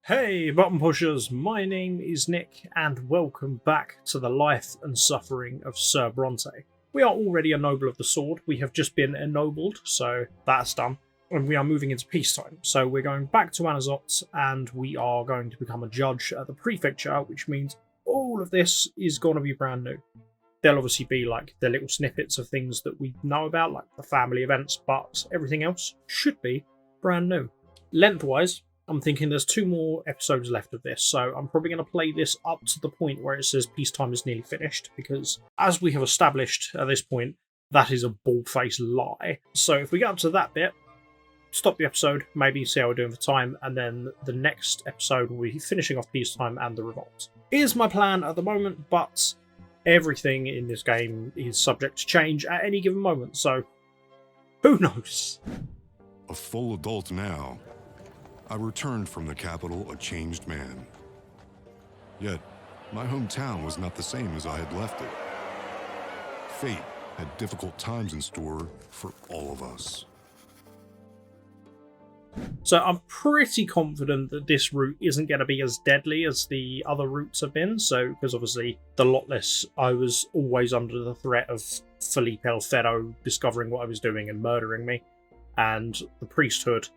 Hey button pushers, my name is Nick and welcome back to the life and suffering of Sir Brante. We are already a noble of the sword, we have just been ennobled, so that's done. And we are moving into peacetime, so we're going back to Anazot and we are going to become a judge at the prefecture, which means all of this is going to be brand new. There'll obviously be like the little snippets of things that we know about, like the family events, but everything else should be brand new. Lengthwise, I'm thinking there's 2 more episodes left of this, so I'm probably going to play this up to the point where it says peacetime is nearly finished, because as we have established at this point, that is a bald-faced lie. So if we get up to that bit, stop the episode, maybe see how we're doing for time, and then the next episode will be finishing off peacetime and the revolt. Is my plan at the moment, but everything in this game is subject to change at any given moment, so who knows? A full adult now, I returned from the capital a changed man. Yet, my hometown was not the same as I had left it. Fate had difficult times in store for all of us. So I'm pretty confident that this route isn't going to be as deadly as the other routes have been, so because obviously the Lotless, I was always under the threat of Felipe El Fero discovering what I was doing and murdering me, and the priesthood.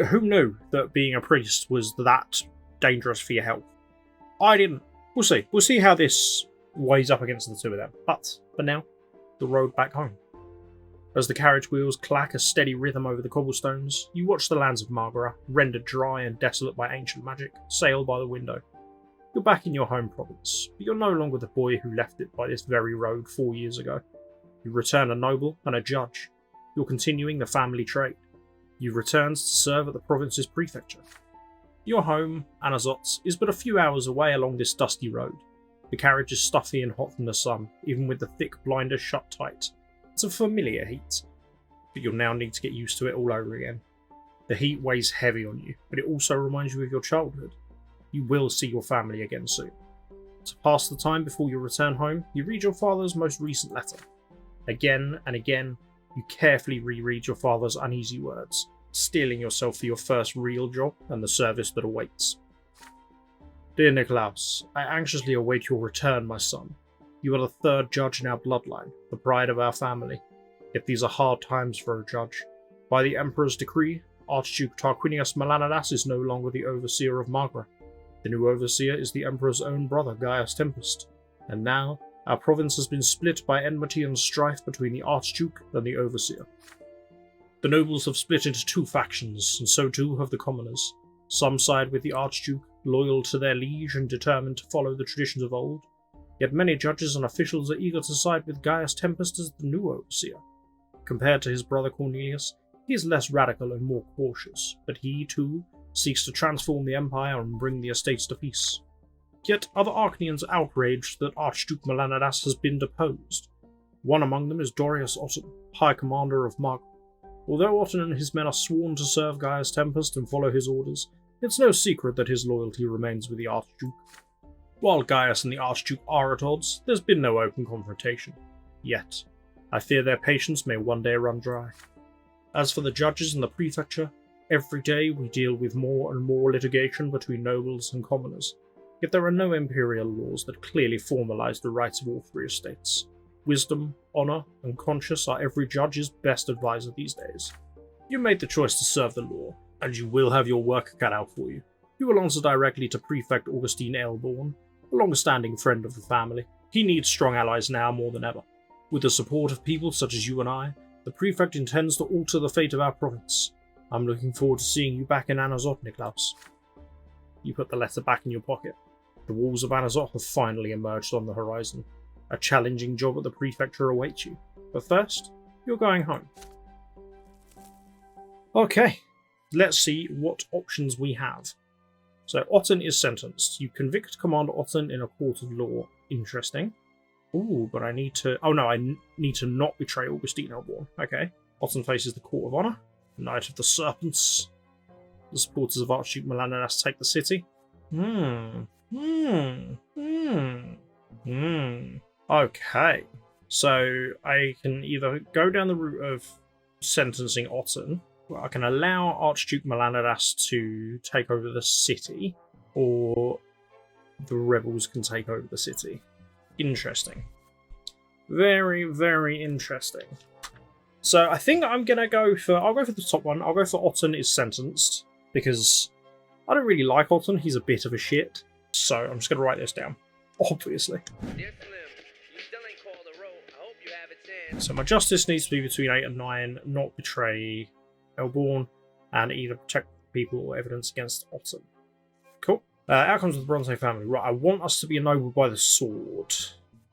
Who knew that being a priest was that dangerous for your health? I didn't. We'll see. We'll see how this weighs up against the 2 of them. But for now, the road back home. As the carriage wheels clack a steady rhythm over the cobblestones, you watch the lands of Margara, rendered dry and desolate by ancient magic, sail by the window. You're back in your home province, but you're no longer the boy who left it by this very road 4 years ago. You return a noble and a judge. You're continuing the family trade. You've returned to serve at the province's prefecture. Your home, Anazot, is but a few hours away along this dusty road. The carriage is stuffy and hot from the sun, even with the thick blinders shut tight. It's a familiar heat, but you'll now need to get used to it all over again. The heat weighs heavy on you, but it also reminds you of your childhood. You will see your family again soon. To pass the time before you return home, you read your father's most recent letter. Again and again, you carefully reread your father's uneasy words, steeling yourself for your first real job and the service that awaits. Dear Niklaus, I anxiously await your return, my son. You are the 3rd judge in our bloodline, the pride of our family. Yet these are hard times for a judge. By the Emperor's decree, Archduke Tarquinius Melanidas is no longer the overseer of Margara. The new overseer is the Emperor's own brother, Gaius Tempest. And now, our province has been split by enmity and strife between the Archduke and the Overseer. The nobles have split into 2 factions, and so too have the commoners. Some side with the Archduke, loyal to their liege and determined to follow the traditions of old. Yet many judges and officials are eager to side with Gaius Tempest as the new Overseer. Compared to his brother Cornelius, he is less radical and more cautious, but he, too, seeks to transform the Empire and bring the estates to peace. Yet other Arcanians are outraged that Archduke Melanidas has been deposed. One among them is Dorius Otton, High Commander of Margara. Although Otton and his men are sworn to serve Gaius Tempest and follow his orders, it's no secret that his loyalty remains with the Archduke. While Gaius and the Archduke are at odds, there's been no open confrontation. Yet, I fear their patience may one day run dry. As for the judges and the prefecture, every day we deal with more and more litigation between nobles and commoners. Yet there are no imperial laws that clearly formalise the rights of all 3 estates. Wisdom, honour, and conscience are every judge's best advisor these days. You made the choice to serve the law, and you will have your work cut out for you. You will answer directly to Prefect Augustine Elborn, a long-standing friend of the family. He needs strong allies now more than ever. With the support of people such as you and I, the Prefect intends to alter the fate of our province. I'm looking forward to seeing you back in Anazot, Niklaus. You put the letter back in your pocket. The walls of Anazot have finally emerged on the horizon. A challenging job at the prefecture awaits you. But first, you're going home. Okay, let's see what options we have. So Otton is sentenced. You convict Commander Otton in a court of law. Interesting. Ooh, but I need to... Oh no, I need to not betray Augustine Elborn. Okay. Otton faces the Court of Honour. Knight of the Serpents. The supporters of Archduke Melanidas take the city. Okay. So I can either go down the route of sentencing Otton, Well, I can allow Archduke Melanidas to take over the city, or the rebels can take over the city. Interesting. Very, very interesting. So I think I'll go for the top one. I'll go for Otton is sentenced, because I don't really like Otton. He's a bit of a shit. So I'm just going to write this down. Obviously. Dear Slim, you still ain't called a roll. I hope you have a chance. So my justice needs to be between 8 and 9, not betray Elborn, and either protect people or evidence against Otton. Cool. Outcomes of the Brante family. Right, I want us to be ennobled by the sword.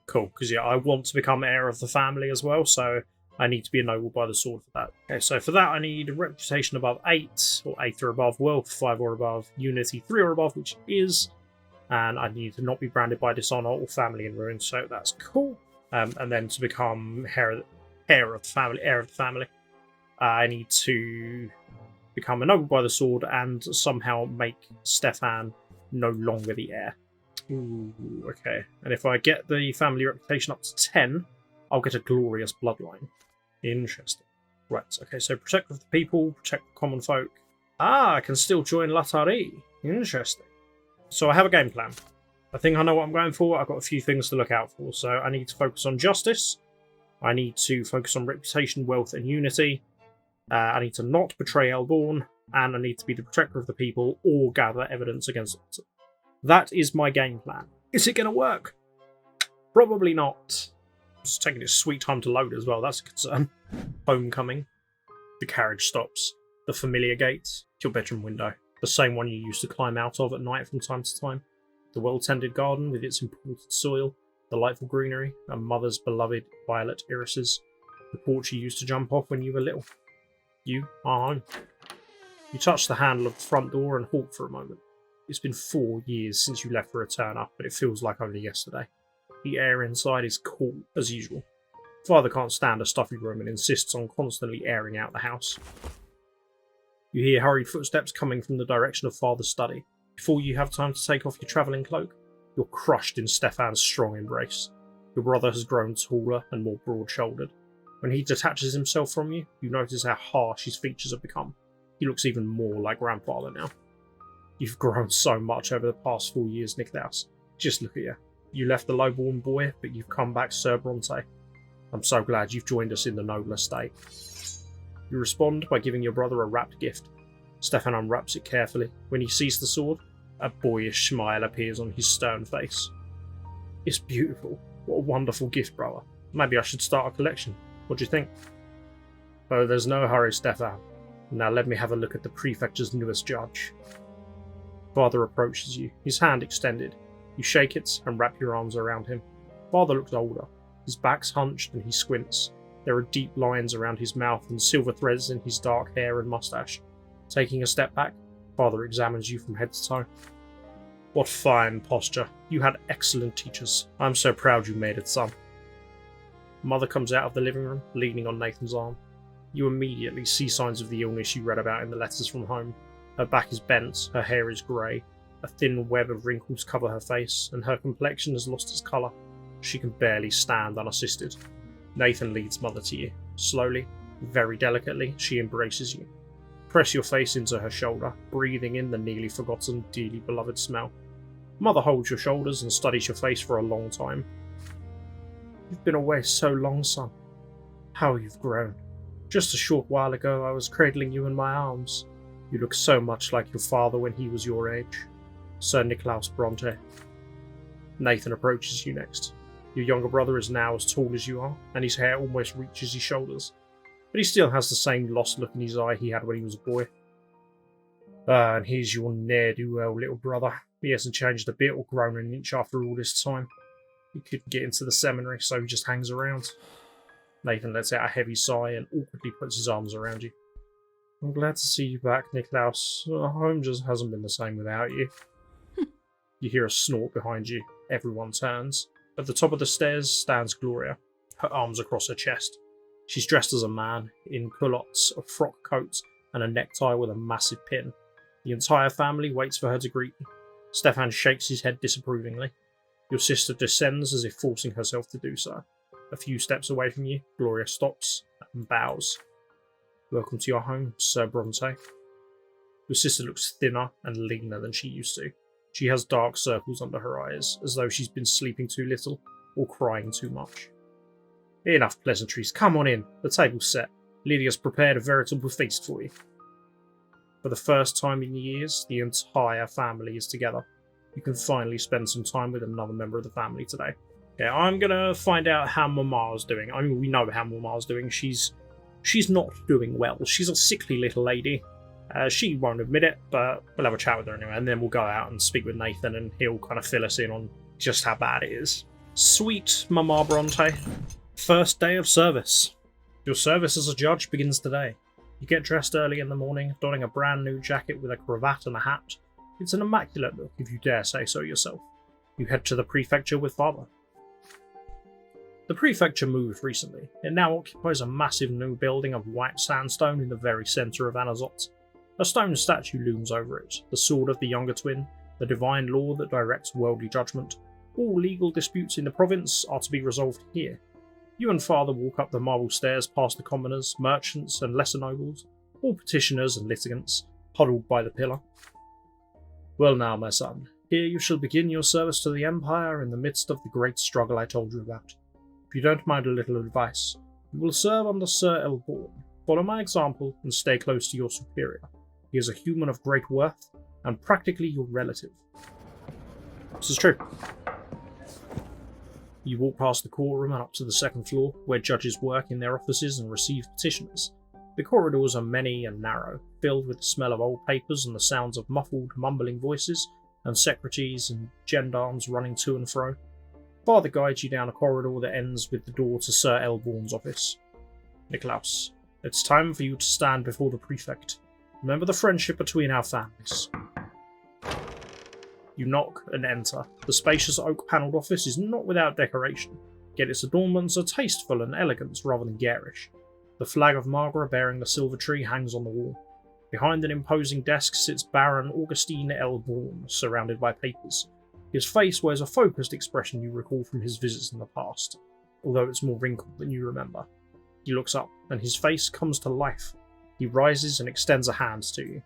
Cool, because yeah, I want to become heir of the family as well, so I need to be ennobled by the sword for that. Okay, so for that I need a reputation above 8, or 8 or above, wealth 5 or above, unity 3 or above, which is, and I need to not be branded by dishonor or family in ruin, so that's cool. And then to become heir of the family, I need to become ennobled by the sword and somehow make Stefan no longer the heir. Ooh, okay. And if I get the family reputation up to 10, I'll get a glorious bloodline. Interesting. Right, okay, so protect the people, protect the common folk. Ah, I can still join Latari. Interesting. So I have a game plan. I think I know what I'm going for. I've got a few things to look out for. So I need to focus on justice. I need to focus on reputation, wealth, and unity. I need to not betray Elborn, and I need to be the protector of the people or gather evidence against it. That is my game plan. Is it going to work? Probably not. It's taking its sweet time to load as well, that's a concern. Homecoming. The carriage stops. The familiar gates. Your bedroom window. The same one you used to climb out of at night from time to time. The well-tended garden with its imported soil. Delightful greenery. And mother's beloved violet irises. The porch you used to jump off when you were little. You are home. You touch the handle of the front door and halt for a moment. It's been 4 years since you left for a turn-up, but it feels like only yesterday. The air inside is cool, as usual. Father can't stand a stuffy room and insists on constantly airing out the house. You hear hurried footsteps coming from the direction of Father's study. Before you have time to take off your travelling cloak, you're crushed in Stefan's strong embrace. Your brother has grown taller and more broad-shouldered. When he detaches himself from you, you notice how harsh his features have become. He looks even more like grandfather now. You've grown so much over the past 4 years, Niklaus. Just look at you. You left the low-born boy, but you've come back Sir Brante. I'm so glad you've joined us in the nobler state. You respond by giving your brother a wrapped gift. Stefan unwraps it carefully. When he sees the sword, a boyish smile appears on his stern face. It's beautiful. What a wonderful gift, brother. Maybe I should start a collection. What do you think? Oh, there's no hurry, Stefan. Now let me have a look at the prefecture's newest judge. Father approaches you, his hand extended. You shake it and wrap your arms around him. Father looks older. His back's hunched and he squints. There are deep lines around his mouth and silver threads in his dark hair and mustache. Taking a step back, Father examines you from head to toe. What fine posture. You had excellent teachers. I'm so proud you made it, son. Mother comes out of the living room, leaning on Nathan's arm. You immediately see signs of the illness you read about in the letters from home. Her back is bent, her hair is grey, a thin web of wrinkles cover her face, and her complexion has lost its colour. She can barely stand unassisted. Nathan leads Mother to you. Slowly, very delicately, she embraces you. Press your face into her shoulder, breathing in the nearly forgotten, dearly beloved smell. Mother holds your shoulders and studies your face for a long time. You've been away so long, son. How you've grown. Just a short while ago I was cradling you in my arms. You look so much like your father when he was your age. Sir Niklaus Brante. Nathan approaches you next. Your younger brother is now as tall as you are, and his hair almost reaches his shoulders. But he still has the same lost look in his eye he had when he was a boy. And here's your ne'er-do-well little brother. He hasn't changed a bit or grown an inch after all this time. He couldn't get into the seminary, so he just hangs around. Nathan lets out a heavy sigh and awkwardly puts his arms around you. I'm glad to see you back, Niklaus. Home just hasn't been the same without you. You hear a snort behind you. Everyone turns. At the top of the stairs stands Gloria, her arms across her chest. She's dressed as a man, in culottes, a frock coat, and a necktie with a massive pin. The entire family waits for her to greet you. Stefan shakes his head disapprovingly. Your sister descends as if forcing herself to do so. A few steps away from you, Gloria stops and bows. Welcome to your home, Sir Brante. Your sister looks thinner and leaner than she used to. She has dark circles under her eyes, as though she's been sleeping too little or crying too much. Enough pleasantries, come on in. The table's set. Lydia's prepared a veritable feast for you. For the first time in years, the entire family is together. You can finally spend some time with another member of the family today. Okay, I'm gonna find out how Mama's doing. I mean, we know how Mama's doing. She's not doing well. She's a sickly little lady. She won't admit it, but we'll have a chat with her anyway, and then we'll go out and speak with Nathan, and he'll kind of fill us in on just how bad it is. Sweet Mama Brante. First day of service. Your service as a judge begins today. You get dressed early in the morning, donning a brand new jacket with a cravat and a hat. It's an immaculate look, if you dare say so yourself. You head to the prefecture with Father. The prefecture moved recently. It now occupies a massive new building of white sandstone in the very centre of Anazot. A stone statue looms over it, the sword of the younger twin, the divine law that directs worldly judgment. All legal disputes in the province are to be resolved here. You and Father walk up the marble stairs past the commoners, merchants, and lesser nobles, all petitioners and litigants, huddled by the pillar. Well now, my son, here you shall begin your service to the Empire in the midst of the great struggle I told you about. If you don't mind a little advice, you will serve under Sir Elborn. Follow my example and stay close to your superior. He is a human of great worth, and practically your relative. This is true. You walk past the courtroom and up to the second floor, where judges work in their offices and receive petitioners. The corridors are many and narrow, filled with the smell of old papers and the sounds of muffled, mumbling voices, and secretaries and gendarmes running to and fro. Father guides you down a corridor that ends with the door to Sir Elborn's office. Niklaus, it's time for you to stand before the prefect. Remember the friendship between our families. You knock and enter. The spacious oak-panelled office is not without decoration, yet its adornments are tasteful and elegant rather than garish. The flag of Margaret bearing the silver tree hangs on the wall. Behind an imposing desk sits Baron Augustine Elborn, surrounded by papers. His face wears a focused expression you recall from his visits in the past, although it's more wrinkled than you remember. He looks up, and his face comes to life. He rises and extends a hand to you.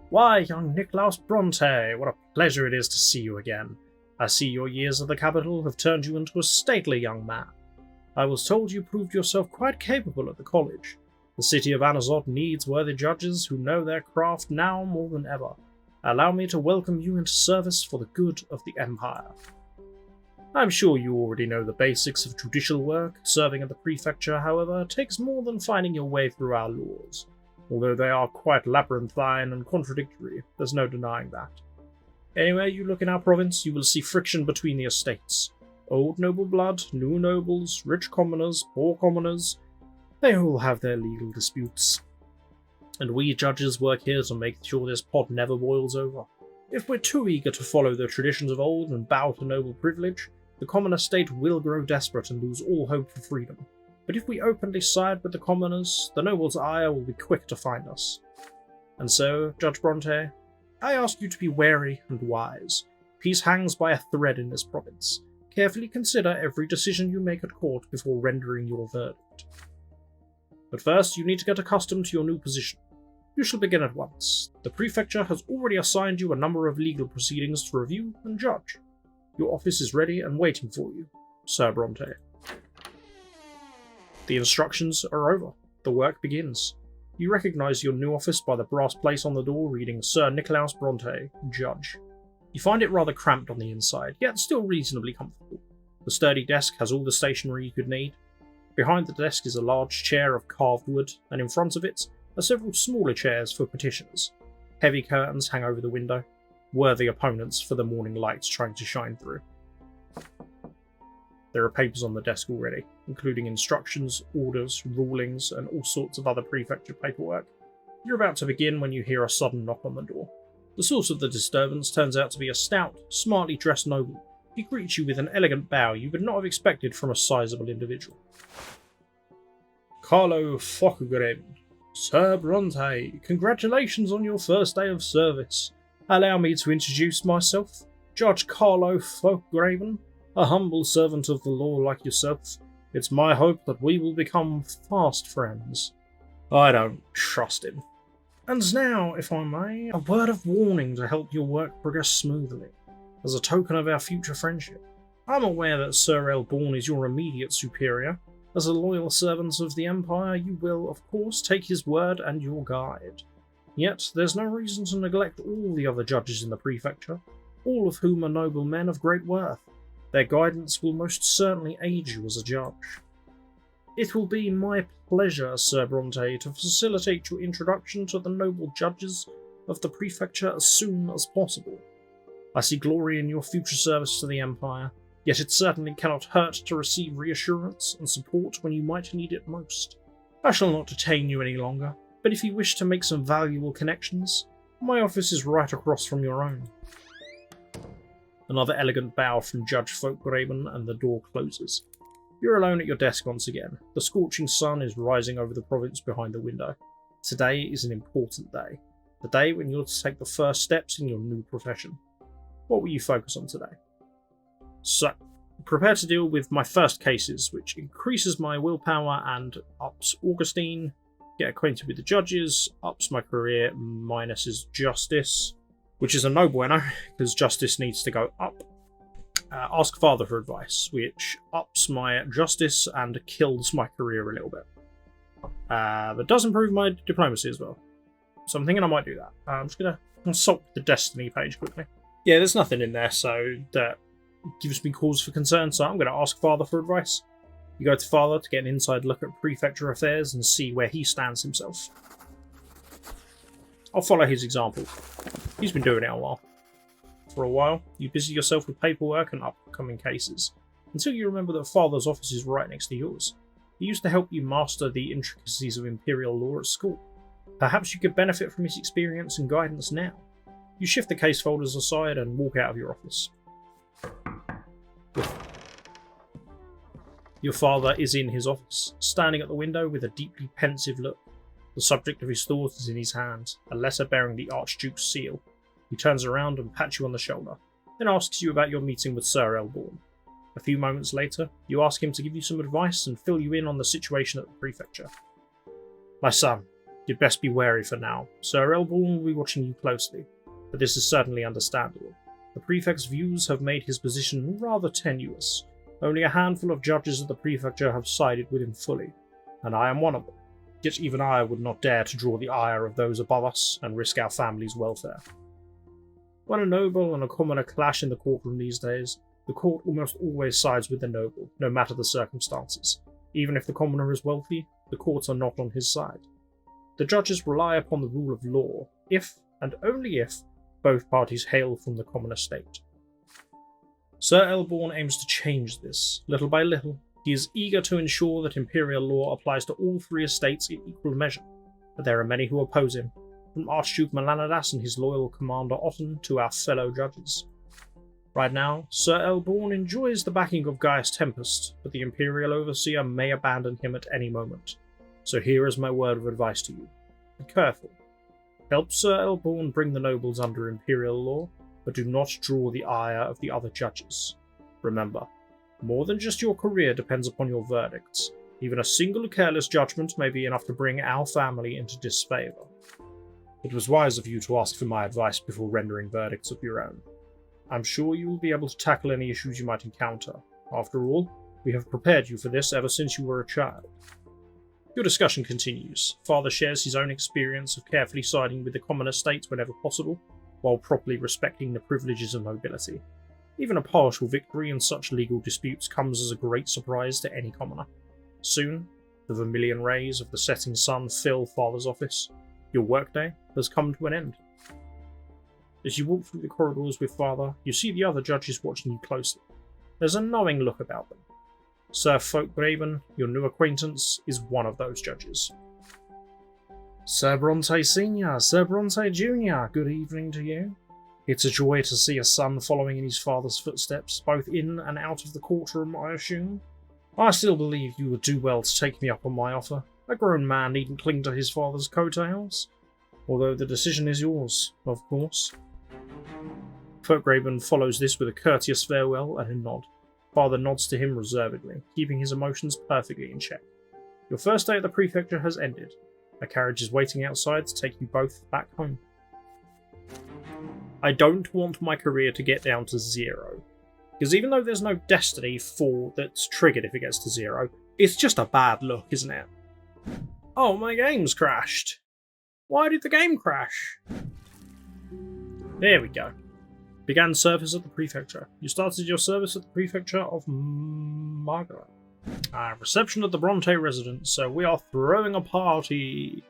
Why, young Niklaus Brante, what a pleasure it is to see you again. I see your years at the capital have turned you into a stately young man. I was told you proved yourself quite capable at the college. The city of Anazot needs worthy judges who know their craft now more than ever. Allow me to welcome you into service for the good of the Empire. I'm sure you already know the basics of judicial work. Serving at the prefecture, however, takes more than finding your way through our laws. Although they are quite labyrinthine and contradictory, there's no denying that. Anywhere you look in our province, you will see friction between the estates. Old noble blood, new nobles, rich commoners, poor commoners, they all have their legal disputes. And we judges work here to make sure this pot never boils over. If we're too eager to follow the traditions of old and bow to noble privilege, the common estate will grow desperate and lose all hope for freedom. But if we openly side with the commoners, the noble's ire will be quick to find us. And so, Judge Brante, I ask you to be wary and wise. Peace hangs by a thread in this province. Carefully consider every decision you make at court before rendering your verdict. But first, you need to get accustomed to your new position. You shall begin at once. The prefecture has already assigned you a number of legal proceedings to review and judge. Your office is ready and waiting for you, Sir Brante. The instructions are over. The work begins. You recognise your new office by the brass plate on the door reading Sir Niklaus Brante, Judge. You find it rather cramped on the inside, yet still reasonably comfortable. The sturdy desk has all the stationery you could need. Behind the desk is a large chair of carved wood, and in front of it are several smaller chairs for petitioners. Heavy curtains hang over the window, worthy opponents for the morning lights trying to shine through. There are papers on the desk already, including instructions, orders, rulings, and all sorts of other prefecture paperwork. You're about to begin when you hear a sudden knock on the door. The source of the disturbance turns out to be a stout, smartly dressed noble. He greets you with an elegant bow you would not have expected from a sizable individual. Carlo Fockegraven. Sir Brante, congratulations on your first day of service. Allow me to introduce myself, Judge Carlo Fockegraven, a humble servant of the law like yourself. It's my hope that we will become fast friends. I don't trust him. And now, if I may, a word of warning to help your work progress smoothly, as a token of our future friendship. I'm aware that Sir Elborn is your immediate superior. As a loyal servant of the Empire, you will, of course, take his word and your guide. Yet, there's no reason to neglect all the other judges in the prefecture, all of whom are noble men of great worth. Their guidance will most certainly aid you as a judge. It will be my pleasure, Sir Brante, to facilitate your introduction to the noble judges of the prefecture as soon as possible. I see glory in your future service to the Empire, yet it certainly cannot hurt to receive reassurance and support when you might need it most. I shall not detain you any longer, but if you wish to make some valuable connections, my office is right across from your own. Another elegant bow from Judge Folkgraven, and the door closes. You're alone at your desk once again. The scorching sun is rising over the province behind the window. Today is an important day. The day when you're to take the first steps in your new profession. What will you focus on today? So, prepare to deal with my first cases, which increases my willpower and ups Augustine. Get acquainted with the judges, ups my career, minuses justice, which is a no bueno, because justice needs to go up. Ask father for advice, which ups my justice and kills my career a little bit. But does improve my diplomacy as well. So I'm thinking I might do that. I'm just going to consult the Destiny page quickly. Yeah, there's nothing in there, so that gives me cause for concern, so I'm going to ask father for advice. You go to father to get an inside look at prefecture affairs and see where he stands himself. I'll follow his example. He's been doing it a while. For a while, you busy yourself with paperwork and upcoming cases, until you remember that father's office is right next to yours. He used to help you master the intricacies of Imperial law at school. Perhaps you could benefit from his experience and guidance now. You shift the case folders aside and walk out of your office. Your father is in his office, standing at the window with a deeply pensive look. The subject of his thoughts is in his hand, a letter bearing the Archduke's seal. He turns around and pats you on the shoulder, then asks you about your meeting with Sir Elborn. A few moments later, you ask him to give you some advice and fill you in on the situation at the prefecture. My son, you'd best be wary for now. Sir Elborn will be watching you closely, but this is certainly understandable. The prefect's views have made his position rather tenuous. Only a handful of judges of the prefecture have sided with him fully, and I am one of them. Yet even I would not dare to draw the ire of those above us and risk our family's welfare. When a noble and a commoner clash in the courtroom these days, the court almost always sides with the noble, no matter the circumstances. Even if the commoner is wealthy, the courts are not on his side. The judges rely upon the rule of law, if, and only if, both parties hail from the common estate. Sir Elborn aims to change this, little by little. He is eager to ensure that Imperial law applies to all three estates in equal measure, but there are many who oppose him, from Archduke Melanidas and his loyal commander Otton to our fellow judges. Right now, Sir Elborn enjoys the backing of Gaius Tempest, but the Imperial Overseer may abandon him at any moment. So here is my word of advice to you. Be careful. Help Sir Elborn bring the nobles under Imperial law, but do not draw the ire of the other judges. Remember, more than just your career depends upon your verdicts. Even a single careless judgment may be enough to bring our family into disfavour. It was wise of you to ask for my advice before rendering verdicts of your own. I'm sure you will be able to tackle any issues you might encounter. After all, we have prepared you for this ever since you were a child. Your discussion continues. Father shares his own experience of carefully siding with the common estate whenever possible, while properly respecting the privileges of nobility. Even a partial victory in such legal disputes comes as a great surprise to any commoner. Soon, the vermilion rays of the setting sun fill Father's office. Your workday has come to an end. As you walk through the corridors with Father, you see the other judges watching you closely. There's a knowing look about them. Sir Folkgraven, your new acquaintance, is one of those judges. Sir Brante Sr., Sir Brante Jr., good evening to you. It's a joy to see a son following in his father's footsteps, both in and out of the courtroom, I assume. I still believe you would do well to take me up on my offer. A grown man needn't cling to his father's coattails. Although the decision is yours, of course. Folkgraven follows this with a courteous farewell and a nod. Father nods to him reservedly, keeping his emotions perfectly in check. Your first day at the prefecture has ended. A carriage is waiting outside to take you both back home. I don't want my career to get down to 0. Because even though there's no destiny that's triggered if it gets to 0, it's just a bad look, isn't it? Oh, my game's crashed. Why did the game crash? There we go. Began service at the prefecture. You started your service at the prefecture of Margaret. Reception at the Brante residence, so we are throwing a party.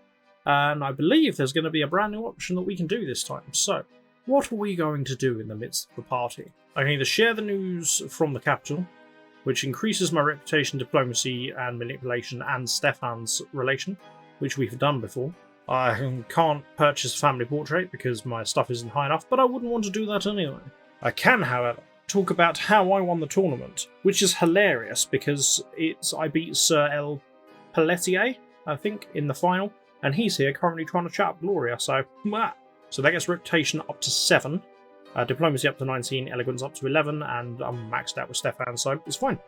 And I believe there's going to be a brand new option that we can do this time. So, what are we going to do in the midst of the party? I can either share the news from the capital, which increases my reputation, diplomacy, and manipulation, and Stefan's relation, which we've done before. I can't purchase a family portrait because my stuff isn't high enough, but I wouldn't want to do that anyway. I can, however, talk about how I won the tournament, which is hilarious because I beat Sir El Pelletier, I think, in the final, and he's here currently trying to chat up Gloria, so that gets reputation up to 7, diplomacy up to 19, eloquence up to 11, and I'm maxed out with Stefan, so it's fine.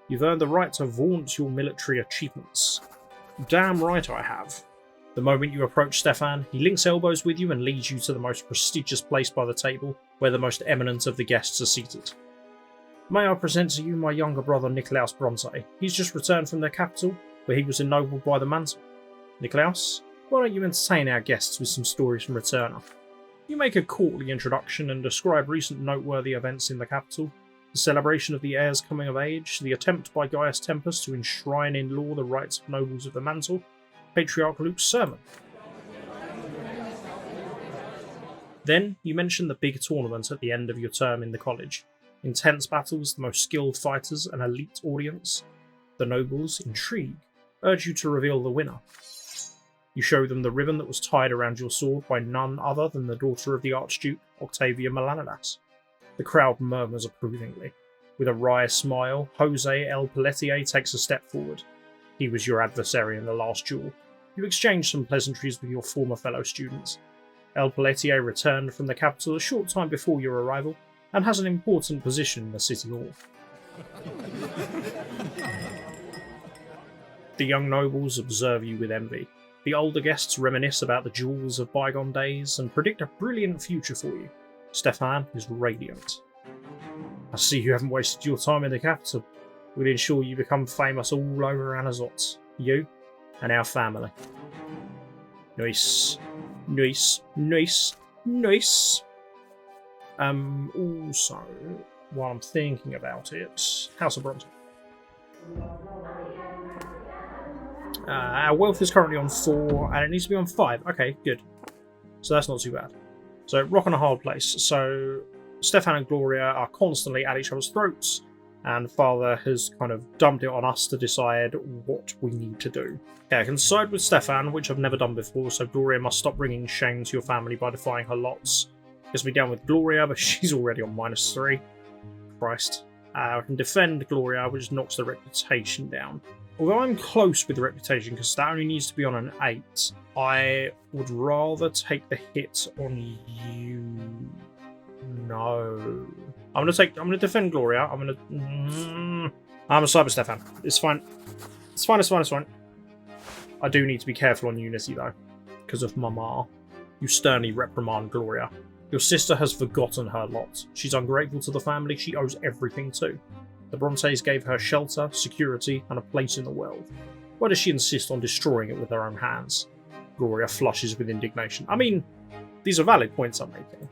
You've earned the right to vaunt your military achievements. Damn right I have. The moment you approach Stefan, he links elbows with you and leads you to the most prestigious place by the table, where the most eminent of the guests are seated. May I present to you my younger brother Nicolaus Brante. He's just returned from their capital, where he was ennobled by the mantle. Nicolaus, why don't you entertain our guests with some stories from Returner? You make a courtly introduction and describe recent noteworthy events in the capital, the celebration of the heir's coming of age, the attempt by Gaius Tempus to enshrine in law the rights of nobles of the mantle, Patriarch Luke's sermon. Then you mention the big tournament at the end of your term in the college. Intense battles, the most skilled fighters, an elite audience. The nobles, intrigue, urge you to reveal the winner. You show them the ribbon that was tied around your sword by none other than the daughter of the Archduke, Octavia Melanidas. The crowd murmurs approvingly. With a wry smile, Jose El Pelletier takes a step forward. He was your adversary in the last duel. You exchanged some pleasantries with your former fellow students. El Pelletier returned from the capital a short time before your arrival and has an important position in the city hall. The young nobles observe you with envy. The older guests reminisce about the jewels of bygone days and predict a brilliant future for you. Stefan is radiant. I see you haven't wasted your time in the capital. We'll ensure you become famous all over Anazot. You and our family. Nice. Nice. Nice. Nice. Also, while I'm thinking about it, House of Brante. Our wealth is currently on 4, and it needs to be on 5. Okay, good. So that's not too bad. So, rock and a hard place. So, Stefan and Gloria are constantly at each other's throats, and Father has kind of dumped it on us to decide what we need to do. Okay, I can side with Stefan, which I've never done before, so Gloria must stop bringing shame to your family by defying her lots. Gets me down with Gloria, but she's already on -3. Christ. I can defend Gloria, which knocks the reputation down. Although I'm close with the reputation, because that only needs to be on an 8, I would rather take the hit on you. No. I'm gonna defend Gloria. I'm a side with Stefan. It's fine. It's fine. I do need to be careful on Unity though, because of Mama. You sternly reprimand Gloria. Your sister has forgotten her lot. She's ungrateful to the family she owes everything to. The Brontes gave her shelter, security, and a place in the world. Why does she insist on destroying it with her own hands? Gloria flushes with indignation. I mean, these are valid points I'm making.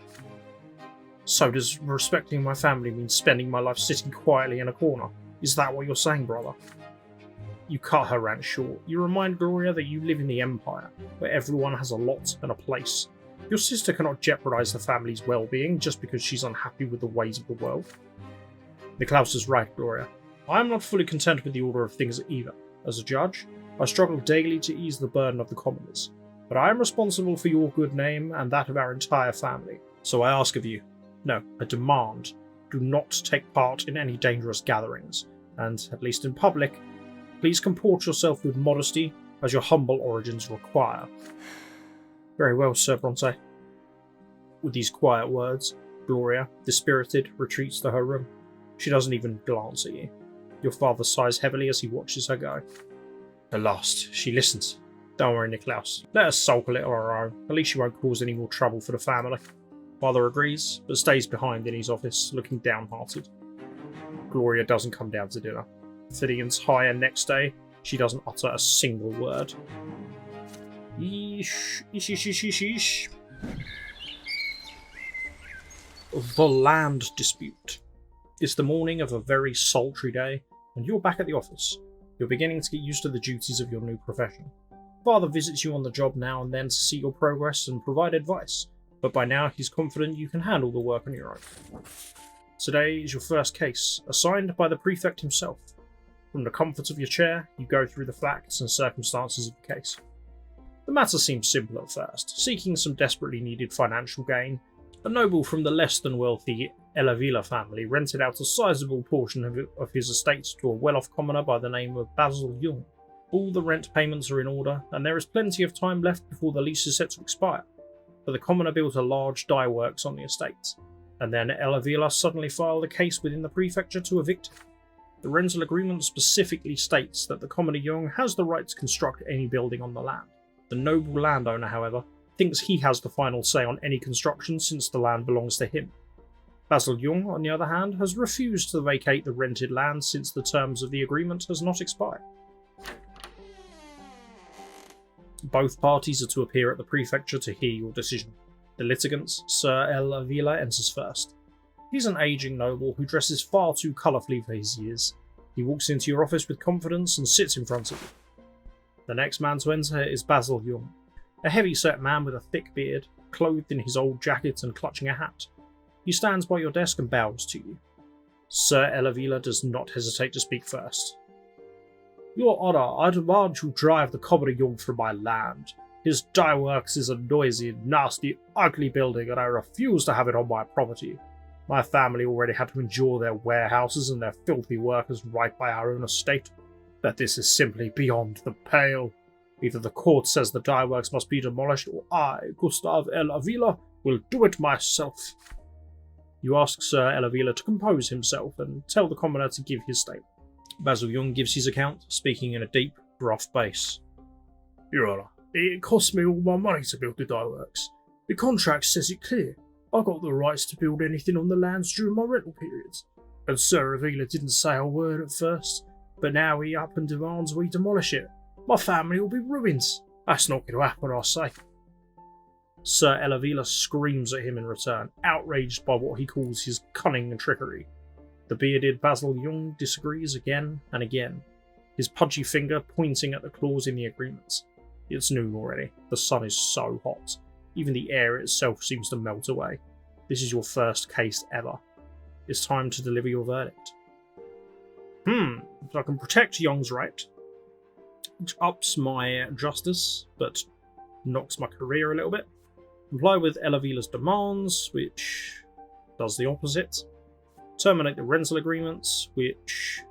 So does respecting my family mean spending my life sitting quietly in a corner? Is that what you're saying, brother? You cut her rant short. You remind Gloria that you live in the Empire, where everyone has a lot and a place. Your sister cannot jeopardize the family's well-being just because she's unhappy with the ways of the world. Nicolaus is right, Gloria. I am not fully content with the order of things either. As a judge, I struggle daily to ease the burden of the commoners, but I am responsible for your good name and that of our entire family. So I ask of you, no, I demand, do not take part in any dangerous gatherings, and, at least in public, please comport yourself with modesty as your humble origins require. Very well, Sir Brante. With these quiet words, Gloria, dispirited, retreats to her room. She doesn't even glance at you. Your father sighs heavily as he watches her go. At last, she listens. Don't worry, Niklaus. Let us sulk a little on our own. At least you won't cause any more trouble for the family. Father agrees, but stays behind in his office, looking downhearted. Gloria doesn't come down to dinner. For the entire next day, she doesn't utter a single word. Yeesh. Yeesh. The land dispute. It's the morning of a very sultry day, and you're back at the office. You're beginning to get used to the duties of your new profession. Father visits you on the job now and then to see your progress and provide advice, but by now he's confident you can handle the work on your own. Today is your first case, assigned by the prefect himself. From the comfort of your chair, you go through the facts and circumstances of the case. The matter seems simple at first, seeking some desperately needed financial gain. A noble from the less than wealthy Elavila family rented out a sizable portion of his estate to a well-off commoner by the name of Vassal Young. All the rent payments are in order, and there is plenty of time left before the lease is set to expire. But the commoner built a large dye works on the estate, and then Elavila suddenly filed a case within the prefecture to evict him. The rental agreement specifically states that the commoner Young has the right to construct any building on the land. The noble landowner, however, thinks he has the final say on any construction since the land belongs to him. Vassal Young, on the other hand, has refused to vacate the rented land since the terms of the agreement has not expired. Both parties are to appear at the prefecture to hear your decision. The litigants, Sir Elavila, enters first. He's an aging noble who dresses far too colourfully for his years. He walks into your office with confidence and sits in front of you. The next man to enter is Vassal Young, a heavy-set man with a thick beard, clothed in his old jacket and clutching a hat. He stands by your desk and bows to you. Sir Elavila does not hesitate to speak first. Your Honour, I demand you drive the commoner Young from my land. His dye works is a noisy, nasty, ugly building, and I refuse to have it on my property. My family already had to endure their warehouses and their filthy workers right by our own estate. But this is simply beyond the pale. Either the court says the dye works must be demolished, or I, Gustav Elavila, will do it myself. You ask Sir Elavila to compose himself and tell the commoner to give his statement. Vassal Young gives his account, speaking in a deep, gruff bass. Your Honour, it cost me all my money to build the dye works. The contract says it clear. I got the rights to build anything on the lands during my rental periods. And Sir Elavila didn't say a word at first, but now he up and demands we demolish it. My family will be ruined. That's not going to happen, I say. Sir Elavila screams at him in return, outraged by what he calls his cunning and trickery. The bearded Vassal Young disagrees again and again, his pudgy finger pointing at the clause in the agreement. It's noon already. The sun is so hot. Even the air itself seems to melt away. This is your first case ever. It's time to deliver your verdict. If I can protect Young's right, which ups my justice, but knocks my career a little bit. Comply with Elavila's demands, which does the opposite. Terminate the rental agreements, which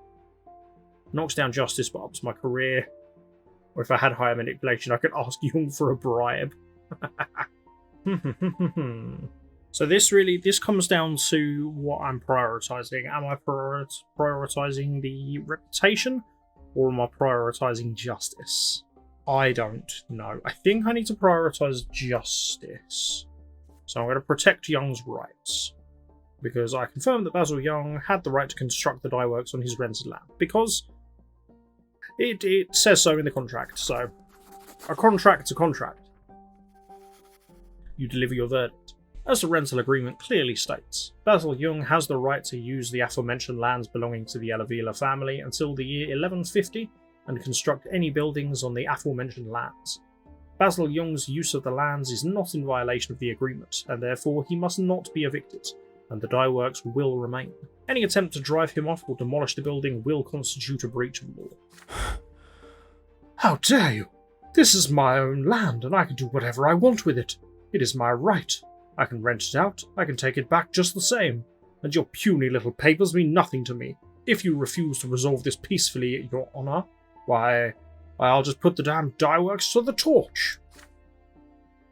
knocks down justice but ups my career. Or if I had higher manipulation, I could ask Young for a bribe. So this comes down to what I'm prioritizing. Am I prioritizing the reputation, or am I prioritizing justice? I don't know. I think I need to prioritize justice. So I'm going to protect Young's rights, because I confirm that Vassal Young had the right to construct the dye works on his rented land, because it says so in the contract. So a contract's a contract. You deliver your verdict. As the rental agreement clearly states, Vassal Young has the right to use the aforementioned lands belonging to the Elavila family until the year 1150 and construct any buildings on the aforementioned lands. Vassal Young's use of the lands is not in violation of the agreement, and therefore he must not be evicted, and the dye works will remain. Any attempt to drive him off or demolish the building will constitute a breach of law. How dare you! This is my own land, and I can do whatever I want with it. It is my right. I can rent it out, I can take it back just the same, and your puny little papers mean nothing to me. If you refuse to resolve this peacefully, Your Honour, why, I'll just put the damn dye works to the torch.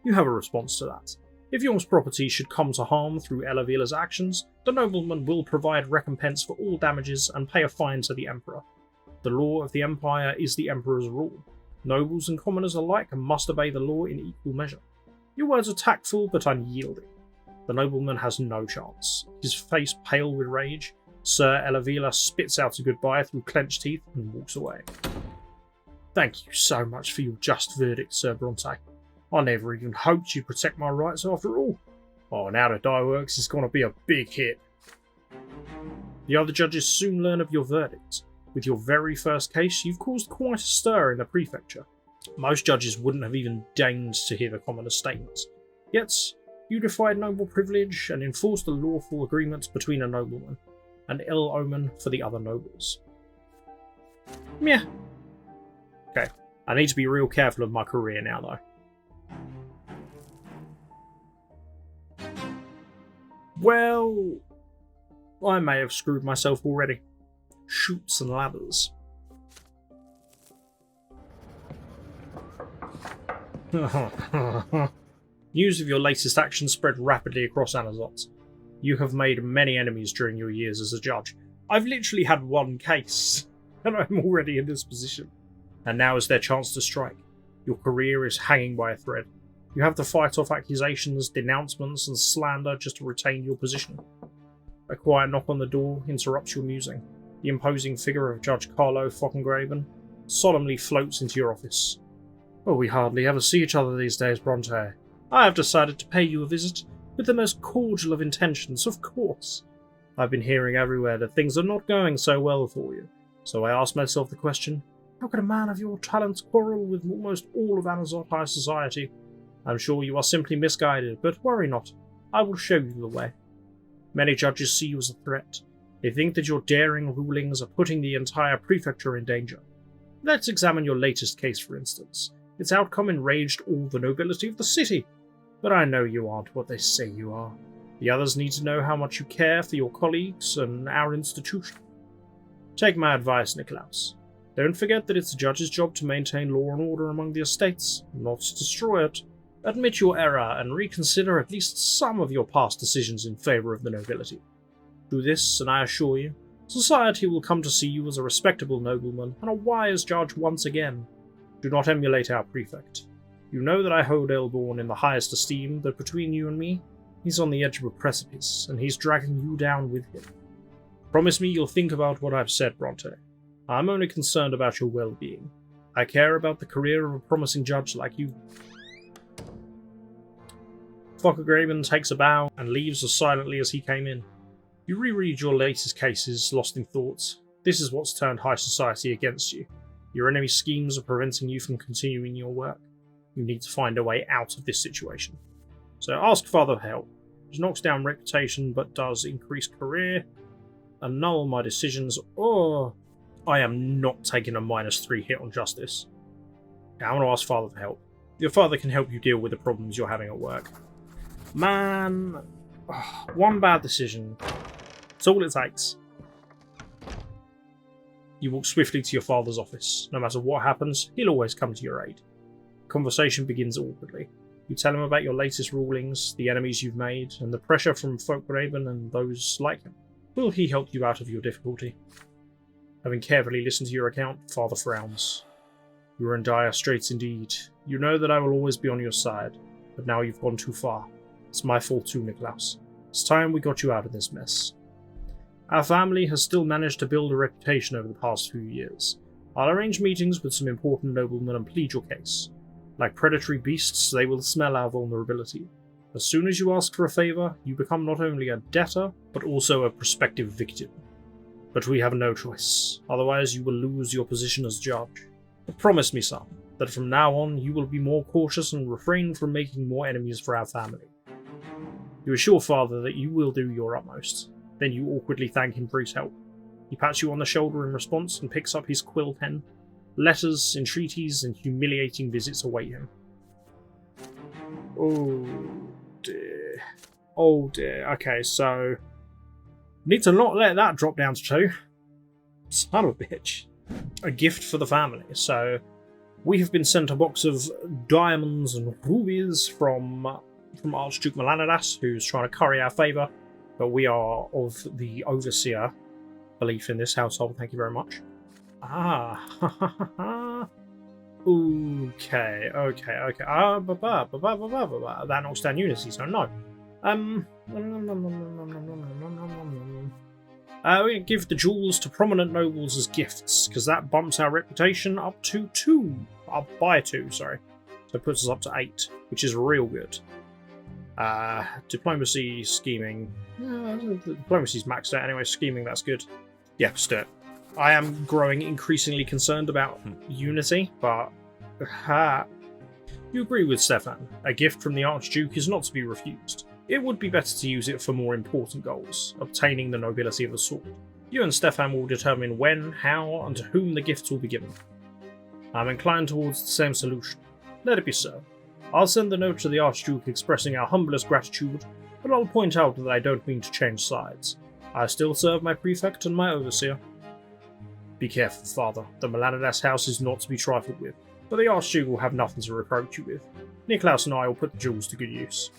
You have a response to that. If Young's property should come to harm through Elavila's actions, the nobleman will provide recompense for all damages and pay a fine to the Emperor. The law of the Empire is the Emperor's rule. Nobles and commoners alike must obey the law in equal measure. Your words are tactful but unyielding. The nobleman has no chance. His face pale with rage, Sir Elavila spits out a goodbye through clenched teeth and walks away. Thank you so much for your just verdict, Sir Brante. I never even hoped you'd protect my rights after all. Oh, now the die works is going to be a big hit. The other judges soon learn of your verdict. With your very first case, you've caused quite a stir in the prefecture. Most judges wouldn't have even deigned to hear the commoner's statements. Yet, you defied noble privilege and enforced a lawful agreement between a nobleman, an ill omen for the other nobles. Meh. Okay, I need to be real careful of my career now, though. Well, I may have screwed myself already. Chutes and Ladders. News of your latest action spread rapidly across Anazot. You have made many enemies during your years as a judge. I've literally had one case, and I'm already in this position. And now is their chance to strike. Your career is hanging by a thread. You have to fight off accusations, denouncements, and slander just to retain your position. A quiet knock on the door interrupts your musing. The imposing figure of Judge Carlo Fockengraben solemnly floats into your office. Oh, we hardly ever see each other these days, Brante. I have decided to pay you a visit, with the most cordial of intentions, of course. I've been hearing everywhere that things are not going so well for you, so I ask myself the question, how could a man of your talents quarrel with almost all of Anazot high society? I'm sure you are simply misguided, but worry not. I will show you the way. Many judges see you as a threat. They think that your daring rulings are putting the entire prefecture in danger. Let's examine your latest case, for instance. Its outcome enraged all the nobility of the city. But I know you aren't what they say you are. The others need to know how much you care for your colleagues and our institution. Take my advice, Nikolaus. Don't forget that it's the judge's job to maintain law and order among the estates, not to destroy it. Admit your error and reconsider at least some of your past decisions in favour of the nobility. Do this, and I assure you, society will come to see you as a respectable nobleman and a wise judge once again. Do not emulate our prefect. You know that I hold Elborn in the highest esteem, that between you and me, he's on the edge of a precipice, and he's dragging you down with him. Promise me you'll think about what I've said, Brante. I'm only concerned about your well-being. I care about the career of a promising judge like you. Fockengraben takes a bow and leaves as silently as he came in. You reread your latest cases, lost in thought. This is what's turned high society against you. Your enemy's schemes are preventing you from continuing your work. You need to find a way out of this situation. So ask Father for help. It knocks down reputation but does increase career. Annul my decisions, or I am not taking a -3 hit on justice. Now, I'm going to ask Father for help. Your father can help you deal with the problems you're having at work. Man, one bad decision. It's all it takes. You walk swiftly to your father's office. No matter what happens, he'll always come to your aid. The conversation begins awkwardly. You tell him about your latest rulings, the enemies you've made, and the pressure from Fockengraben and those like him. Will he help you out of your difficulty? Having carefully listened to your account, Father frowns. You are in dire straits indeed. You know that I will always be on your side, but now you've gone too far. It's my fault too, Nikolaus. It's time we got you out of this mess. Our family has still managed to build a reputation over the past few years. I'll arrange meetings with some important noblemen and plead your case. Like predatory beasts, they will smell our vulnerability. As soon as you ask for a favour, you become not only a debtor, but also a prospective victim. But we have no choice, otherwise you will lose your position as judge. But promise me, son, that from now on you will be more cautious and refrain from making more enemies for our family. You assure Father that you will do your utmost. Then you awkwardly thank him for his help. He pats you on the shoulder in response and picks up his quill pen. Letters, entreaties, and humiliating visits await him. Oh dear. Oh dear. Okay, so need to not let that drop down to 2. Son of a bitch. A gift for the family. So we have been sent a box of diamonds and rubies from Archduke Melanidas, who's trying to curry our favour, but we are of the overseer belief in this household. Thank you very much. Okay. That knocks down unity, so no. We give the jewels to prominent nobles as gifts, because that bumps our reputation up to 2. Up by 2, sorry. So it puts us up to 8, which is real good. Diplomacy, scheming. Diplomacy's maxed out anyway, scheming, that's good. Yeah, let's do it. I am growing increasingly concerned about unity, but you agree with Stefan. A gift from the Archduke is not to be refused. It would be better to use it for more important goals, obtaining the nobility of the sword. You and Stefan will determine when, how, and to whom the gifts will be given. I'm inclined towards the same solution. Let it be so. I'll send the note to the Archduke expressing our humblest gratitude, but I'll point out that I don't mean to change sides. I still serve my prefect and my overseer. Be careful, father. The Melanidas house is not to be trifled with, but the Archduke will have nothing to reproach you with. Niklaus and I will put the jewels to good use.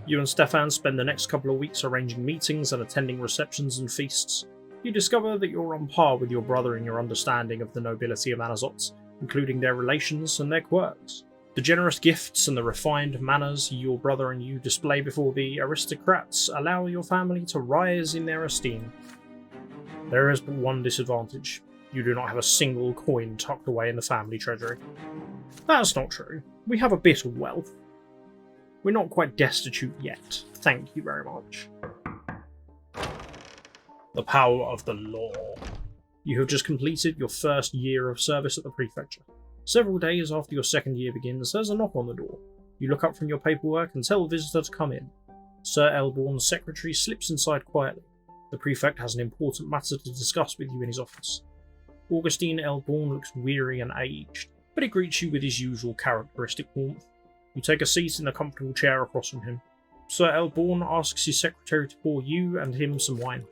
You and Stefan spend the next couple of weeks arranging meetings and attending receptions and feasts. You discover that you're on par with your brother in your understanding of the nobility of Anazots, including their relations and their quirks. The generous gifts and the refined manners your brother and you display before the aristocrats allow your family to rise in their esteem. There is but one disadvantage. You do not have a single coin tucked away in the family treasury. That's not true. We have a bit of wealth. We're not quite destitute yet. Thank you very much. The power of the law. You have just completed your first year of service at the prefecture. Several days after your second year begins, there's a knock on the door. You look up from your paperwork and tell the visitor to come in. Sir Elborn's secretary slips inside quietly. The prefect has an important matter to discuss with you in his office. Augustine Elborn looks weary and aged, but he greets you with his usual characteristic warmth. You take a seat in a comfortable chair across from him. Sir Elborn asks his secretary to pour you and him some wine.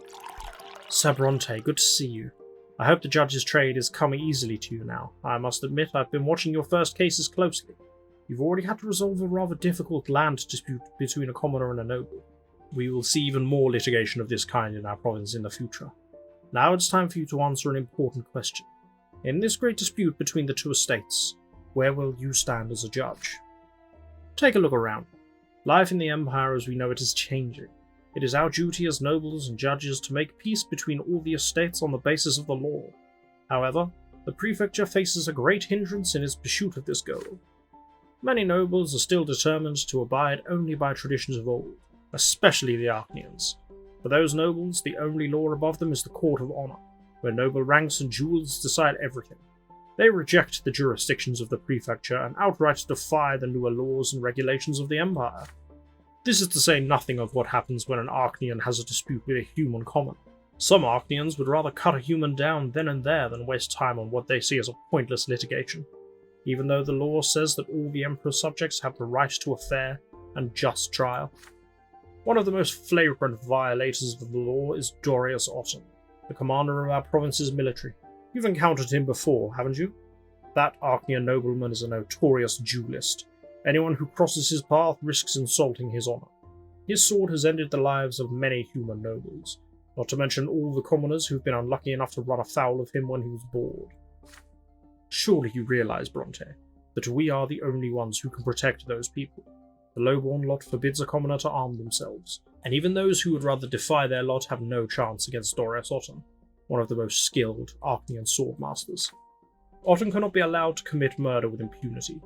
Sir Brante, good to see you. I hope the judge's trade is coming easily to you now. I must admit I've been watching your first cases closely. You've already had to resolve a rather difficult land dispute between a commoner and a noble. We will see even more litigation of this kind in our province in the future. Now it's time for you to answer an important question. In this great dispute between the two estates, where will you stand as a judge? Take a look around. Life in the Empire as we know it is changing. It is our duty as nobles and judges to make peace between all the estates on the basis of the law. However, the prefecture faces a great hindrance in its pursuit of this goal. Many nobles are still determined to abide only by traditions of old, especially the Arknians. For those nobles, the only law above them is the Court of Honor, where noble ranks and jewels decide everything. They reject the jurisdictions of the prefecture and outright defy the newer laws and regulations of the Empire. This is to say nothing of what happens when an Arknian has a dispute with a human common. Some Arknians would rather cut a human down then and there than waste time on what they see as a pointless litigation, even though the law says that all the Emperor's subjects have the right to a fair and just trial. One of the most flagrant violators of the law is Dorius Otton, the commander of our province's military. You've encountered him before, haven't you? That Arknian nobleman is a notorious duelist. Anyone who crosses his path risks insulting his honour. His sword has ended the lives of many human nobles, not to mention all the commoners who've been unlucky enough to run afoul of him when he was bored. Surely you realise, Brante, that we are the only ones who can protect those people. The lowborn lot forbids a commoner to arm themselves, and even those who would rather defy their lot have no chance against Dorius Otton, one of the most skilled Arknian swordmasters. Otton cannot be allowed to commit murder with impunity.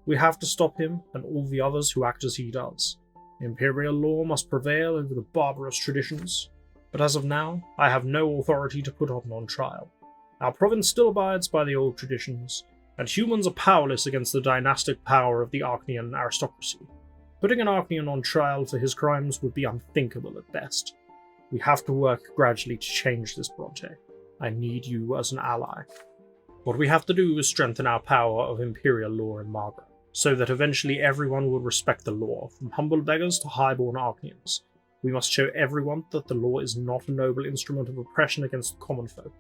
We have to stop him and all the others who act as he does. Imperial law must prevail over the barbarous traditions, but as of now, I have no authority to put Otton on trial. Our province still abides by the old traditions, and humans are powerless against the dynastic power of the Arknian aristocracy. Putting an Arknian on trial for his crimes would be unthinkable at best. We have to work gradually to change this, Brante. I need you as an ally. What we have to do is strengthen our power of imperial law in Margaret, so that eventually everyone will respect the law, from humble beggars to highborn Arknians. We must show everyone that the law is not a noble instrument of oppression against the common folk.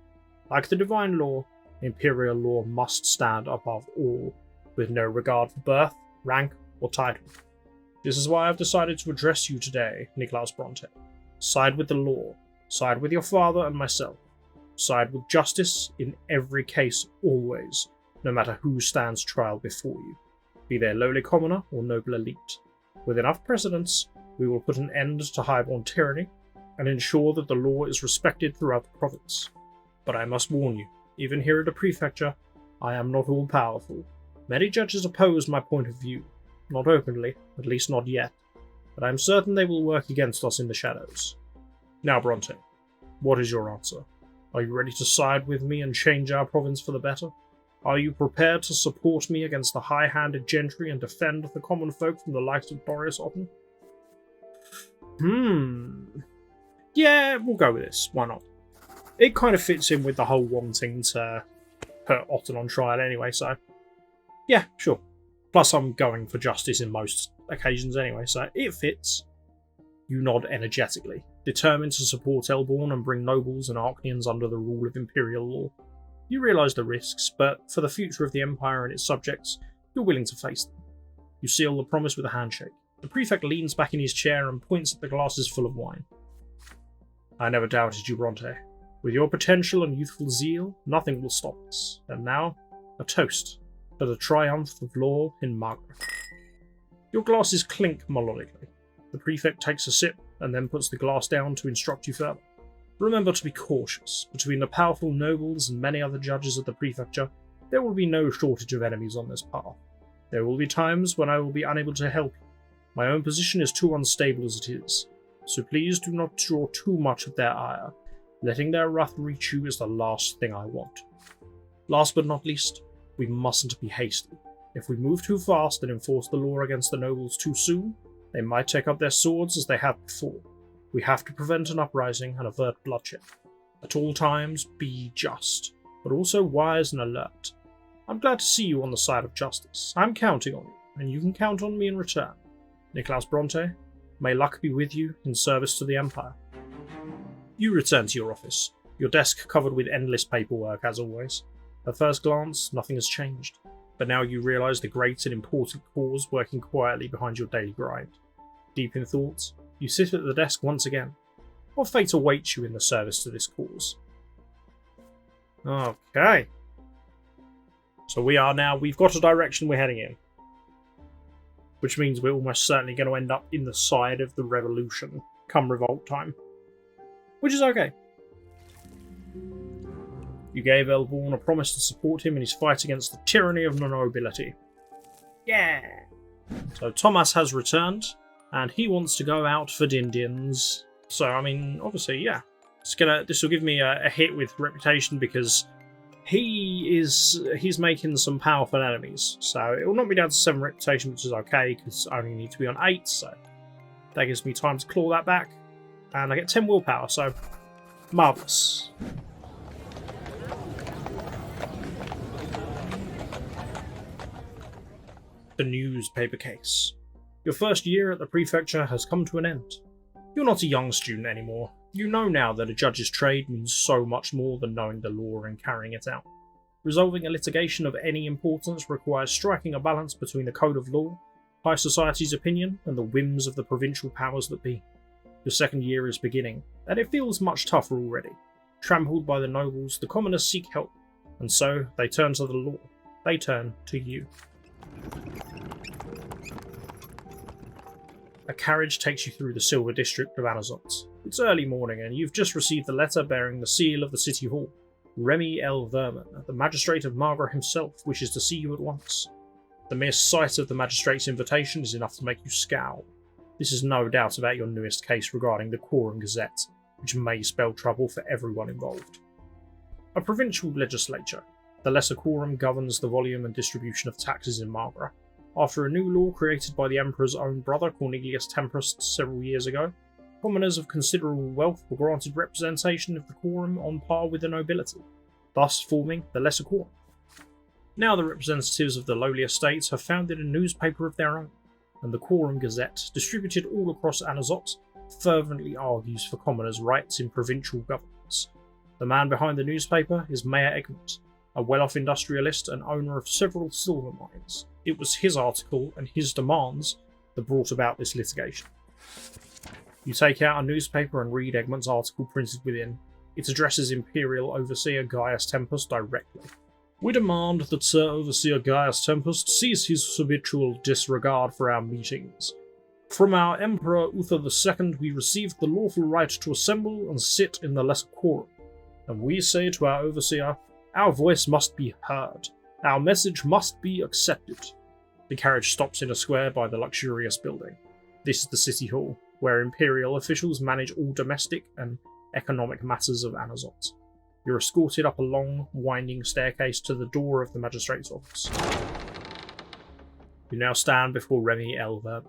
Like the divine law, imperial law must stand above all, with no regard for birth, rank, or title. This is why I've decided to address you today, Niklaus Brante. Side with the law, side with your father and myself. Side with justice in every case always, no matter who stands trial before you, be they lowly commoner or noble elite. With enough precedents, we will put an end to highborn tyranny and ensure that the law is respected throughout the province. But I must warn you, even here at the prefecture, I am not all-powerful. Many judges oppose my point of view, not openly, at least not yet, but I am certain they will work against us in the shadows. Now, Brante, what is your answer? Are you ready to side with me and change our province for the better? Are you prepared to support me against the high-handed gentry and defend the common folk from the likes of Boris Otton? Yeah, we'll go with this. Why not? It kind of fits in with the whole wanting to put Otton on trial anyway, so yeah, sure. Plus I'm going for justice in most occasions anyway, so it fits. You nod energetically, determined to support Elborn and bring nobles and Arcnians under the rule of imperial law. You realise the risks, but for the future of the Empire and its subjects, you're willing to face them. You seal the promise with a handshake. The prefect leans back in his chair and points at the glasses full of wine. I never doubted you, Brante. With your potential and youthful zeal, nothing will stop us. And now, a toast to the triumph of law in Magra. Your glasses clink melodically. The prefect takes a sip and then puts the glass down to instruct you further. Remember to be cautious. Between the powerful nobles and many other judges of the prefecture, there will be no shortage of enemies on this path. There will be times when I will be unable to help you. My own position is too unstable as it is, so please do not draw too much of their ire. Letting their wrath reach you is the last thing I want. Last but not least, we mustn't be hasty. If we move too fast and enforce the law against the nobles too soon, they might take up their swords as they have before. We have to prevent an uprising and avert bloodshed. At all times, be just, but also wise and alert. I'm glad to see you on the side of justice. I'm counting on you, and you can count on me in return. Niklaus Brante, may luck be with you in service to the Empire. You return to your office, your desk covered with endless paperwork as always. At first glance, nothing has changed, but now you realise the great and important cause working quietly behind your daily grind. Deep in thought, you sit at the desk once again. What fate awaits you in the service to this cause? Okay. So we've got a direction we're heading in. Which means we're almost certainly going to end up in the side of the revolution come revolt time. Which is okay. You gave Elborn a promise to support him in his fight against the tyranny of the nobility. Yeah! So Thomas has returned, and he wants to go out for Dindians. So, I mean, obviously, yeah. This will give me a hit with reputation because he's making some powerful enemies. So it will knock me down to 7 reputation, which is okay, because I only need to be on 8, so that gives me time to claw that back. And I get 10 willpower, so marvellous. The newspaper case. Your first year at the prefecture has come to an end. You're not a young student anymore. You know now that a judge's trade means so much more than knowing the law and carrying it out. Resolving a litigation of any importance requires striking a balance between the code of law, high society's opinion, and the whims of the provincial powers that be. Your second year is beginning, and it feels much tougher already. Trampled by the nobles, the commoners seek help, and so they turn to the law. They turn to you. A carriage takes you through the silver district of Anazot. It's early morning, and you've just received the letter bearing the seal of the city hall. Remy L. Verman, the magistrate of Magra himself, wishes to see you at once. The mere sight of the magistrate's invitation is enough to make you scowl. This is no doubt about your newest case regarding the Quorum Gazette, which may spell trouble for everyone involved. A provincial legislature, the Lesser Quorum governs the volume and distribution of taxes in Magra. After a new law created by the Emperor's own brother Cornelius Temperust several years ago, commoners of considerable wealth were granted representation of the Quorum on par with the nobility, thus forming the Lesser Quorum. Now the representatives of the lowly estates have founded a newspaper of their own, and the Quorum Gazette, distributed all across Anazot, fervently argues for commoners' rights in provincial governments. The man behind the newspaper is Mayor Egmont, a well-off industrialist and owner of several silver mines. It was his article and his demands that brought about this litigation. You take out a newspaper and read Egmont's article printed within. It addresses Imperial Overseer Gaius Tempest directly. We demand that Sir Overseer Gaius Tempest cease his habitual disregard for our meetings. From our Emperor Uther II we received the lawful right to assemble and sit in the lesser quorum, and we say to our Overseer, our voice must be heard, our message must be accepted. The carriage stops in a square by the luxurious building. This is the City Hall, where Imperial officials manage all domestic and economic matters of Anazot. You're escorted up a long, winding staircase to the door of the magistrate's office. You now stand before Remy Elver.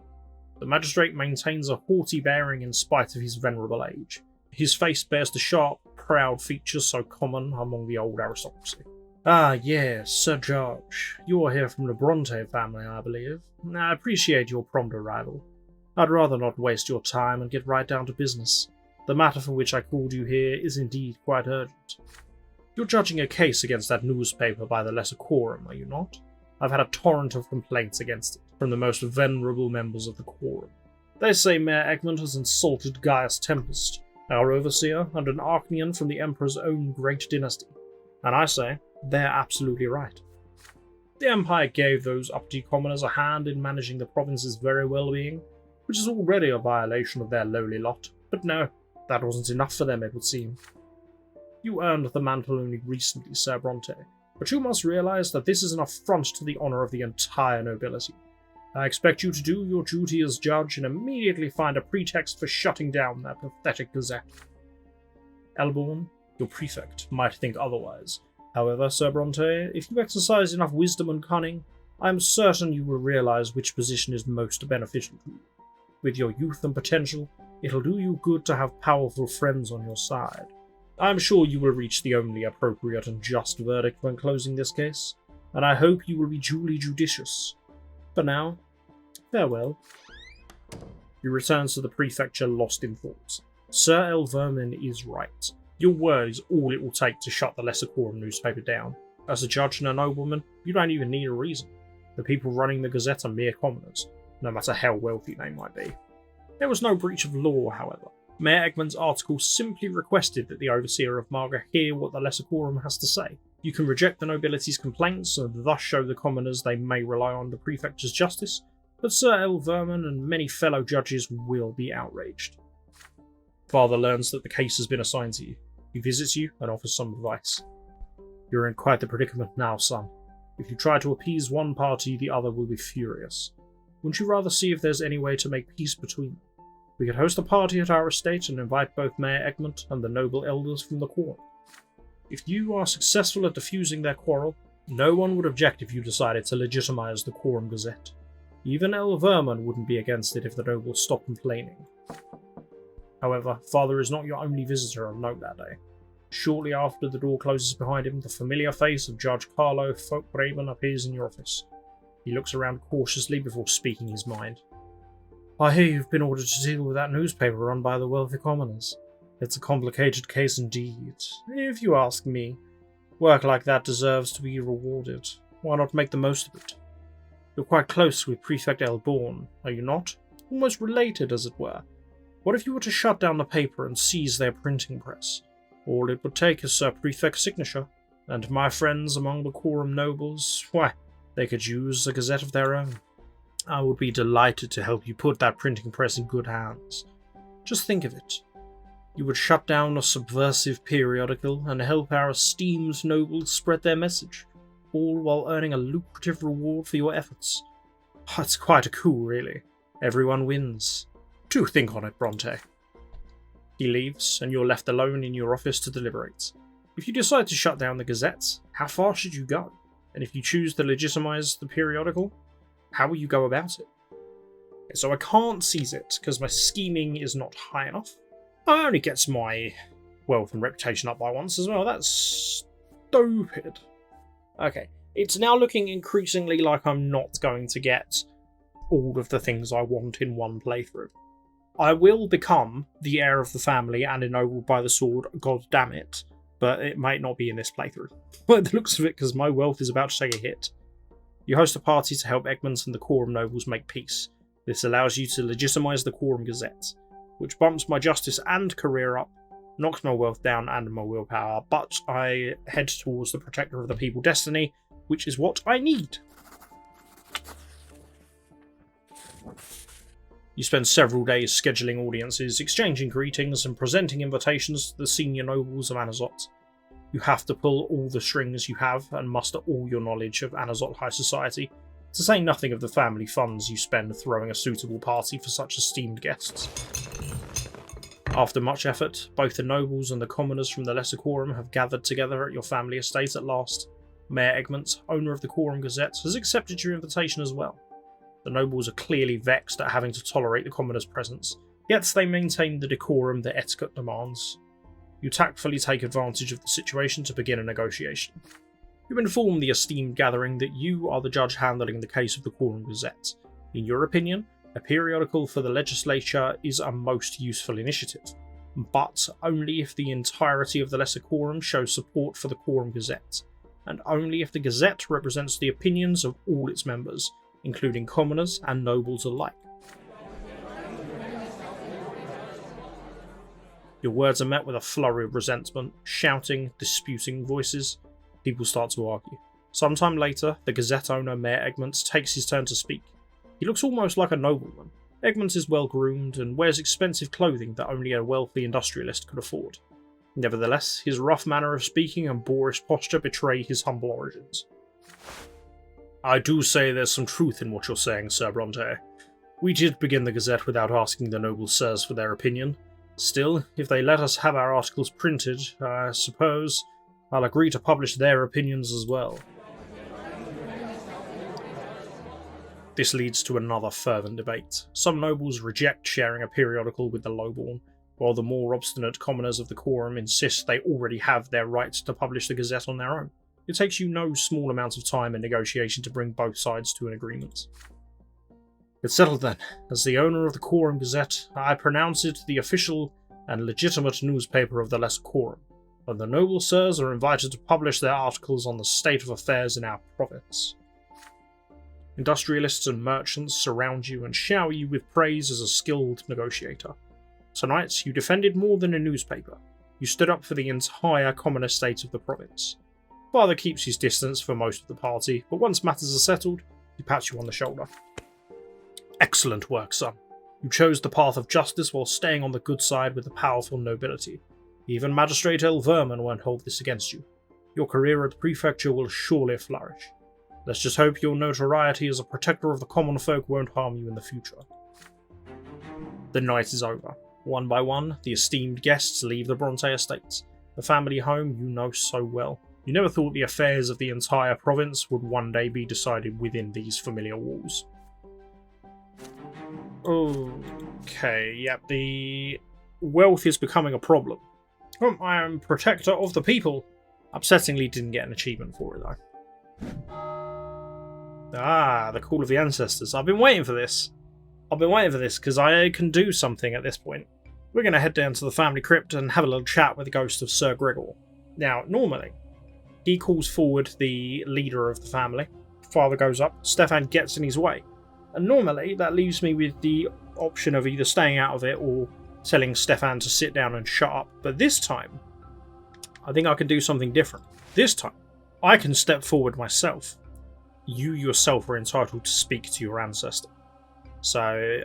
The magistrate maintains a haughty bearing in spite of his venerable age. His face bears the sharp, proud features so common among the old aristocracy. Ah, yes, Sir George. You are here from the Brante family, I believe. I appreciate your prompt arrival. I'd rather not waste your time and get right down to business. The matter for which I called you here is indeed quite urgent. You're judging a case against that newspaper by the lesser quorum, are you not? I've had a torrent of complaints against it from the most venerable members of the quorum. They say Mayor Egmont has insulted Gaius Tempest, our overseer, and an Archnean from the Emperor's own great dynasty. And I say, they're absolutely right. The Empire gave those uppity commoners a hand in managing the province's very well-being, which is already a violation of their lowly lot. But no, that wasn't enough for them, it would seem. You earned the mantle only recently, Sir Brante, but you must realise that this is an affront to the honour of the entire nobility. I expect you to do your duty as judge and immediately find a pretext for shutting down that pathetic gazette. Elborn, your prefect, might think otherwise. However, Sir Brante, if you exercise enough wisdom and cunning, I am certain you will realise which position is most beneficial to you. With your youth and potential, it'll do you good to have powerful friends on your side. I am sure you will reach the only appropriate and just verdict when closing this case, and I hope you will be duly judicious. For now, farewell. You return to the prefecture lost in thought. Sir Elverman is right. Your word is all it will take to shut the Lesser Quorum newspaper down. As a judge and a nobleman, you don't even need a reason. The people running the Gazette are mere commoners, no matter how wealthy they might be. There was no breach of law, however. Mayor Egmont's article simply requested that the Overseer of Marga hear what the Lesser Quorum has to say. You can reject the nobility's complaints and thus show the commoners they may rely on the prefecture's justice, but Sir Elverman and many fellow judges will be outraged. Father learns that the case has been assigned to you. He visits you and offers some advice. You're in quite the predicament now, son. If you try to appease one party, the other will be furious. Wouldn't you rather see if there's any way to make peace between them? We could host a party at our estate and invite both Mayor Egmont and the noble elders from the quorum. If you are successful at diffusing their quarrel, no one would object if you decided to legitimise the Quorum Gazette. Even Elverman wouldn't be against it if the nobles stopped complaining. However, Father is not your only visitor of note that day. Shortly after the door closes behind him, the familiar face of Judge Carlo Folkbraven appears in your office. He looks around cautiously before speaking his mind. I hear you've been ordered to deal with that newspaper run by the wealthy commoners. It's a complicated case indeed, if you ask me. Work like that deserves to be rewarded. Why not make the most of it? You're quite close with Prefect Elborn, are you not? Almost related, as it were. What if you were to shut down the paper and seize their printing press? All it would take is Sir Prefect's signature, and my friends among the Quorum nobles, why, they could use a gazette of their own. I would be delighted to help you put that printing press in good hands. Just think of it. You would shut down a subversive periodical and help our esteemed nobles spread their message, all while earning a lucrative reward for your efforts. It's quite a coup, really. Everyone wins. Do think on it, Brante. He leaves, and you're left alone in your office to deliberate. If you decide to shut down the Gazette, how far should you go? And if you choose to legitimise the periodical, how will you go about it? Okay, so I can't seize it, because my scheming is not high enough. I only gets my wealth and reputation up by once as well. That's stupid. Okay, it's now looking increasingly like I'm not going to get all of the things I want in one playthrough. I will become the heir of the family and ennobled by the sword, god damn it, but it might not be in this playthrough. By the looks of it, because my wealth is about to take a hit. You host a party to help Egmont and the Quorum nobles make peace. This allows you to legitimise the Quorum Gazette, which bumps my justice and career up, knocks my wealth down and my willpower, but I head towards the Protector of the People destiny, which is what I need. You spend several days scheduling audiences, exchanging greetings, and presenting invitations to the senior nobles of Anazot. You have to pull all the strings you have and muster all your knowledge of Anazot high society, to say nothing of the family funds you spend throwing a suitable party for such esteemed guests. After much effort, both the nobles and the commoners from the Lesser Quorum have gathered together at your family estate at last. Mayor Egmont, owner of the Quorum Gazette, has accepted your invitation as well. The nobles are clearly vexed at having to tolerate the commoners' presence, yet they maintain the decorum that etiquette demands. You tactfully take advantage of the situation to begin a negotiation. You inform the esteemed gathering that you are the judge handling the case of the Quorum Gazette. In your opinion, a periodical for the legislature is a most useful initiative, but only if the entirety of the Lesser Quorum shows support for the Quorum Gazette, and only if the Gazette represents the opinions of all its members, including commoners and nobles alike. Your words are met with a flurry of resentment, shouting, disputing voices. People start to argue. Sometime later, the Gazette owner, Mayor Egmont, takes his turn to speak. He looks almost like a nobleman. Egmont is well groomed and wears expensive clothing that only a wealthy industrialist could afford. Nevertheless, his rough manner of speaking and boorish posture betray his humble origins. I do say there's some truth in what you're saying, Sir Brante. We did begin the Gazette without asking the noble sirs for their opinion. Still, if they let us have our articles printed, I suppose I'll agree to publish their opinions as well. This leads to another fervent debate. Some nobles reject sharing a periodical with the lowborn, while the more obstinate commoners of the Quorum insist they already have their right to publish the Gazette on their own. It takes you no small amount of time and negotiation to bring both sides to an agreement. It's settled then. As the owner of the Quorum Gazette, I pronounce it the official and legitimate newspaper of the Lesser Quorum, and the noble sirs are invited to publish their articles on the state of affairs in our province. Industrialists and merchants surround you and shower you with praise as a skilled negotiator. Tonight, you defended more than a newspaper. You stood up for the entire common estate of the province. Father keeps his distance for most of the party, but once matters are settled, he pats you on the shoulder. Excellent work, son. You chose the path of justice while staying on the good side with the powerful nobility. Even Magistrate El Vermin won't hold this against you. Your career at the prefecture will surely flourish. Let's just hope your notoriety as a protector of the common folk won't harm you in the future. The night is over. One by one, the esteemed guests leave the Brante estates, the family home you know so well. You never thought the affairs of the entire province would one day be decided within these familiar walls. Okay, yep, the wealth is becoming a problem. I am protector of the people. Upsettingly didn't get an achievement for it though. Ah, the call of the ancestors. I've been waiting for this. Because I can do something at this point. We're going to head down to the family crypt and have a little chat with the ghost of Sir Gregor. Now, normally, he calls forward the leader of the family. Father goes up, Stefan gets in his way. And normally, that leaves me with the option of either staying out of it or telling Stefan to sit down and shut up. But this time, I think I can do something different. This time, I can step forward myself. You yourself are entitled to speak to your ancestor. So,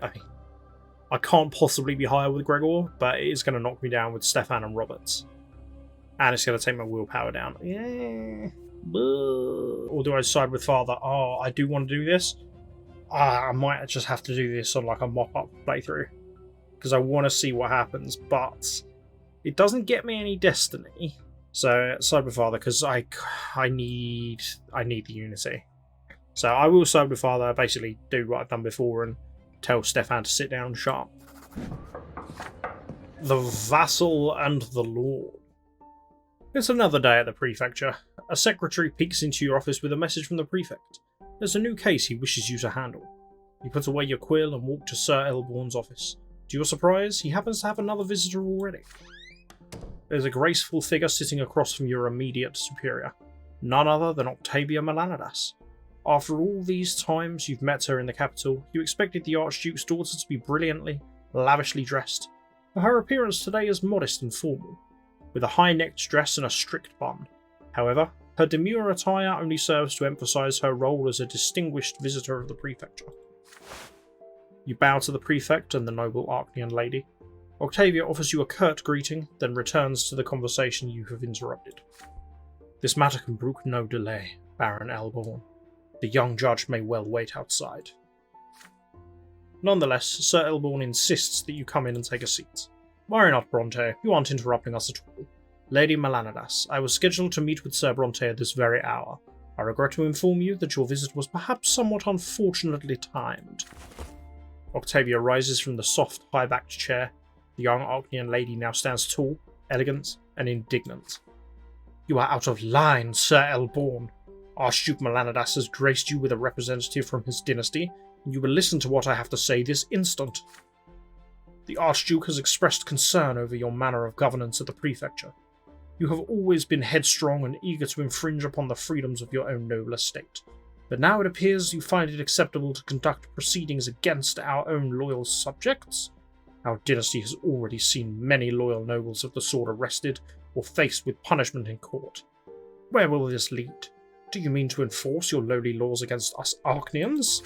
I can't possibly be higher with Gregor, but it is going to knock me down with Stefan and Roberts. And it's going to take my willpower down. Yeah. Or do I side with Father? Oh, I do want to do this. I might just have to do this on like a mop-up playthrough. Because I want to see what happens, but it doesn't get me any destiny. So, side with Father, because I need the unity. So I will side with Father, basically do what I've done before and tell Stefan to sit down and shut up. The Vassal and the Lord. It's another day at the prefecture. A secretary peeks into your office with a message from the prefect. There's a new case he wishes you to handle. You put away your quill and walk to Sir Elborn's office. To your surprise, he happens to have another visitor already. There's a graceful figure sitting across from your immediate superior. None other than Octavia Melanidas. After all these times you've met her in the capital, you expected the Archduke's daughter to be brilliantly, lavishly dressed. Her appearance today is modest and formal, with a high-necked dress and a strict bun. However, her demure attire only serves to emphasise her role as a distinguished visitor of the prefecture. You bow to the prefect and the noble Arknian lady. Octavia offers you a curt greeting, then returns to the conversation you have interrupted. This matter can brook no delay, Baron Elborn. The young judge may well wait outside. Nonetheless, Sir Elborn insists that you come in and take a seat. Worry not, Brante, you aren't interrupting us at all. Lady Melanidas, I was scheduled to meet with Sir Brante at this very hour. I regret to inform you that your visit was perhaps somewhat unfortunately timed. Octavia rises from the soft, high-backed chair. The young Arknian lady now stands tall, elegant, and indignant. You are out of line, Sir Elborn. Archduke Melanidas has graced you with a representative from his dynasty, and you will listen to what I have to say this instant. The Archduke has expressed concern over your manner of governance at the prefecture. You have always been headstrong and eager to infringe upon the freedoms of your own noble estate, but now it appears you find it acceptable to conduct proceedings against our own loyal subjects. Our dynasty has already seen many loyal nobles of the sword arrested or faced with punishment in court. Where will this lead? Do you mean to enforce your lowly laws against us Arknians?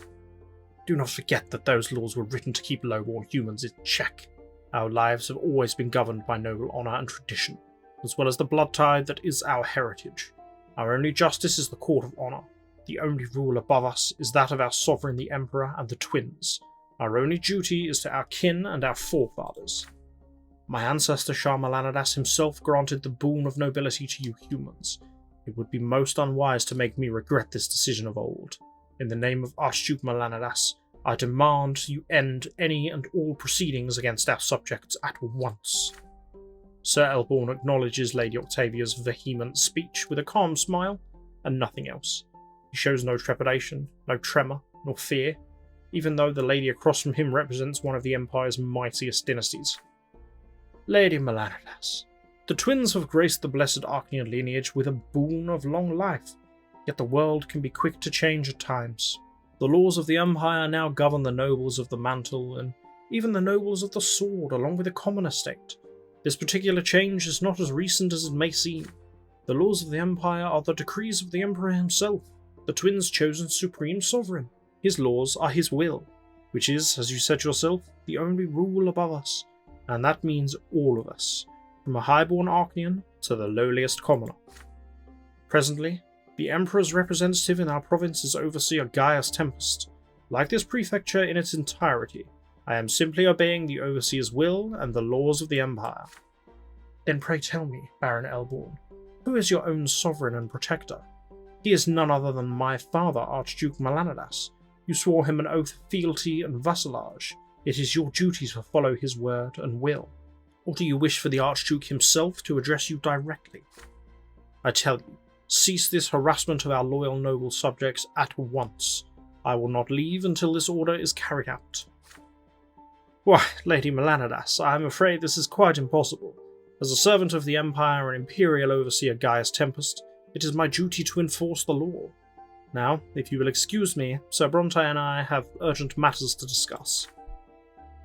Do not forget that those laws were written to keep lowborn humans in check. Our lives have always been governed by noble honour and tradition, as well as the blood tide that is our heritage. Our only justice is the court of honour. The only rule above us is that of our sovereign the Emperor and the twins. Our only duty is to our kin and our forefathers. My ancestor Shah Melanidas himself granted the boon of nobility to you humans. It would be most unwise to make me regret this decision of old. In the name of Archduke Melanidas, I demand you end any and all proceedings against our subjects at once. Sir Elborn acknowledges Lady Octavia's vehement speech with a calm smile, and nothing else. He shows no trepidation, no tremor, nor fear, even though the lady across from him represents one of the Empire's mightiest dynasties. Lady Melanidas, the twins have graced the blessed Arknian lineage with a boon of long life, yet the world can be quick to change at times. The laws of the Empire now govern the nobles of the mantle, and even the nobles of the sword, along with the common estate. This particular change is not as recent as it may seem. The laws of the Empire are the decrees of the Emperor himself, the twins' chosen supreme sovereign. His laws are his will, which is, as you said yourself, the only rule above us, and that means all of us, from a highborn Arknian to the lowliest commoner. Presently, the Emperor's representative in our province is Overseer Gaius Tempest. Like this prefecture in its entirety, I am simply obeying the Overseer's will and the laws of the Empire. Then pray tell me, Baron Elborn, who is your own sovereign and protector? He is none other than my father, Archduke Melanidas. You swore him an oath of fealty and vassalage. It is your duty to follow his word and will. Or do you wish for the Archduke himself to address you directly? I tell you, cease this harassment of our loyal noble subjects at once. I will not leave until this order is carried out. Why, Lady Melanidas, I am afraid this is quite impossible. As a servant of the Empire and Imperial Overseer Gaius Tempest, it is my duty to enforce the law. Now, if you will excuse me, Sir Brante and I have urgent matters to discuss.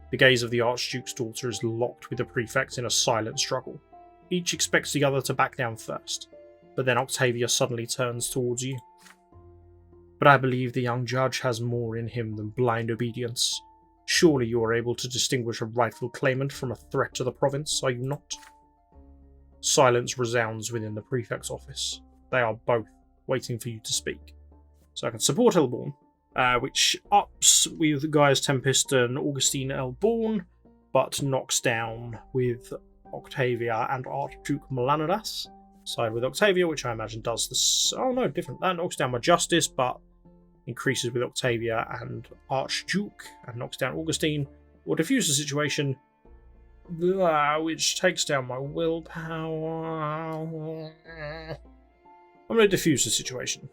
The gaze of the Archduke's daughter is locked with the prefect in a silent struggle. Each expects the other to back down first, but then Octavia suddenly turns towards you. But I believe the young judge has more in him than blind obedience. Surely you are able to distinguish a rightful claimant from a threat to the province, are you not? Silence resounds within the prefect's office. They are both waiting for you to speak. So I can support Elborn, which ups with Gaius Tempest and Augustine Elborn, but knocks down with Octavia and Archduke Melanidas. Side with Octavia, which I imagine does this. Oh no, different. That knocks down my Justice, but increases with Octavia and Archduke, and knocks down Augustine, or diffuse the situation, which takes down my willpower. I'm going to diffuse the situation.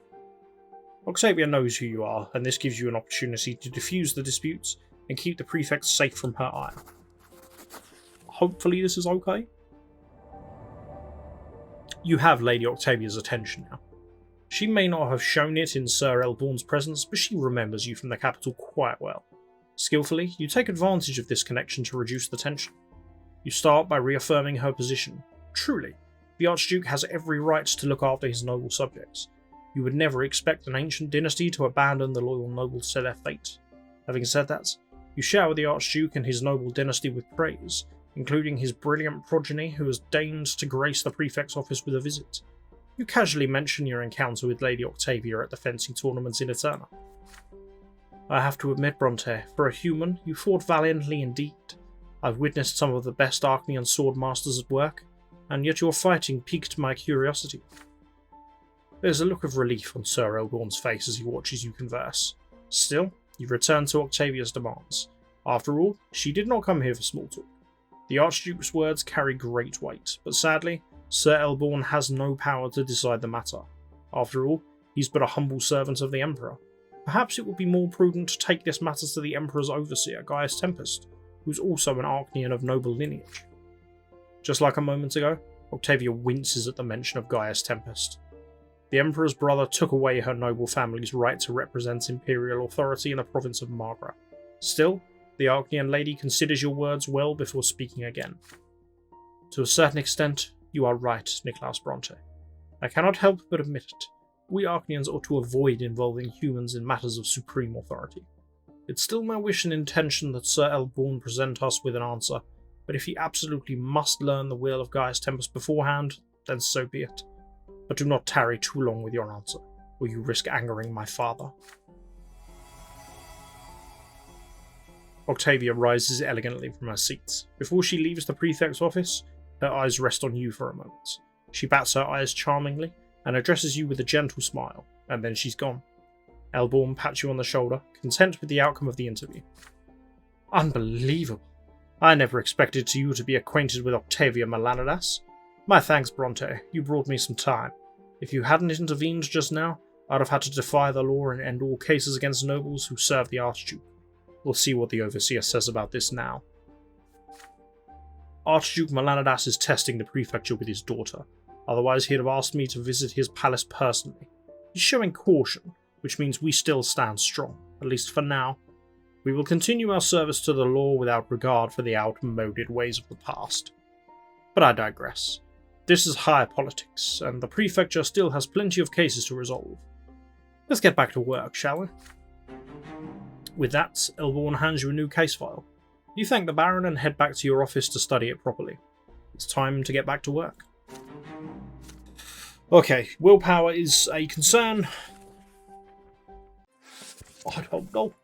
Octavia knows who you are, and this gives you an opportunity to diffuse the disputes and keep the prefect safe from her ire. Hopefully this is okay. You have Lady Octavia's attention now. She may not have shown it in Sir Elborn's presence, but she remembers you from the capital quite well. Skillfully, you take advantage of this connection to reduce the tension. You start by reaffirming her position. Truly, the Archduke has every right to look after his noble subjects. You would never expect an ancient dynasty to abandon the loyal nobles to their fate. Having said that, you shower the Archduke and his noble dynasty with praise, including his brilliant progeny who has deigned to grace the prefect's office with a visit. You casually mention your encounter with Lady Octavia at the fencing tournaments in Eterna. I have to admit, Brante, for a human, you fought valiantly indeed. I've witnessed some of the best Archnean swordmasters at work, and yet your fighting piqued my curiosity. There's a look of relief on Sir Elborn's face as he watches you converse. Still, you return to Octavia's demands. After all, she did not come here for small talk. The Archduke's words carry great weight, but sadly, Sir Elborn has no power to decide the matter. After all, he's but a humble servant of the Emperor. Perhaps it would be more prudent to take this matter to the Emperor's overseer, Gaius Tempest, who's also an Archnean of noble lineage. Just like a moment ago, Octavia winces at the mention of Gaius Tempest. The Emperor's brother took away her noble family's right to represent imperial authority in the province of Margra. Still, the Archnean lady considers your words well before speaking again. To a certain extent, you are right, Niklaus Brante. I cannot help but admit it. We Archneans ought to avoid involving humans in matters of supreme authority. It's still my wish and intention that Sir Elborn present us with an answer, but if he absolutely must learn the will of Gaius Tempest beforehand, then so be it. But do not tarry too long with your answer, or you risk angering my father. Octavia rises elegantly from her seat. Before she leaves the prefect's office, her eyes rest on you for a moment. She bats her eyes charmingly and addresses you with a gentle smile, and then she's gone. Elborn pats you on the shoulder, content with the outcome of the interview. Unbelievable. I never expected you to be acquainted with Octavia Melanidas. My thanks, Brante. You brought me some time. If you hadn't intervened just now, I'd have had to defy the law and end all cases against nobles who serve the Archduke. We'll see what the Overseer says about this now. Archduke Melanidas is testing the prefecture with his daughter. Otherwise, he'd have asked me to visit his palace personally. He's showing caution, which means we still stand strong, at least for now. We will continue our service to the law without regard for the outmoded ways of the past. But I digress. This is higher politics, and the prefecture still has plenty of cases to resolve. Let's get back to work, shall we? With that, Elborn hands you a new case file. You thank the Baron and head back to your office to study it properly. It's time to get back to work. Okay, willpower is a concern. I don't know.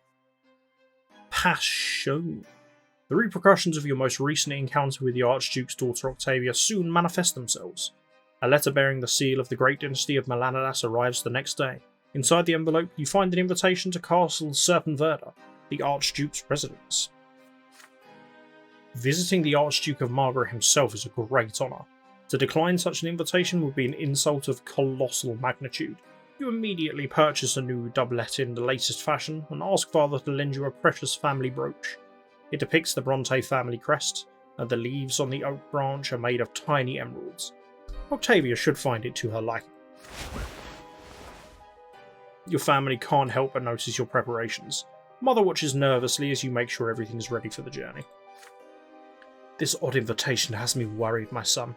Passion. The repercussions of your most recent encounter with the Archduke's daughter Octavia soon manifest themselves. A letter bearing the seal of the great dynasty of Melanidas arrives the next day. Inside the envelope, you find an invitation to Castle Serpenwerda, the Archduke's residence. Visiting the Archduke of Margra himself is a great honour. To decline such an invitation would be an insult of colossal magnitude. You immediately purchase a new doublet in the latest fashion and ask father to lend you a precious family brooch. It depicts the Brante family crest, and the leaves on the oak branch are made of tiny emeralds. Octavia should find it to her liking. Your family can't help but notice your preparations. Mother watches nervously as you make sure everything is ready for the journey. This odd invitation has me worried, my son.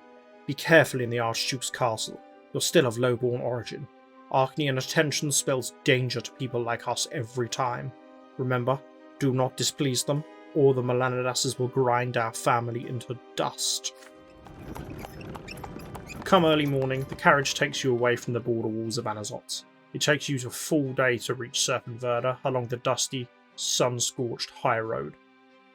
Be careful in the Archduke's castle. You're still of low-born origin. Archnean attention spells danger to people like us every time. Remember, do not displease them, or the Melanidases will grind our family into dust. Come early morning, the carriage takes you away from the border walls of Anazot. It takes you a full day to reach Serpenwerda along the dusty, sun-scorched high road.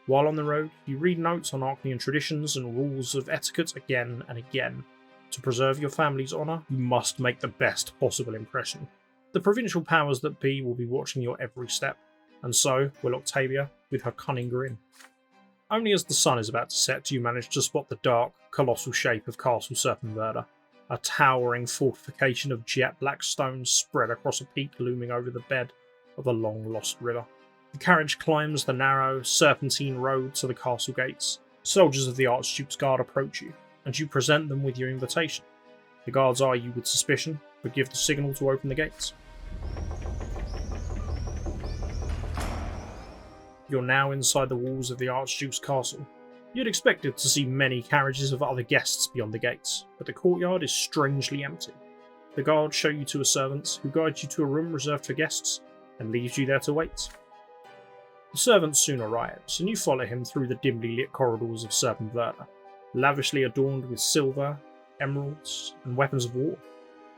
While on the road, you read notes on Archnean traditions and rules of etiquette again and again. To preserve your family's honour, you must make the best possible impression. The provincial powers that be will be watching your every step, and so will Octavia with her cunning grin. Only as the sun is about to set do you manage to spot the dark, colossal shape of Castle Serpenwerda, a towering fortification of jet-black stones spread across a peak looming over the bed of a long-lost river. The carriage climbs the narrow, serpentine road to the castle gates. Soldiers of the Archduke's Guard approach you, and you present them with your invitation. The guards eye you with suspicion, but give the signal to open the gates. You're now inside the walls of the Archduke's castle. You'd expected to see many carriages of other guests beyond the gates, but the courtyard is strangely empty. The guards show you to a servant, who guides you to a room reserved for guests, and leaves you there to wait. The servant soon arrives, and you follow him through the dimly lit corridors of Serpent Verda, lavishly adorned with silver, emeralds, and weapons of war.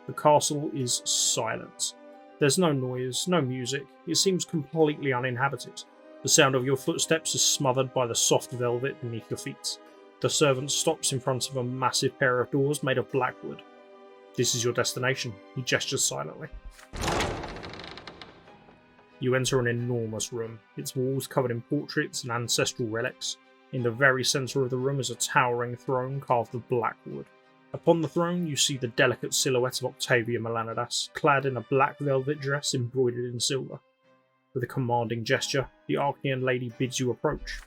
The castle is silent. There's no noise, no music. It seems completely uninhabited. The sound of your footsteps is smothered by the soft velvet beneath your feet. The servant stops in front of a massive pair of doors made of black wood. This is your destination. He gestures silently. You enter an enormous room, its walls covered in portraits and ancestral relics. In the very centre of the room is a towering throne carved of black wood. Upon the throne you see the delicate silhouette of Octavia Melanidas, clad in a black velvet dress embroidered in silver. With a commanding gesture, the Archaean lady bids you approach.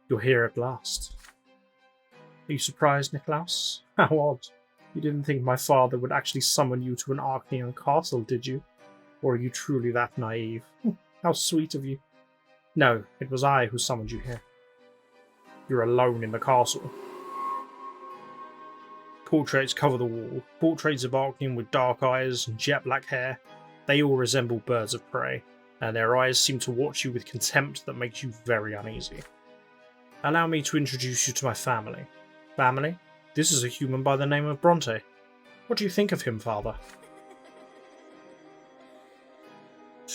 You're here at last. Are you surprised, Niklaus? How odd. You didn't think my father would actually summon you to an Archaean castle, did you? Or are you truly that naive? How sweet of you. No, it was I who summoned you here. You're alone in the castle. Portraits cover the wall. Portraits of Archaean with dark eyes and jet black hair. They all resemble birds of prey, and their eyes seem to watch you with contempt that makes you very uneasy. Allow me to introduce you to my family. Family? This is a human by the name of Brante. What do you think of him, father?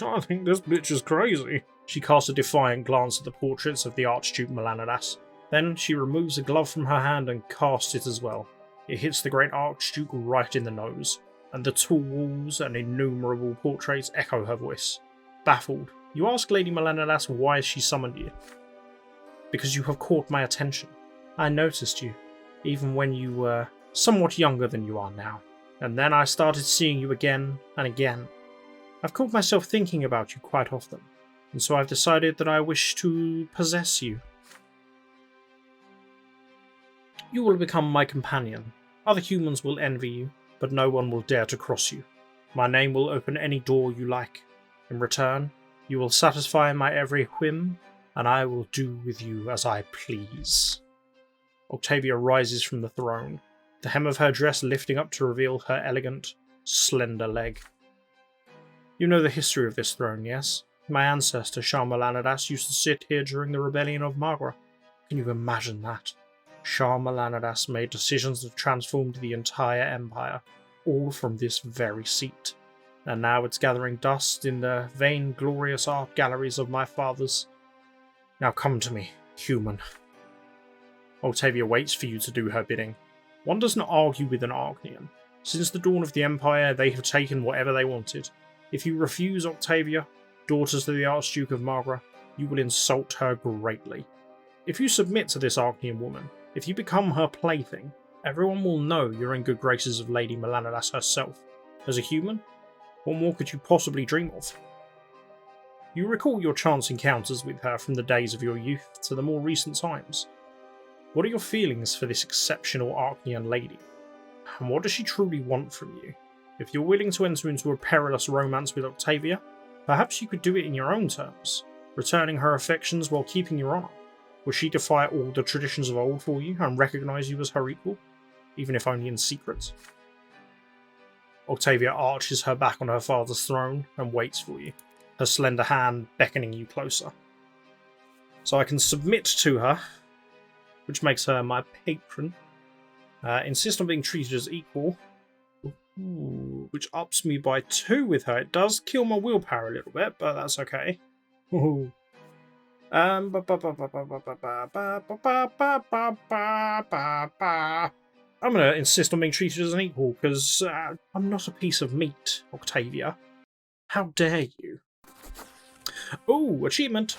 I think this bitch is crazy. She casts a defiant glance at the portraits of the Archduke Melanidas. Then she removes a glove from her hand and casts it as well. It hits the great Archduke right in the nose, and the tall walls and innumerable portraits echo her voice. Baffled, you ask Lady Melanidas why she summoned you. Because you have caught my attention. I noticed you, even when you were somewhat younger than you are now. And then I started seeing you again and again. I've caught myself thinking about you quite often, and so I've decided that I wish to possess you. You will become my companion. Other humans will envy you, but no one will dare to cross you. My name will open any door you like. In return, you will satisfy my every whim, and I will do with you as I please. Octavia rises from the throne, the hem of her dress lifting up to reveal her elegant, slender leg. You know the history of this throne, yes? My ancestor, Shah Melanidas, used to sit here during the rebellion of Magra. Can you imagine that? Shah Melanidas made decisions that transformed the entire empire, all from this very seat. And now it's gathering dust in the vain, glorious art galleries of my fathers. Now come to me, human. Octavia waits for you to do her bidding. One does not argue with an Archaean. Since the dawn of the Empire, they have taken whatever they wanted. If you refuse Octavia, daughter to the Archduke of Magra, you will insult her greatly. If you submit to this Archaean woman, if you become her plaything, everyone will know you're in good graces of Lady Melanidas herself. As a human, what more could you possibly dream of? You recall your chance encounters with her from the days of your youth to the more recent times. What are your feelings for this exceptional Archaean lady? And what does she truly want from you? If you're willing to enter into a perilous romance with Octavia, perhaps you could do it in your own terms, returning her affections while keeping your honour. Will she defy all the traditions of old for you and recognise you as her equal, even if only in secret? Octavia arches her back on her father's throne and waits for you, her slender hand beckoning you closer. So I can submit to her, which makes her my patron, insist on being treated as equal, which ups me by 2 with her. It does kill my willpower a little bit, but that's okay. I'm going to insist on being treated as an equal, because I'm not a piece of meat, Octavia. How dare you? Oh, achievement!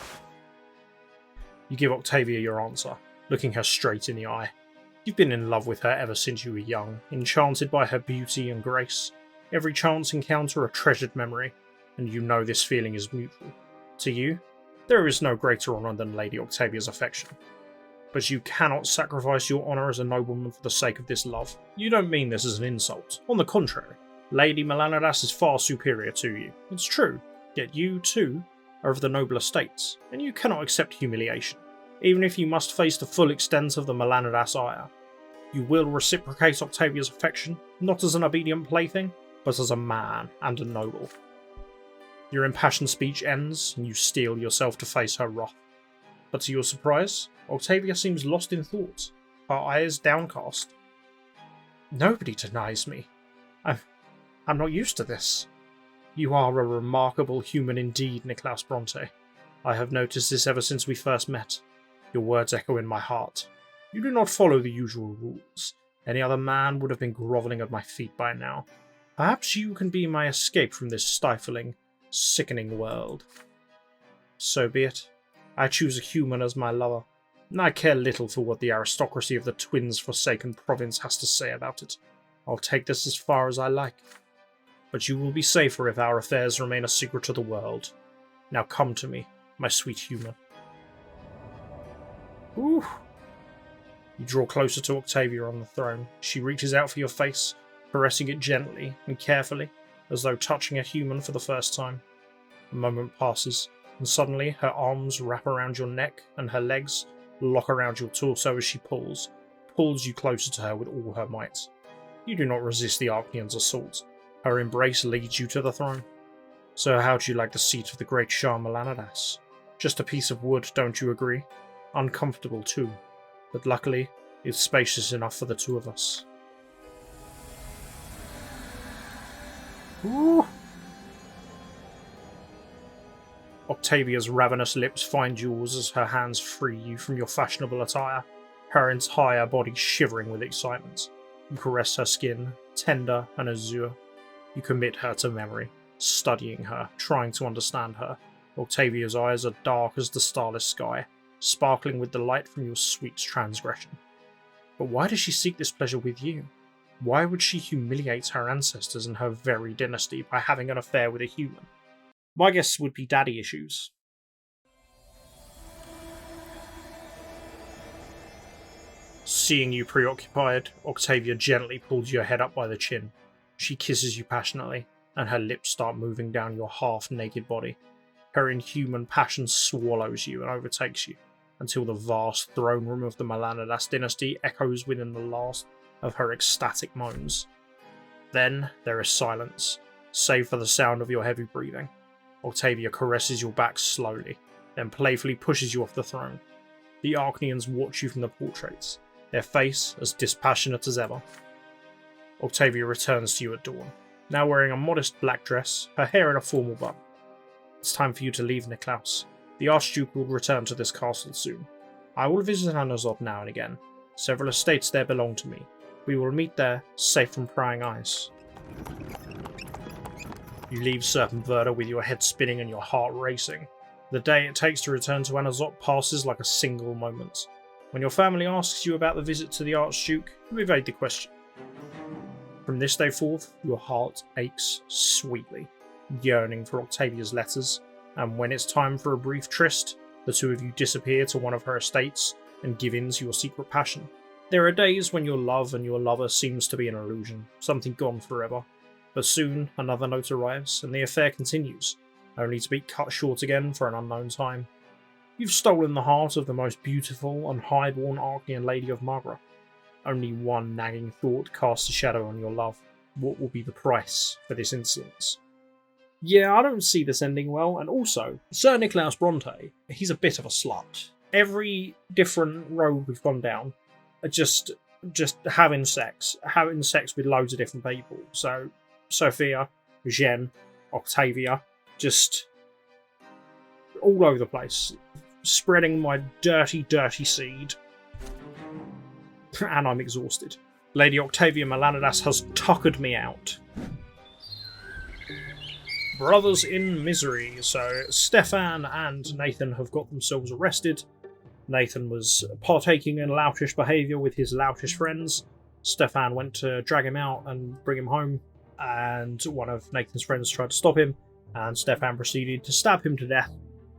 You give Octavia your answer, looking her straight in the eye. You've been in love with her ever since you were young, enchanted by her beauty and grace. Every chance encounter a treasured memory, and you know this feeling is mutual. To you, there is no greater honour than Lady Octavia's affection. But you cannot sacrifice your honour as a nobleman for the sake of this love. You don't mean this as an insult. On the contrary, Lady Melanidas is far superior to you. It's true, yet you, too, are of the noble estates, and you cannot accept humiliation. Even if you must face the full extent of the Melanidas ire, you will reciprocate Octavia's affection, not as an obedient plaything, but as a man and a noble. Your impassioned speech ends, and you steel yourself to face her wrath. But to your surprise, Octavia seems lost in thought, her eyes downcast. Nobody denies me. I'm not used to this. You are a remarkable human indeed, Niklaus Brante. I have noticed this ever since we first met. Your words echo in my heart. You do not follow the usual rules. Any other man would have been grovelling at my feet by now. Perhaps you can be my escape from this stifling, sickening world. So be it. I choose a human as my lover. I care little for what the aristocracy of the Twins' Forsaken Province has to say about it. I'll take this as far as I like. But you will be safer if our affairs remain a secret to the world. Now come to me, my sweet human. Ooh. You draw closer to Octavia on the throne. She reaches out for your face, caressing it gently and carefully, as though touching a human for the first time. A moment passes, and suddenly her arms wrap around your neck and her legs lock around your torso as she pulls you closer to her with all her might. You do not resist the Archnean's assault. Her embrace leads you to the throne. So how do you like the seat of the great Shah Melanidas? Just a piece of wood, don't you agree? Uncomfortable too, but luckily it's spacious enough for the two of us. Ooh. Octavia's ravenous lips find yours as her hands free you from your fashionable attire, her entire body shivering with excitement. You caress her skin, tender and azure. You commit her to memory, studying her, trying to understand her. Octavia's eyes are dark as the starless sky, sparkling with delight from your sweet transgression. But why does she seek this pleasure with you? Why would she humiliate her ancestors and her very dynasty by having an affair with a human? My guess would be daddy issues. Seeing you preoccupied, Octavia gently pulls your head up by the chin. She kisses you passionately, and her lips start moving down your half-naked body. Her inhuman passion swallows you and overtakes you, until the vast throne room of the Melanidas dynasty echoes within the last of her ecstatic moans. Then there is silence, save for the sound of your heavy breathing. Octavia caresses your back slowly, then playfully pushes you off the throne. The Archneans watch you from the portraits, their face as dispassionate as ever. Octavia returns to you at dawn, now wearing a modest black dress, her hair in a formal bun. It's time for you to leave, Niklaus. The Archduke will return to this castle soon. I will visit Anazov now and again. Several estates there belong to me. We will meet there, safe from prying eyes. You leave Serpenwerda with your head spinning and your heart racing. The day it takes to return to Anazov passes like a single moment. When your family asks you about the visit to the Archduke, you evade the question. From this day forth, your heart aches sweetly, yearning for Octavia's letters, and when it's time for a brief tryst, the two of you disappear to one of her estates and give in to your secret passion. There are days when your love and your lover seems to be an illusion, something gone forever. But soon another note arrives, and the affair continues, only to be cut short again for an unknown time. You've stolen the heart of the most beautiful and high-born Archnean lady of Magra. Only one nagging thought casts a shadow on your love. What will be the price for this insolence? Yeah, I don't see this ending well, and also, Sir Niklaus Brante, he's a bit of a slut. Every different road we've gone down, just having sex with loads of different people. So, Sophia, Jen, Octavia, just all over the place, spreading my dirty, dirty seed. And I'm exhausted. Lady Octavia Melanidas has tuckered me out. Brothers in misery. So Stefan and Nathan have got themselves arrested. Nathan was partaking in loutish behaviour with his loutish friends. Stefan went to drag him out and bring him home, and one of Nathan's friends tried to stop him, and Stefan proceeded to stab him to death,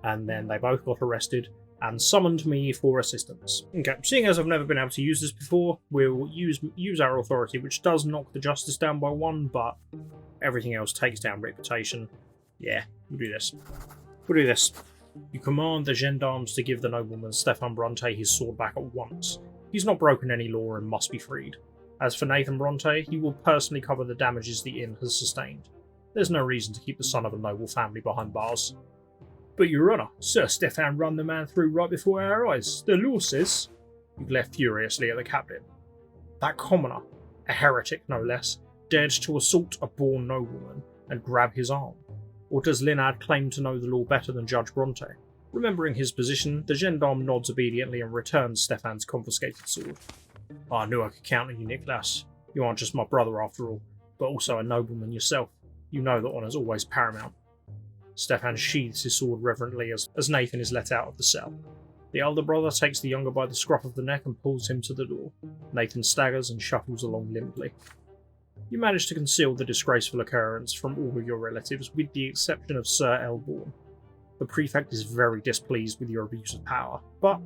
and then they both got arrested and summoned me for assistance. Okay, seeing as I've never been able to use this before, we'll use our authority, which does knock the justice down by 1, but everything else takes down reputation. Yeah, we'll do this. You command the gendarmes to give the nobleman Stefan Brante his sword back at once. He's not broken any law and must be freed. As for Nathan Brante, he will personally cover the damages the inn has sustained. There's no reason to keep the son of a noble family behind bars. But Your Honour, Sir Stefan run the man through right before our eyes. The law says... You glare furiously at the captain. That commoner, a heretic no less, dared to assault a born nobleman and grab his arm. Or does Linard claim to know the law better than Judge Bronte? Remembering his position, the gendarme nods obediently and returns Stefan's confiscated sword. I knew I could count on you, Nicholas. You aren't just my brother after all, but also a nobleman yourself. You know that honour's always paramount. Stefan sheathes his sword reverently as Nathan is let out of the cell. The elder brother takes the younger by the scruff of the neck and pulls him to the door. Nathan staggers and shuffles along limply. You manage to conceal the disgraceful occurrence from all of your relatives, with the exception of Sir Elborn. The prefect is very displeased with your abuse of power, but,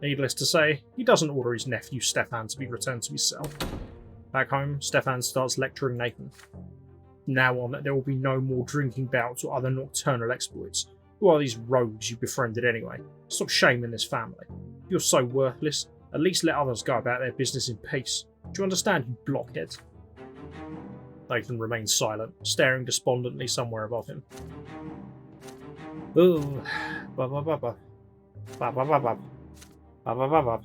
needless to say, he doesn't order his nephew Stefan to be returned to his cell. Back home, Stefan starts lecturing Nathan. From now on, there will be no more drinking bouts or other nocturnal exploits. Who are these rogues you befriended anyway? Stop shaming this family. If you're so worthless, at least let others go about their business in peace. Do you understand, you blockhead? Nathan remains silent, staring despondently somewhere above him. Ooh, ba ba ba ba, ba ba ba ba, ba ba ba ba.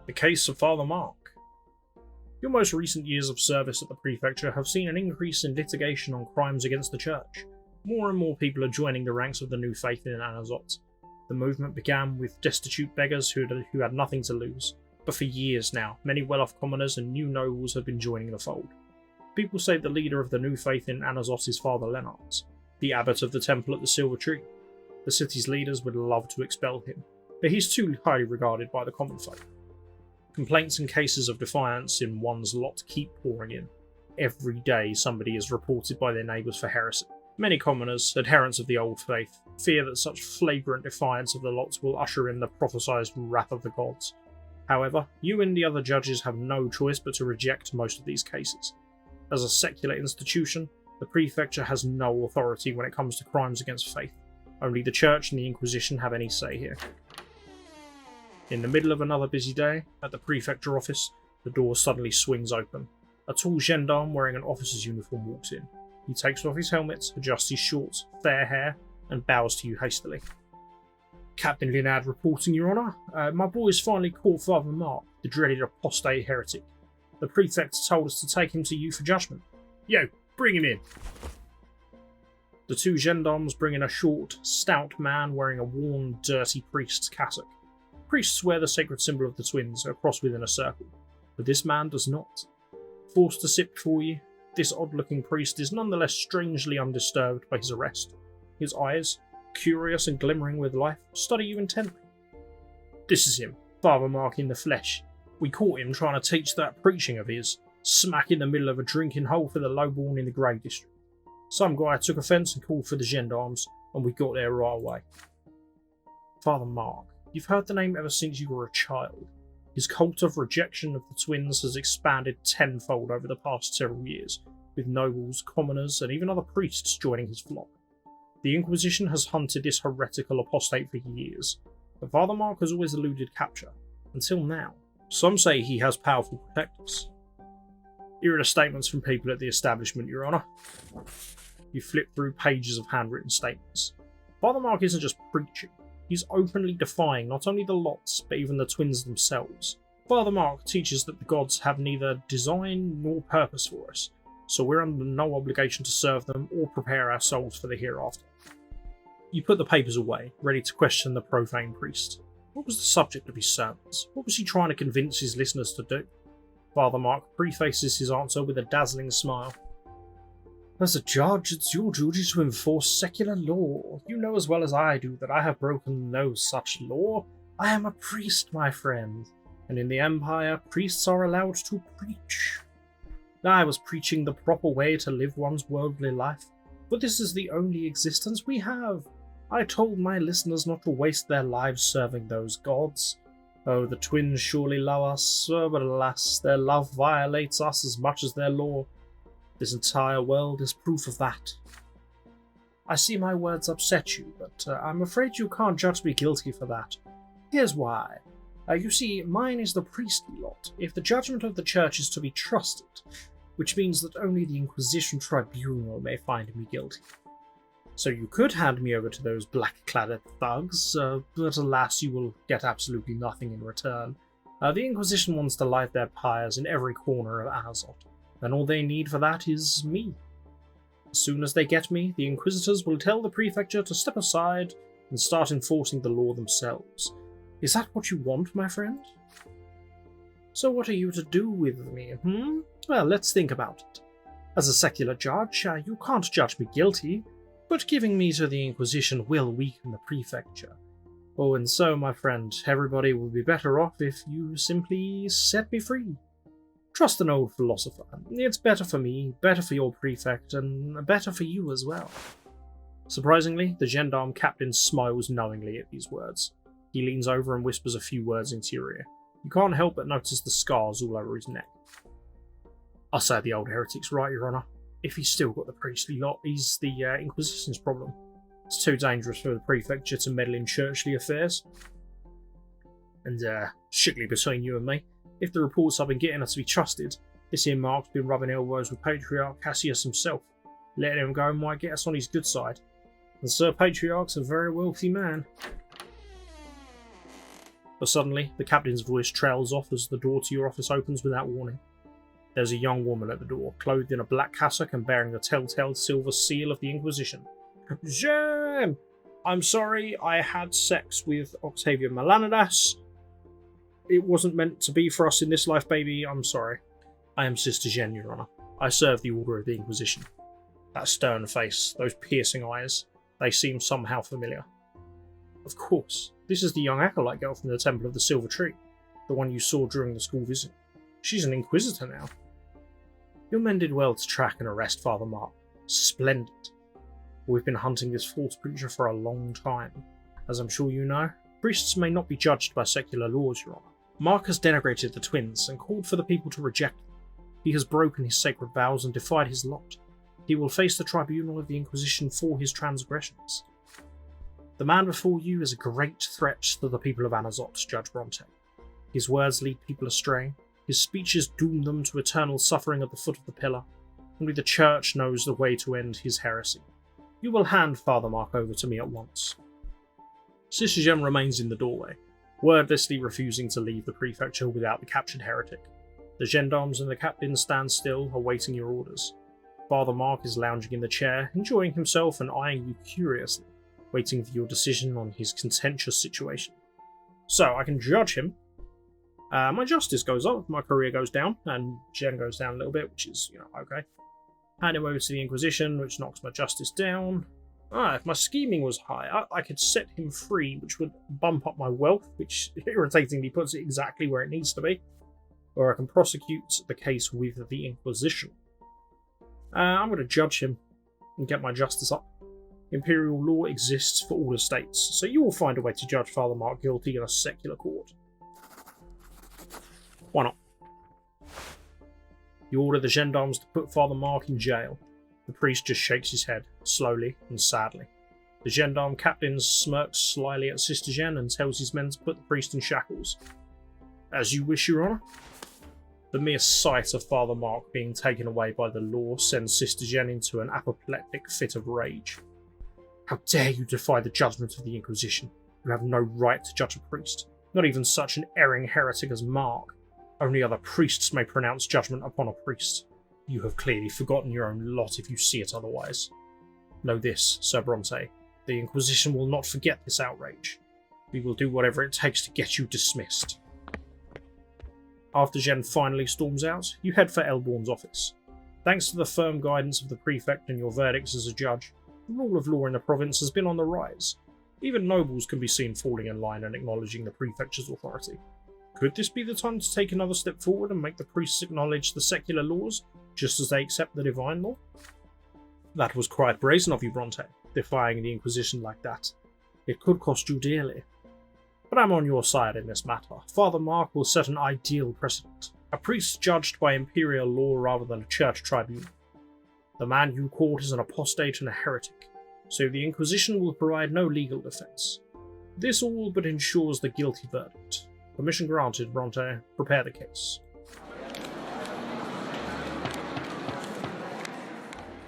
The case of Father Mark. Your most recent years of service at the prefecture have seen an increase in litigation on crimes against the church. More and more people are joining the ranks of the new faith in Anazot. The movement began with destitute beggars who had nothing to lose, but for years now, many well-off commoners and new nobles have been joining the fold. People say the leader of the new faith in Anazot is Father Lennart, the abbot of the temple at the Silver Tree. The city's leaders would love to expel him, but he's too highly regarded by the common folk. Complaints and cases of defiance in one's lot keep pouring in. Every day somebody is reported by their neighbours for heresy. Many commoners, adherents of the old faith, fear that such flagrant defiance of the lot will usher in the prophesied wrath of the gods. However, you and the other judges have no choice but to reject most of these cases. As a secular institution, the prefecture has no authority when it comes to crimes against faith. Only the Church and the Inquisition have any say here. In the middle of another busy day, at the prefecture office, the door suddenly swings open. A tall gendarme wearing an officer's uniform walks in. He takes off his helmet, adjusts his short, fair hair, and bows to you hastily. Captain Linard reporting, Your Honour. My boys finally caught Father Mark, the dreaded apostate heretic. The prefect told us to take him to you for judgment. Yo, bring him in. The two gendarmes bring in a short, stout man wearing a worn, dirty priest's cassock. Priests wear the sacred symbol of the twins, a cross within a circle, but this man does not. Forced to sit before you, this odd-looking priest is nonetheless strangely undisturbed by his arrest. His eyes, curious and glimmering with life, study you intently. This is him, Father Mark in the flesh. We caught him trying to teach that preaching of his, smack in the middle of a drinking hole for the lowborn in the Grey District. Some guy took offence and called for the gendarmes, and we got there right away. Father Mark. You've heard the name ever since you were a child. His cult of rejection of the twins has expanded tenfold over the past several years, with nobles, commoners, and even other priests joining his flock. The Inquisition has hunted this heretical apostate for years, but Father Mark has always eluded capture, until now. Some say he has powerful protectors. Here are the statements from people at the establishment, Your Honour. You flip through pages of handwritten statements. Father Mark isn't just preaching. He's openly defying not only the lots, but even the twins themselves. Father Mark teaches that the gods have neither design nor purpose for us, so we're under no obligation to serve them or prepare our souls for the hereafter. You put the papers away, ready to question the profane priest. What was the subject of his sermons? What was he trying to convince his listeners to do? Father Mark prefaces his answer with a dazzling smile. As a judge, it's your duty to enforce secular law. You know as well as I do that I have broken no such law. I am a priest, my friend, and in the Empire, priests are allowed to preach. I was preaching the proper way to live one's worldly life, but this is the only existence we have. I told my listeners not to waste their lives serving those gods. Oh, the twins surely love us, but alas, their love violates us as much as their law. This entire world is proof of that. I see my words upset you, but I'm afraid you can't judge me guilty for that. Here's why. You see, mine is the priestly lot. If the judgment of the church is to be trusted, which means that only the Inquisition Tribunal may find me guilty. So you could hand me over to those black-cladded thugs, but alas, you will get absolutely nothing in return. The Inquisition wants to light their pyres in every corner of Anazot, and all they need for that is me. As soon as they get me, the Inquisitors will tell the Prefecture to step aside and start enforcing the law themselves. Is that what you want, my friend? So what are you to do with me, Well, let's think about it. As a secular judge, you can't judge me guilty, but giving me to the Inquisition will weaken the Prefecture. Oh, and so, my friend, everybody will be better off if you simply set me free. Trust an old philosopher. It's better for me, better for your prefect, and better for you as well. Surprisingly, the gendarme captain smiles knowingly at these words. He leans over and whispers a few words into your ear. You can't help but notice the scars all over his neck. I say the old heretic's right, Your Honour. If he's still got the priestly lot, he's the Inquisition's problem. It's too dangerous for the Prefecture to meddle in churchly affairs. And, strictly between you and me, if the reports I've been getting are to be trusted, this here Mark's been rubbing elbows with Patriarch Cassius himself. Letting him go might get us on his good side. And Sir Patriarch's a very wealthy man. But suddenly, the captain's voice trails off as the door to your office opens without warning. There's a young woman at the door, clothed in a black cassock and bearing the telltale silver seal of the Inquisition. Jem! I'm sorry, I had sex with Octavia Melanidas. It wasn't meant to be for us in this life, baby. I'm sorry. I am Sister Jen, Your Honour. I serve the Order of the Inquisition. That stern face, those piercing eyes, they seem somehow familiar. Of course, this is the young acolyte girl from the Temple of the Silver Tree, the one you saw during the school visit. She's an Inquisitor now. Your men did well to track and arrest Father Mark. Splendid. We've been hunting this false preacher for a long time. As I'm sure you know, priests may not be judged by secular laws, Your Honour. Mark has denigrated the twins and called for the people to reject them. He has broken his sacred vows and defied his lot. He will face the tribunal of the Inquisition for his transgressions. The man before you is a great threat to the people of Anazot, Judge Brante. His words lead people astray. His speeches doom them to eternal suffering at the foot of the pillar. Only the Church knows the way to end his heresy. You will hand Father Mark over to me at once. Sister Jem remains in the doorway, wordlessly refusing to leave the prefecture without the captured heretic. The gendarmes and the captain stand still, awaiting your orders. Father Mark is lounging in the chair, enjoying himself and eyeing you curiously, waiting for your decision on his contentious situation. So, I can judge him. My justice goes up, my career goes down, and Jen goes down a little bit, which is, okay. Hand him over to the Inquisition, which knocks my justice down. If my scheming was high, I could set him free, which would bump up my wealth, which irritatingly puts it exactly where it needs to be. Or I can prosecute the case with the Inquisition. I'm going to judge him and get my justice up. Imperial law exists for all estates, so you will find a way to judge Father Mark guilty in a secular court. Why not? You order the gendarmes to put Father Mark in jail. The priest just shakes his head, slowly and sadly. The gendarme captain smirks slyly at Sister Jen and tells his men to put the priest in shackles. As you wish, Your Honour. The mere sight of Father Mark being taken away by the law sends Sister Jen into an apoplectic fit of rage. How dare you defy the judgment of the Inquisition? You have no right to judge a priest, not even such an erring heretic as Mark. Only other priests may pronounce judgment upon a priest. You have clearly forgotten your own lot if you see it otherwise. Know this, Sir Brante, the Inquisition will not forget this outrage. We will do whatever it takes to get you dismissed. After Jen finally storms out, you head for Elborn's office. Thanks to the firm guidance of the prefect and your verdicts as a judge, the rule of law in the province has been on the rise. Even nobles can be seen falling in line and acknowledging the prefecture's authority. Could this be the time to take another step forward and make the priests acknowledge the secular laws, just as they accept the divine law? That was quite brazen of you, Brante, defying the Inquisition like that. It could cost you dearly. But I'm on your side in this matter. Father Mark will set an ideal precedent. A priest judged by imperial law rather than a church tribunal. The man you caught is an apostate and a heretic, so the Inquisition will provide no legal defense. This all but ensures the guilty verdict. Permission granted, Brante. Prepare the case.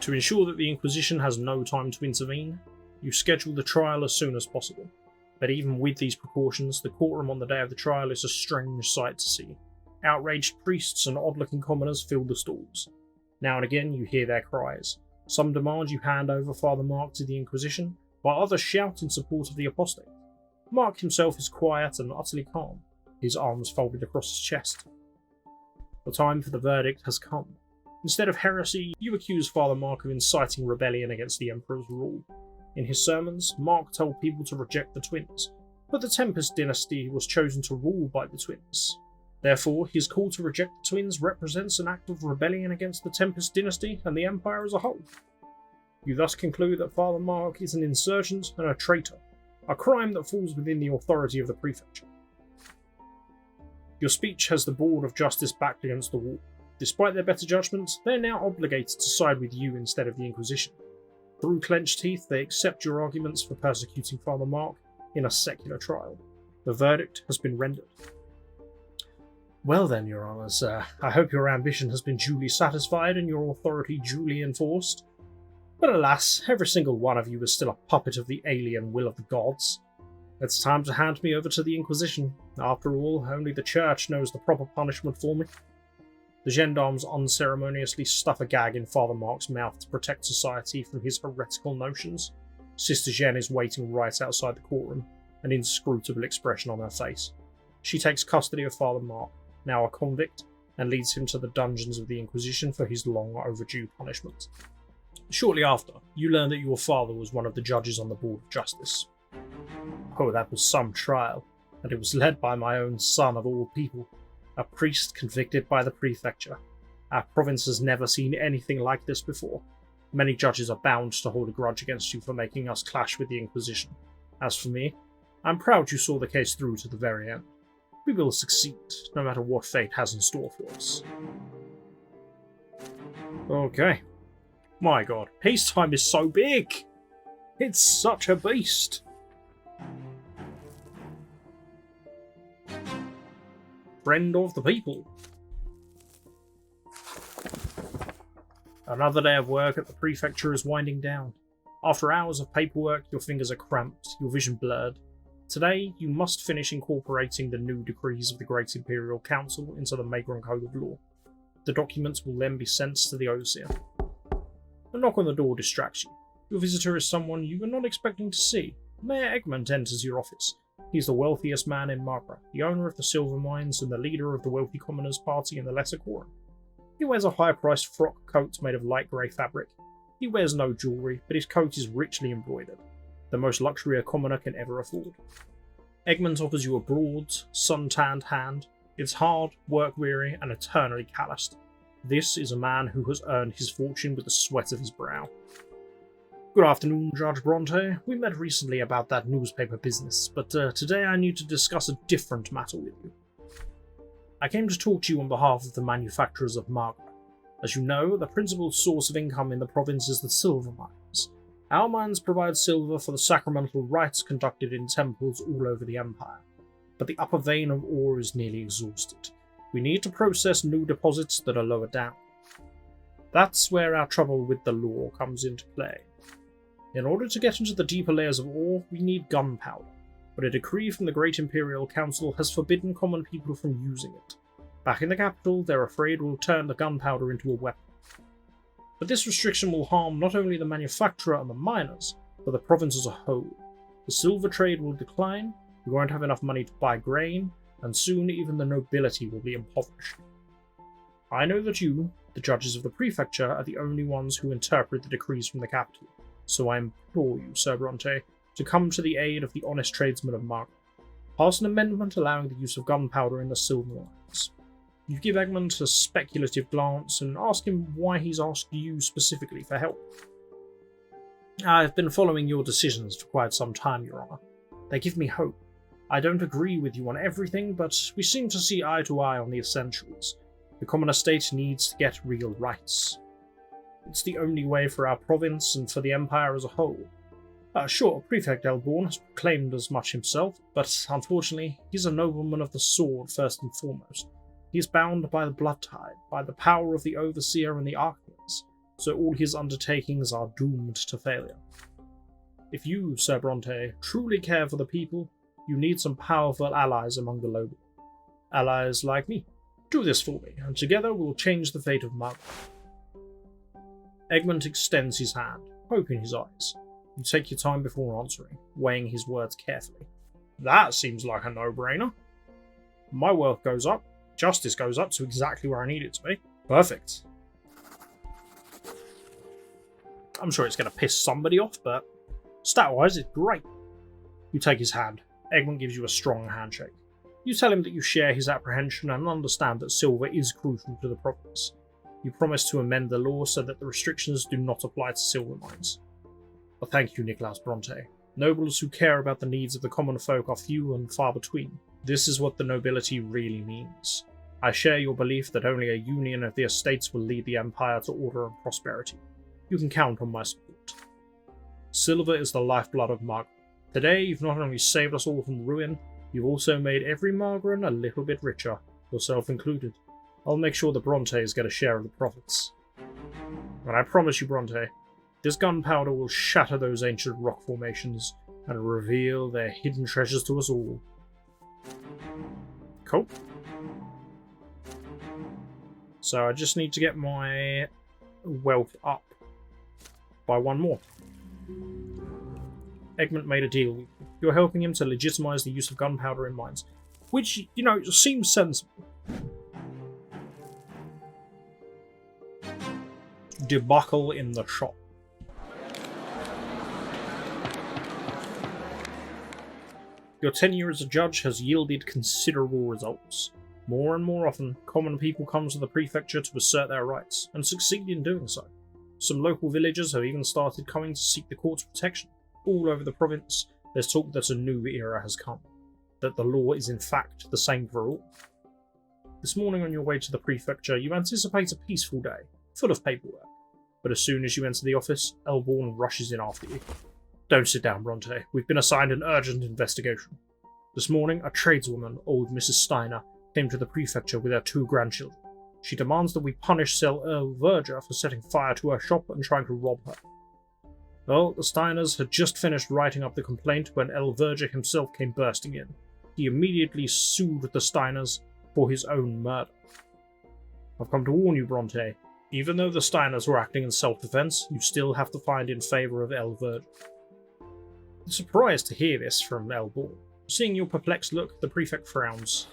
To ensure that the Inquisition has no time to intervene, you schedule the trial as soon as possible. But even with these precautions, the courtroom on the day of the trial is a strange sight to see. Outraged priests and odd-looking commoners fill the stalls. Now and again you hear their cries. Some demand you hand over Father Mark to the Inquisition, while others shout in support of the apostate. Mark himself is quiet and utterly calm, his arms folded across his chest. The time for the verdict has come. Instead of heresy, you accuse Father Mark of inciting rebellion against the Emperor's rule. In his sermons, Mark told people to reject the twins, but the Tempest dynasty was chosen to rule by the twins. Therefore, his call to reject the twins represents an act of rebellion against the Tempest dynasty and the Empire as a whole. You thus conclude that Father Mark is an insurgent and a traitor, a crime that falls within the authority of the prefecture. Your speech has the Board of Justice backed against the wall. Despite their better judgment, they are now obligated to side with you instead of the Inquisition. Through clenched teeth, they accept your arguments for persecuting Father Mark in a secular trial. The verdict has been rendered. Well then, Your Honours, I hope your ambition has been duly satisfied and your authority duly enforced. But alas, every single one of you is still a puppet of the alien will of the gods. It's time to hand me over to the Inquisition. After all, only the Church knows the proper punishment for me. The gendarmes unceremoniously stuff a gag in Father Mark's mouth to protect society from his heretical notions. Sister Jeanne is waiting right outside the courtroom, an inscrutable expression on her face. She takes custody of Father Mark, now a convict, and leads him to the dungeons of the Inquisition for his long overdue punishment. Shortly after, you learn that your father was one of the judges on the Board of Justice. Oh, that was some trial, and it was led by my own son of all people, a priest convicted by the prefecture. Our province has never seen anything like this before. Many judges are bound to hold a grudge against you for making us clash with the Inquisition. As for me, I'm proud you saw the case through to the very end. We will succeed, no matter what fate has in store for us. Okay. My god, peacetime is so big! It's such a beast! Friend of the people. Another day of work at the prefecture is winding down. After hours of paperwork, your fingers are cramped, your vision blurred. Today, you must finish incorporating the new decrees of the Great Imperial Council into the Magron Code of Law. The documents will then be sent to the Overseer. A knock on the door distracts you. Your visitor is someone you were not expecting to see. Mayor Egmont enters your office. He's the wealthiest man in Marlborough, the owner of the silver mines and the leader of the Wealthy Commoners Party in the Lesser Quorum. He wears a high-priced frock coat made of light grey fabric. He wears no jewellery, but his coat is richly embroidered, the most luxury a commoner can ever afford. Egmont offers you a broad, sun-tanned hand. It's hard, work-weary, and eternally calloused. This is a man who has earned his fortune with the sweat of his brow. Good afternoon, Judge Brante. We met recently about that newspaper business, but today I need to discuss a different matter with you. I came to talk to you on behalf of the manufacturers of Marlborough. As you know, the principal source of income in the province is the silver mines. Our mines provide silver for the sacramental rites conducted in temples all over the empire, but the upper vein of ore is nearly exhausted. We need to process new deposits that are lower down. That's where our trouble with the law comes into play. In order to get into the deeper layers of ore, we need gunpowder, but a decree from the Great Imperial Council has forbidden common people from using it. Back in the capital, they're afraid we'll turn the gunpowder into a weapon. But this restriction will harm not only the manufacturer and the miners, but the province as a whole. The silver trade will decline, we won't have enough money to buy grain, and soon even the nobility will be impoverished. I know that you, the judges of the prefecture, are the only ones who interpret the decrees from the capital, so I implore you, Sir Brante, to come to the aid of the honest tradesmen of Marlborough. Pass an amendment allowing the use of gunpowder in the silver mines. You give Egmont a speculative glance and ask him why he's asked you specifically for help. I've been following your decisions for quite some time, Your Honour. They give me hope. I don't agree with you on everything, but we seem to see eye to eye on the essentials. The common estate needs to get real rights. It's the only way for our province and for the Empire as a whole. Sure, Prefect Elborn has proclaimed as much himself, but unfortunately, he's a nobleman of the sword first and foremost. He is bound by the blood tide, by the power of the Overseer and the Archers, so all his undertakings are doomed to failure. If you, Sir Brante, truly care for the people, you need some powerful allies among the noble. Allies like me. Do this for me, and together we'll change the fate of Margaret. Egmont extends his hand, hope in his eyes. You take your time before answering, weighing his words carefully. That seems like a no-brainer. My wealth goes up, justice goes up to exactly where I need it to be. Perfect. I'm sure it's going to piss somebody off, but stat-wise, it's great. You take his hand. Egmont gives you a strong handshake. You tell him that you share his apprehension and understand that silver is crucial to the province. You promise to amend the law so that the restrictions do not apply to silver mines. But thank you, Nicholas Brante. Nobles who care about the needs of the common folk are few and far between. This is what the nobility really means. I share your belief that only a union of the estates will lead the empire to order and prosperity. You can count on my support. Silver is the lifeblood of Margaret. Today, you've not only saved us all from ruin, you've also made every Margaret a little bit richer, yourself included. I'll make sure the Brontes get a share of the profits. And I promise you, Brante, this gunpowder will shatter those ancient rock formations and reveal their hidden treasures to us all. Cool. So I just need to get my wealth up by one more. Egmont made a deal with you. You're helping him to legitimize the use of gunpowder in mines, which, you know, seems sensible. Debacle in the Shop. Your tenure as a judge has yielded considerable results. More and more often, common people come to the prefecture to assert their rights, and succeed in doing so. Some local villagers have even started coming to seek the court's protection. All over the province, there's talk that a new era has come, that the law is in fact the same for all. This morning on your way to the prefecture, you anticipate a peaceful day, full of paperwork. But as soon as you enter the office, Elborn rushes in after you. Don't sit down, Brante. We've been assigned an urgent investigation. This morning, a tradeswoman, old Mrs. Steiner, came to the prefecture with her 2 grandchildren. She demands that we punish Sir Elverger for setting fire to her shop and trying to rob her. Well, the Steiners had just finished writing up the complaint when Elverger himself came bursting in. He immediately sued the Steiners for his own murder. I've come to warn you, Brante. Even though the Steiners were acting in self-defense, you still have to find in favour of Elverger. I'm surprised to hear this from Elborn. Seeing your perplexed look, the prefect frowns.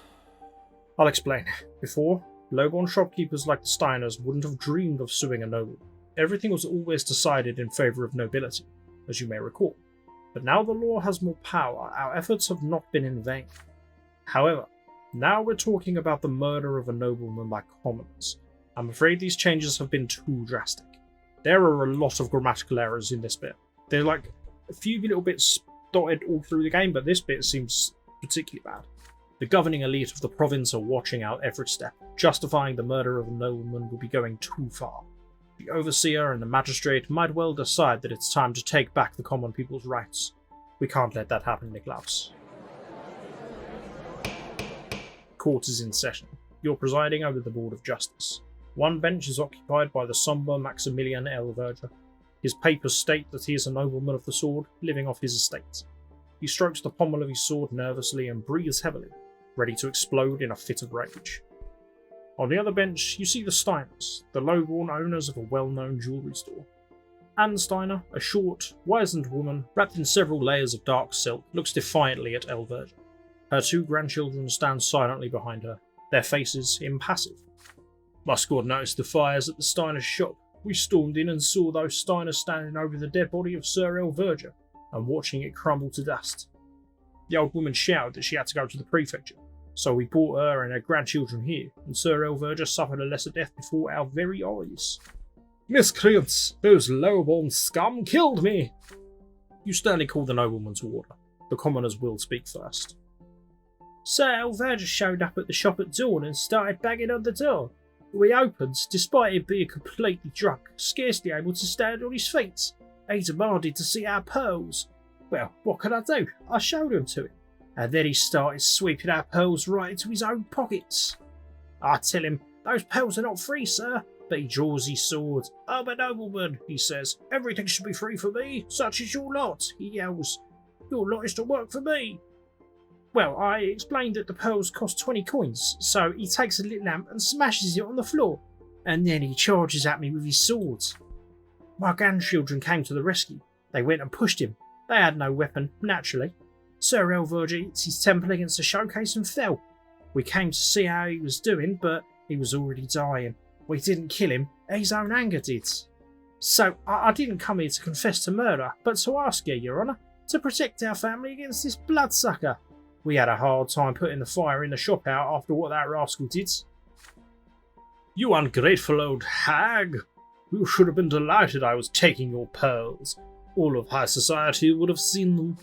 I'll explain. Before, low-born shopkeepers like the Steiners wouldn't have dreamed of suing a noble. Everything was always decided in favour of nobility, as you may recall. But now the law has more power, our efforts have not been in vain. However, now we're talking about the murder of a nobleman by commoners. I'm afraid these changes have been too drastic. There are a lot of grammatical errors in this bit. There's like a few little bits dotted all through the game, but this bit seems particularly bad. The governing elite of the province are watching out every step. Justifying the murder of a nobleman would be going too far. The overseer and the magistrate might well decide that it's time to take back the common people's rights. We can't let that happen, Niklaus. Court is in session. You're presiding over the Board of Justice. One bench is occupied by the sombre Maximilian Elverger. His papers state that he is a nobleman of the sword, living off his estate. He strokes the pommel of his sword nervously and breathes heavily, ready to explode in a fit of rage. On the other bench, you see the Steiners, the low-born owners of a well-known jewellery store. Anne Steiner, a short, wizened woman, wrapped in several layers of dark silk, looks defiantly at Elverger. Her 2 grandchildren stand silently behind her, their faces impassive. My squad noticed the fires at the Steiner's shop. We stormed in and saw those Steiners standing over the dead body of Sir Elverger and watching it crumble to dust. The old woman shouted that she had to go to the prefecture, so we brought her and her grandchildren here, and Sir Elverger suffered a lesser death before our very eyes. Miscreants! Those low-born scum killed me! You sternly call the nobleman to order. The commoners will speak first. Sir Elverger showed up at the shop at dawn and started banging on the door. We opened, despite him being completely drunk, scarcely able to stand on his feet. He demanded to see our pearls. Well, what could I do? I showed them to him, and then he started sweeping our pearls right into his own pockets. I tell him, those pearls are not free, sir, but he draws his sword. I'm a nobleman, he says. Everything should be free for me, such as your lot, he yells. Your lot is to work for me. Well, I explained that the pearls cost 20 coins, so he takes a lit lamp and smashes it on the floor, and then he charges at me with his sword. My grandchildren came to the rescue. They went and pushed him. They had no weapon, naturally. Sir Elverger hit his temple against the showcase and fell. We came to see how he was doing, but he was already dying. We didn't kill him, his own anger did. So I didn't come here to confess to murder, but to ask you, Your Honour, to protect our family against this bloodsucker. We had a hard time putting the fire in the shop out after what that rascal did. You ungrateful old hag! You should have been delighted I was taking your pearls. All of high society would have seen them.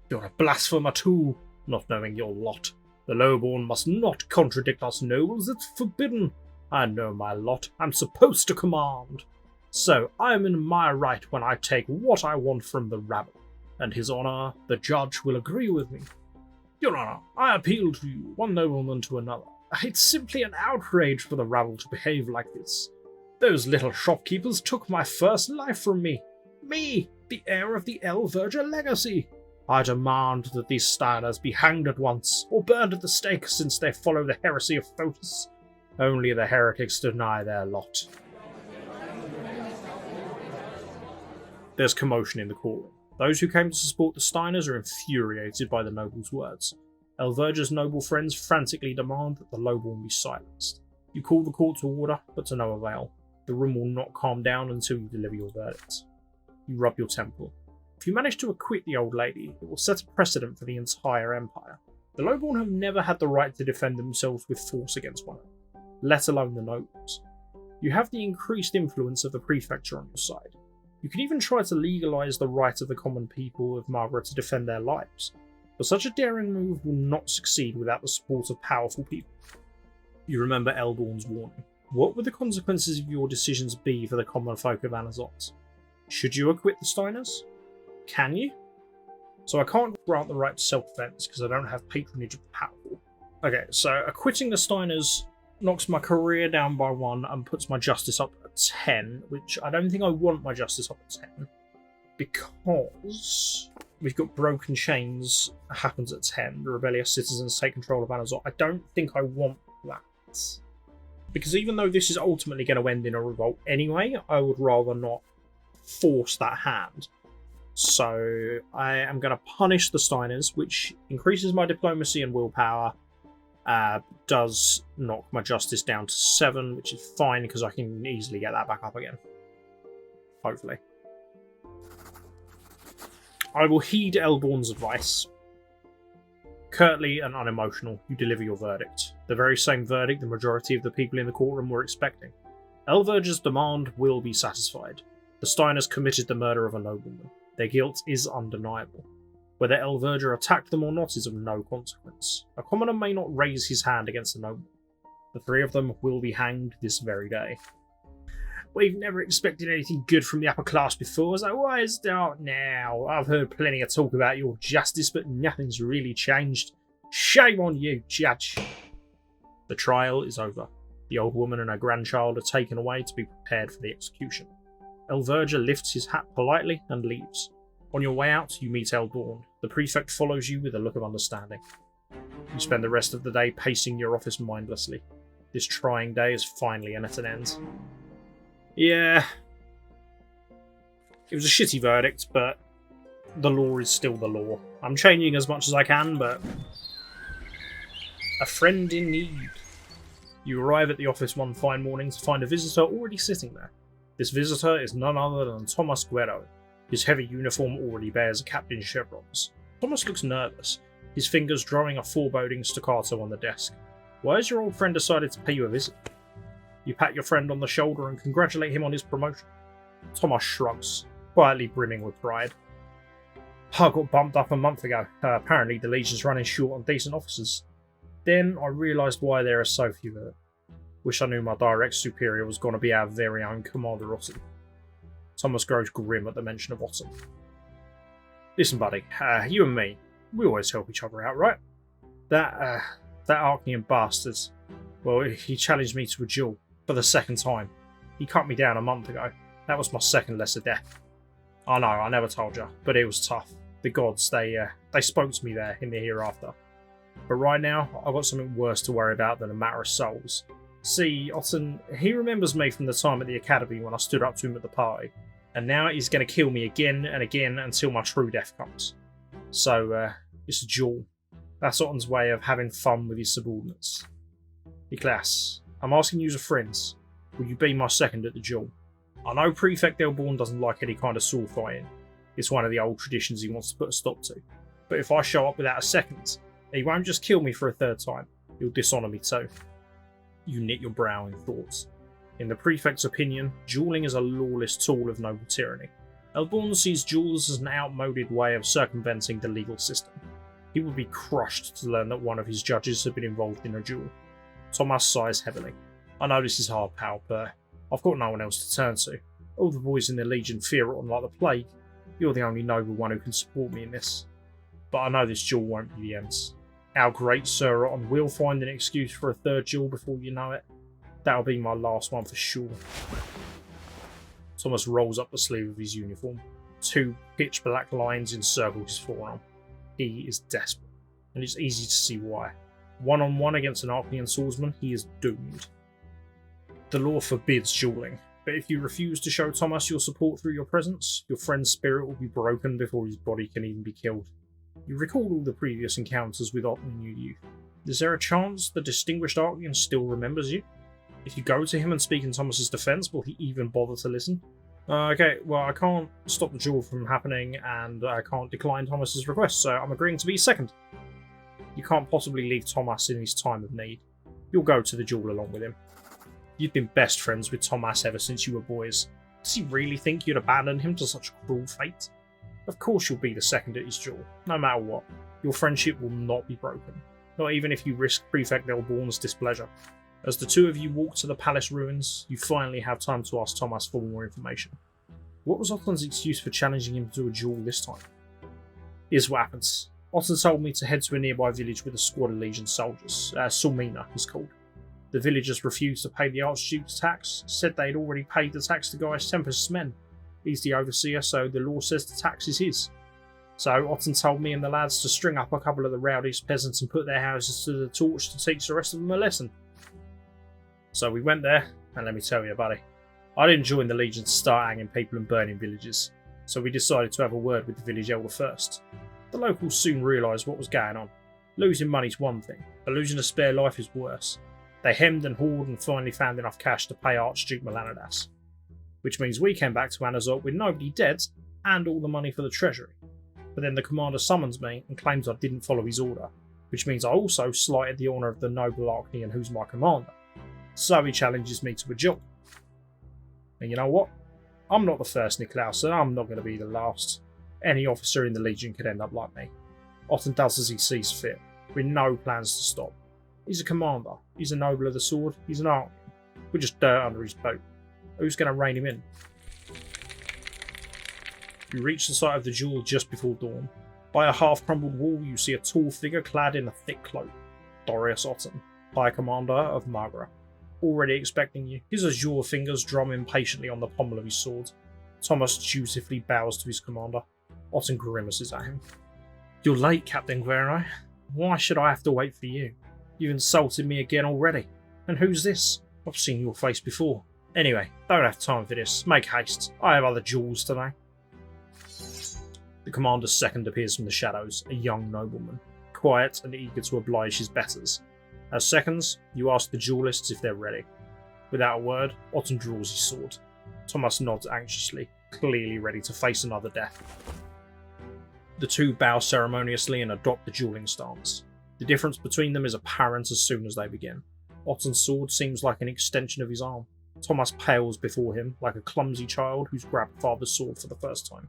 You're a blasphemer too, not knowing your lot. The lowborn must not contradict us nobles, it's forbidden. I know my lot, I'm supposed to command. So I am in my right when I take what I want from the rabble, and His Honour, the judge, will agree with me. Your Honour, I appeal to you, one nobleman to another. It's simply an outrage for the rabble to behave like this. Those little shopkeepers took my first life from me. Me, the heir of the Elverger legacy. I demand that these Steiners be hanged at once, or burned at the stake since they follow the heresy of Photis. Only the heretics deny their lot. There's commotion in the courtroom. Those who came to support the Steiners are infuriated by the noble's words. Elverger's noble friends frantically demand that the lowborn be silenced. You call the court to order, but to no avail. The room will not calm down until you deliver your verdict. You rub your temple. If you manage to acquit the old lady, it will set a precedent for the entire empire. The lowborn have never had the right to defend themselves with force against one another, let alone the nobles. You have the increased influence of the prefecture on your side. You can even try to legalise the right of the common people of Margaret to defend their lives, but such a daring move will not succeed without the support of powerful people. You remember Elborn's warning. What would the consequences of your decisions be for the common folk of Anazot? Should you acquit the Steiners? Can you? So I can't grant the right to self-defense because I don't have patronage of the powerful. Okay, so acquitting the Steiners knocks my career down by 1 and puts my justice up at 10, which I don't think I want my justice up at 10, because we've got Broken Chains happens at 10, the rebellious citizens take control of Anazot. I don't think I want that, because even though this is ultimately going to end in a revolt anyway, I would rather not force that hand. So I am going to punish the Steiners, which increases my diplomacy and willpower. Does knock my justice down to 7, which is fine because I can easily get that back up again. Hopefully. I will heed Elborn's advice. Curtly and unemotional, you deliver your verdict. The very same verdict the majority of the people in the courtroom were expecting. Elverger's demand will be satisfied. The Steiners committed the murder of a nobleman. Their guilt is undeniable. Whether Elverger attacked them or not is of no consequence. A commoner may not raise his hand against a nobleman. The 3 of them will be hanged this very day. We've never expected anything good from the upper class before, so why start now? I've heard plenty of talk about your justice, but nothing's really changed. Shame on you, Judge! The trial is over. The old woman and her grandchild are taken away to be prepared for the execution. Elverger lifts his hat politely and leaves. On your way out, you meet Elborn. The prefect follows you with a look of understanding. You spend the rest of the day pacing your office mindlessly. This trying day is finally at an end. Yeah. It was a shitty verdict, but the law is still the law. I'm changing as much as I can, but... A friend in need. You arrive at the office one fine morning to find a visitor already sitting there. This visitor is none other than Thomas Guerrero. His heavy uniform already bears a captain's chevrons. Thomas looks nervous, his fingers drumming a foreboding staccato on the desk. Why has your old friend decided to pay you a visit? You pat your friend on the shoulder and congratulate him on his promotion. Thomas shrugs, quietly brimming with pride. I got bumped up a month ago. Apparently the Legion's running short on decent officers. Then I realised why there are so few of them. Wish I knew my direct superior was going to be our very own Commander Otton. Thomas grows grim at the mention of Otton. Listen, buddy, you and me, we always help each other out, right? That Archnean bastard, well, he challenged me to a duel for the second time. He cut me down a month ago. That was my second lesser death. I know, I never told you, but it was tough. The gods, they spoke to me there in the hereafter. But right now, I've got something worse to worry about than a matter of souls. See, Otton, he remembers me from the time at the academy when I stood up to him at the party, and now he's going to kill me again and again until my true death comes. So, it's a duel. That's Otton's way of having fun with his subordinates. Niklas, I'm asking you as friends, will you be my second at the duel? I know Prefect Elborn doesn't like any kind of sword fighting. It's one of the old traditions he wants to put a stop to. But if I show up without a second, he won't just kill me for a third time, he'll dishonour me too. You knit your brow in thought. In the Prefect's opinion, duelling is a lawless tool of noble tyranny. Elborn sees duels as an outmoded way of circumventing the legal system. He would be crushed to learn that one of his judges had been involved in a duel. Thomas sighs heavily. I know this is hard, pal, but I've got no one else to turn to. All the boys in the Legion fear Otton like the plague. You're the only noble one who can support me in this. But I know this duel won't be the end. Our great Sir Otton will find an excuse for a third duel before you know it. That'll be my last one for sure. Thomas rolls up the sleeve of his uniform. 2 pitch black lines encircle his forearm. He is desperate, and it's easy to see why. One-on-one against an Archnean swordsman, he is doomed. The law forbids duelling, but if you refuse to show Thomas your support through your presence, your friend's spirit will be broken before his body can even be killed. You recall all the previous encounters with Otton in your youth. Is there a chance the distinguished Archnean still remembers you? If you go to him and speak in Thomas's defence, will he even bother to listen? Okay, well, I can't stop the duel from happening, and I can't decline Thomas's request, so I'm agreeing to be second. You can't possibly leave Thomas in his time of need. You'll go to the duel along with him. You've been best friends with Thomas ever since you were boys. Does he really think you'd abandon him to such a cruel fate? Of course you'll be the second at his duel, no matter what. Your friendship will not be broken, not even if you risk Prefect Elborn's displeasure. As the two of you walk to the palace ruins, you finally have time to ask Thomas for more information. What was Otton's excuse for challenging him to a duel this time? Here's what happens. Otton told me to head to a nearby village with a squad of Legion soldiers. Sulmina is called. The villagers refused to pay the Archduke's tax, said they'd already paid the tax to Gaius Tempest's men. He's the overseer, so the law says the tax is his. So Otton told me and the lads to string up a couple of the rowdiest peasants and put their houses to the torch to teach the rest of them a lesson. So we went there, and let me tell you, buddy, I didn't join the Legion to start hanging people and burning villages, so we decided to have a word with the village elder first. The locals soon realised what was going on. Losing money's one thing, but losing a spare life is worse. They hemmed and hawed and finally found enough cash to pay Archduke Melanidas, which means we came back to Anazot with nobody dead and all the money for the treasury. But then the commander summons me and claims I didn't follow his order, which means I also slighted the honour of the noble Archnean who's my commander. So he challenges me to a duel. And you know what? I'm not the first, Niklas, and I'm not going to be the last. Any officer in the Legion could end up like me. Otton does as he sees fit, with no plans to stop. He's a commander, he's a noble of the sword, he's an Archnean. We're just dirt under his boat. Who's going to rein him in? You reach the site of the duel just before dawn. By a half-crumbled wall, you see a tall figure clad in a thick cloak. Dorius Otton, High Commander of Magra. Already expecting you, his azure fingers drum impatiently on the pommel of his sword. Thomas dutifully bows to his commander. Otton grimaces at him. You're late, Captain Guerrero. Why should I have to wait for you? You've insulted me again already. And who's this? I've seen your face before. Anyway, don't have time for this. Make haste. I have other duels today. The commander's second appears from the shadows, a young nobleman, quiet and eager to oblige his betters. As seconds, you ask the duelists if they're ready. Without a word, Otton draws his sword. Thomas nods anxiously, clearly ready to face another death. The two bow ceremoniously and adopt the dueling stance. The difference between them is apparent as soon as they begin. Otton's sword seems like an extension of his arm. Thomas pales before him, like a clumsy child who's grabbed father's sword for the first time.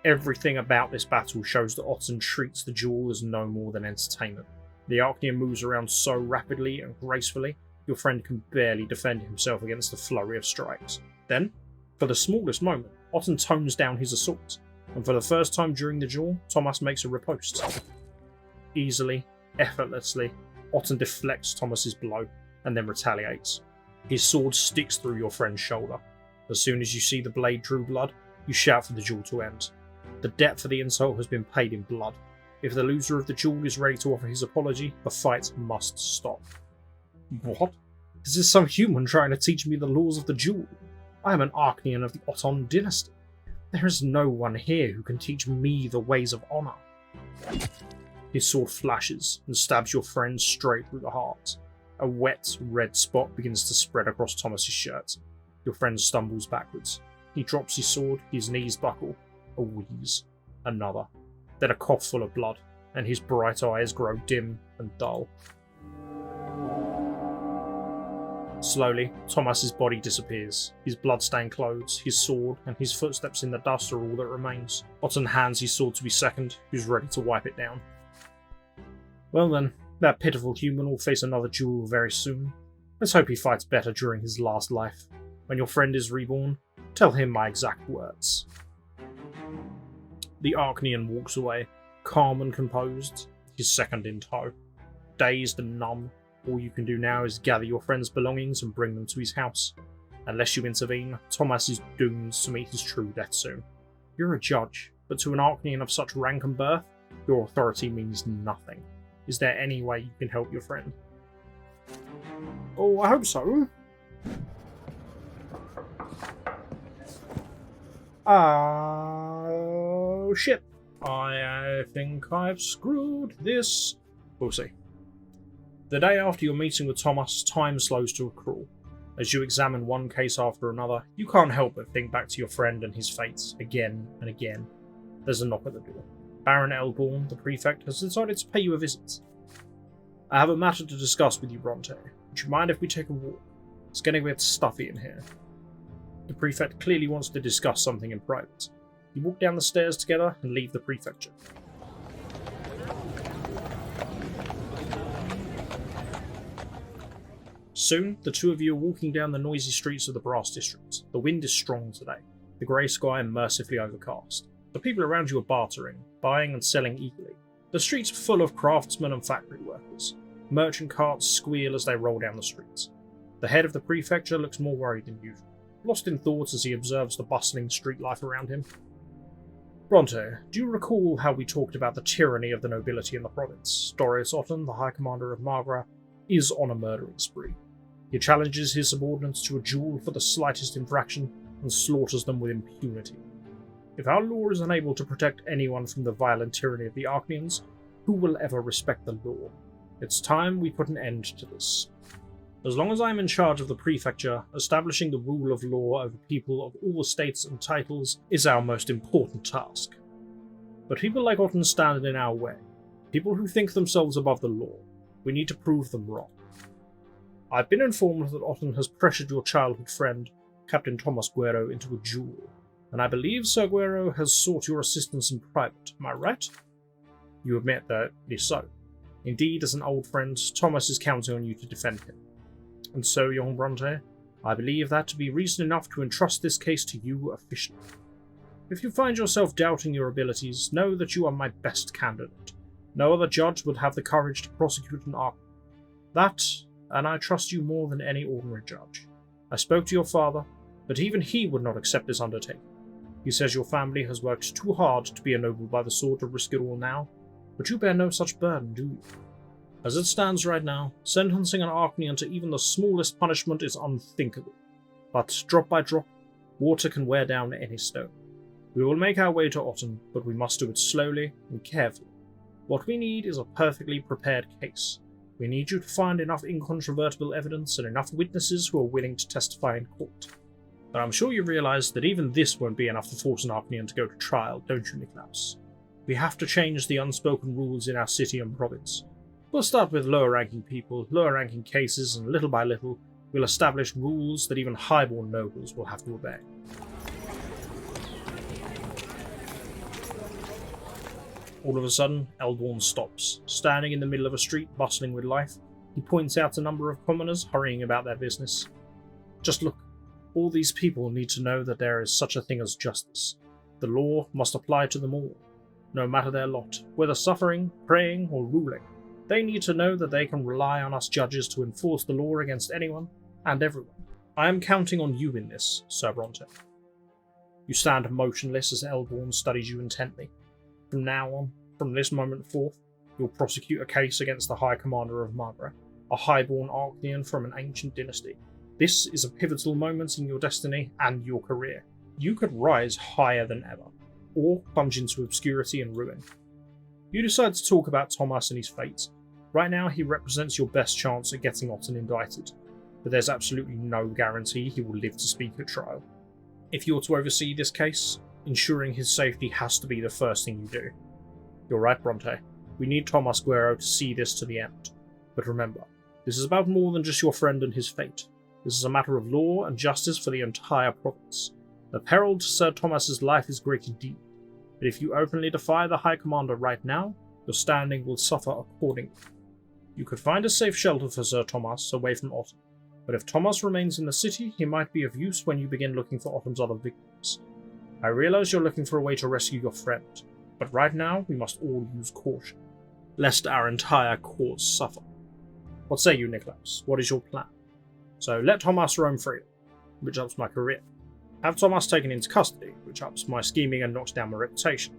Everything about this battle shows that Otton treats the duel as no more than entertainment. The Archnean moves around so rapidly and gracefully, your friend can barely defend himself against the flurry of strikes. Then, for the smallest moment, Otton tones down his assault, and for the first time during the duel, Thomas makes a riposte. Easily, effortlessly, Otton deflects Thomas's blow, and then retaliates. His sword sticks through your friend's shoulder. As soon as you see the blade drew blood, you shout for the duel to end. The debt for the insult has been paid in blood. If the loser of the duel is ready to offer his apology, the fight must stop. What? Is this some human trying to teach me the laws of the duel? I am an Archnean of the Otton dynasty. There is no one here who can teach me the ways of honour. His sword flashes and stabs your friend straight through the heart. A wet, red spot begins to spread across Thomas's shirt. Your friend stumbles backwards. He drops his sword, his knees buckle. A wheeze. Another. Then a cough full of blood, and his bright eyes grow dim and dull. Slowly, Thomas's body disappears. His blood-stained clothes, his sword, and his footsteps in the dust are all that remains. Otton hands his sword to his second, who's ready to wipe it down. Well then, that pitiful human will face another duel very soon. Let's hope he fights better during his last life. When your friend is reborn, tell him my exact words. The Archnean walks away, calm and composed, his second in tow. Dazed and numb, all you can do now is gather your friend's belongings and bring them to his house. Unless you intervene, Thomas is doomed to meet his true death soon. You're a judge, but to an Archnean of such rank and birth, your authority means nothing. Is there any way you can help your friend? Oh, I hope so. Oh shit. I think I've screwed this. We'll see. The day after your meeting with Thomas, time slows to a crawl. As you examine one case after another, you can't help but think back to your friend and his fates again and again. There's a knock at the door. Baron Elborn, the prefect, has decided to pay you a visit. I have a matter to discuss with you, Brante. Would you mind if we take a walk? It's getting a bit stuffy in here. The prefect clearly wants to discuss something in private. You walk down the stairs together and leave the prefecture. Soon, the two of you are walking down the noisy streets of the Brass District. The wind is strong today, the grey sky mercifully overcast. The people around you are bartering, buying and selling eagerly. The streets are full of craftsmen and factory workers. Merchant carts squeal as they roll down the streets. The head of the prefecture looks more worried than usual, lost in thought as he observes the bustling street life around him. Brante, do you recall how we talked about the tyranny of the nobility in the province? Dorius Otton, the High Commander of Margra, is on a murdering spree. He challenges his subordinates to a duel for the slightest infraction and slaughters them with impunity. If our law is unable to protect anyone from the violent tyranny of the Archneans, who will ever respect the law? It's time we put an end to this. As long as I am in charge of the prefecture, establishing the rule of law over people of all estates and titles is our most important task. But people like Otton stand in our way. People who think themselves above the law. We need to prove them wrong. I've been informed that Otton has pressured your childhood friend, Captain Thomas Guerrero, into a duel, and I believe Sir Guerrero has sought your assistance in private. Am I right? You admit that it is so. Indeed, as an old friend, Thomas is counting on you to defend him. And so, young Brante, I believe that to be reason enough to entrust this case to you officially. If you find yourself doubting your abilities, know that you are my best candidate. No other judge would have the courage to prosecute an Archnean. That, and I trust you more than any ordinary judge. I spoke to your father, but even he would not accept this undertaking. He says your family has worked too hard to be ennobled by the sword to risk it all now, but you bear no such burden, do you? As it stands right now, sentencing an Archnean to even the smallest punishment is unthinkable. But drop by drop, water can wear down any stone. We will make our way to Otton, but we must do it slowly and carefully. What we need is a perfectly prepared case. We need you to find enough incontrovertible evidence and enough witnesses who are willing to testify in court. But I'm sure you realise that even this won't be enough to force an Archnean to go to trial, don't you, Niklaus? We have to change the unspoken rules in our city and province. We'll start with lower-ranking people, lower-ranking cases, and little by little, we'll establish rules that even highborn nobles will have to obey. All of a sudden, Eldorn stops. Standing in the middle of a street bustling with life, he points out a number of commoners hurrying about their business. Just look. All these people need to know that there is such a thing as justice. The law must apply to them all, no matter their lot, whether suffering, praying, or ruling. They need to know that they can rely on us judges to enforce the law against anyone and everyone. I am counting on you in this, Sir Brante. You stand motionless as Eldorn studies you intently. From now on, from this moment forth, you'll prosecute a case against the High Commander of Margra, a highborn Archaean from an ancient dynasty. This is a pivotal moment in your destiny and your career. You could rise higher than ever, or plunge into obscurity and ruin. You decide to talk about Thomas and his fate. Right now, he represents your best chance at getting Otton indicted, but there's absolutely no guarantee he will live to speak at trial. If you're to oversee this case, ensuring his safety has to be the first thing you do. You're right, Brante. We need Thomas Guerrero to see this to the end. But remember, this is about more than just your friend and his fate. This is a matter of law and justice for the entire province. The peril to Sir Thomas's life is great indeed, but if you openly defy the High Commander right now, your standing will suffer accordingly. You could find a safe shelter for Sir Thomas away from Otton, but if Thomas remains in the city, he might be of use when you begin looking for Otton's other victims. I realize you're looking for a way to rescue your friend, but right now we must all use caution, lest our entire cause suffer. What say you, Nicholas? What is your plan? So let Thomas roam free, which ups my career. Have Thomas taken into custody, which ups my scheming and knocks down my reputation.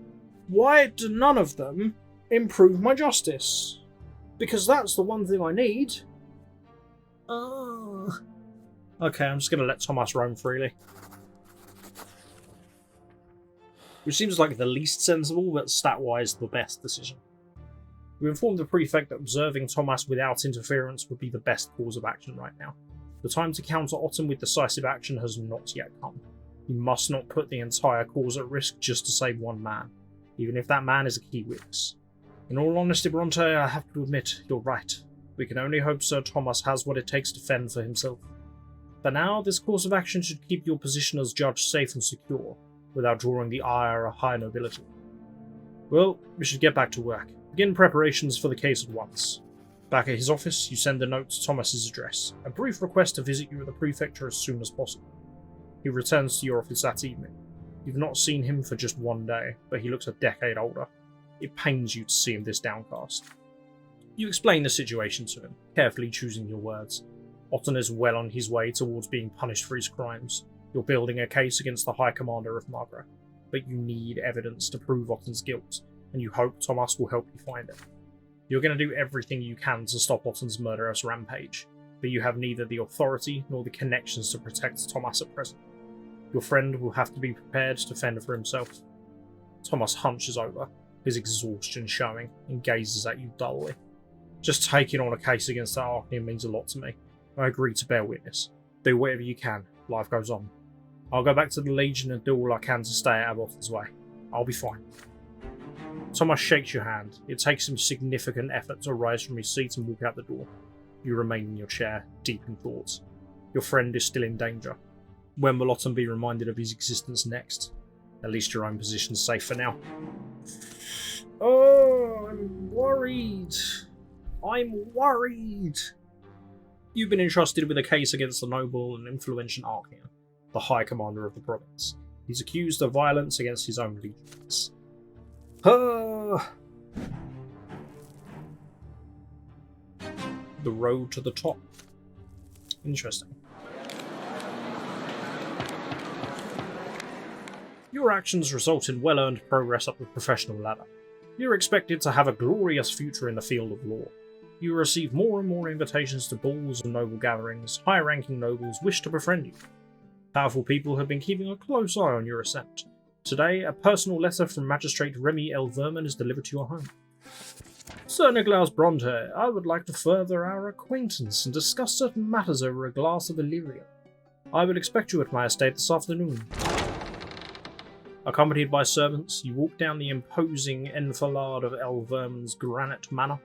Why do none of them improve my justice? Because that's the one thing I need. Okay, I'm just going to let Thomas roam freely. Which seems like the least sensible, but stat-wise the best decision. We informed the prefect that observing Thomas without interference would be the best course of action right now. The time to counter Otton with decisive action has not yet come. You must not put the entire cause at risk just to save one man, even if that man is a key witness. In all honesty, Brante, I have to admit, you're right. We can only hope Sir Thomas has what it takes to fend for himself. For now, this course of action should keep your position as judge safe and secure, without drawing the ire of high nobility. Well, we should get back to work. Begin preparations for the case at once. Back at his office, you send a note to Thomas's address, a brief request to visit you at the prefecture as soon as possible. He returns to your office that evening. You've not seen him for just one day, but he looks a decade older. It pains you to see him this downcast. You explain the situation to him, carefully choosing your words. Otton is well on his way towards being punished for his crimes. You're building a case against the High Commander of Margra, but you need evidence to prove Otton's guilt, and you hope Thomas will help you find it. You're going to do everything you can to stop Otton's murderous rampage, but you have neither the authority nor the connections to protect Thomas at present. Your friend will have to be prepared to fend for himself. Thomas hunches over, his exhaustion showing, and gazes at you dully. Just taking on a case against that Archaean means a lot to me. I agree to bear witness. Do whatever you can. Life goes on. I'll go back to the Legion and do all I can to stay out of Otton's way. I'll be fine. Thomas shakes your hand. It takes him significant effort to rise from his seat and walk out the door. You remain in your chair, deep in thoughts. Your friend is still in danger. When will Otton be reminded of his existence next? At least your own position's safe for now. Oh, I'm worried. You've been entrusted with a case against the noble and influential Archaean, the High Commander of the province. He's accused of violence against his own legions. The road to the top. Interesting. Your actions result in well-earned progress up the professional ladder. You're expected to have a glorious future in the field of law. You receive more and more invitations to balls and noble gatherings. High-ranking nobles wish to befriend you. Powerful people have been keeping a close eye on your ascent. Today, a personal letter from Magistrate Remy L. Vermin is delivered to your home. Sir Nicholas Brante, I would like to further our acquaintance and discuss certain matters over a glass of Illyria. I will expect you at my estate this afternoon. Accompanied by servants, you walk down the imposing enfilade of L. Vermin's granite manor.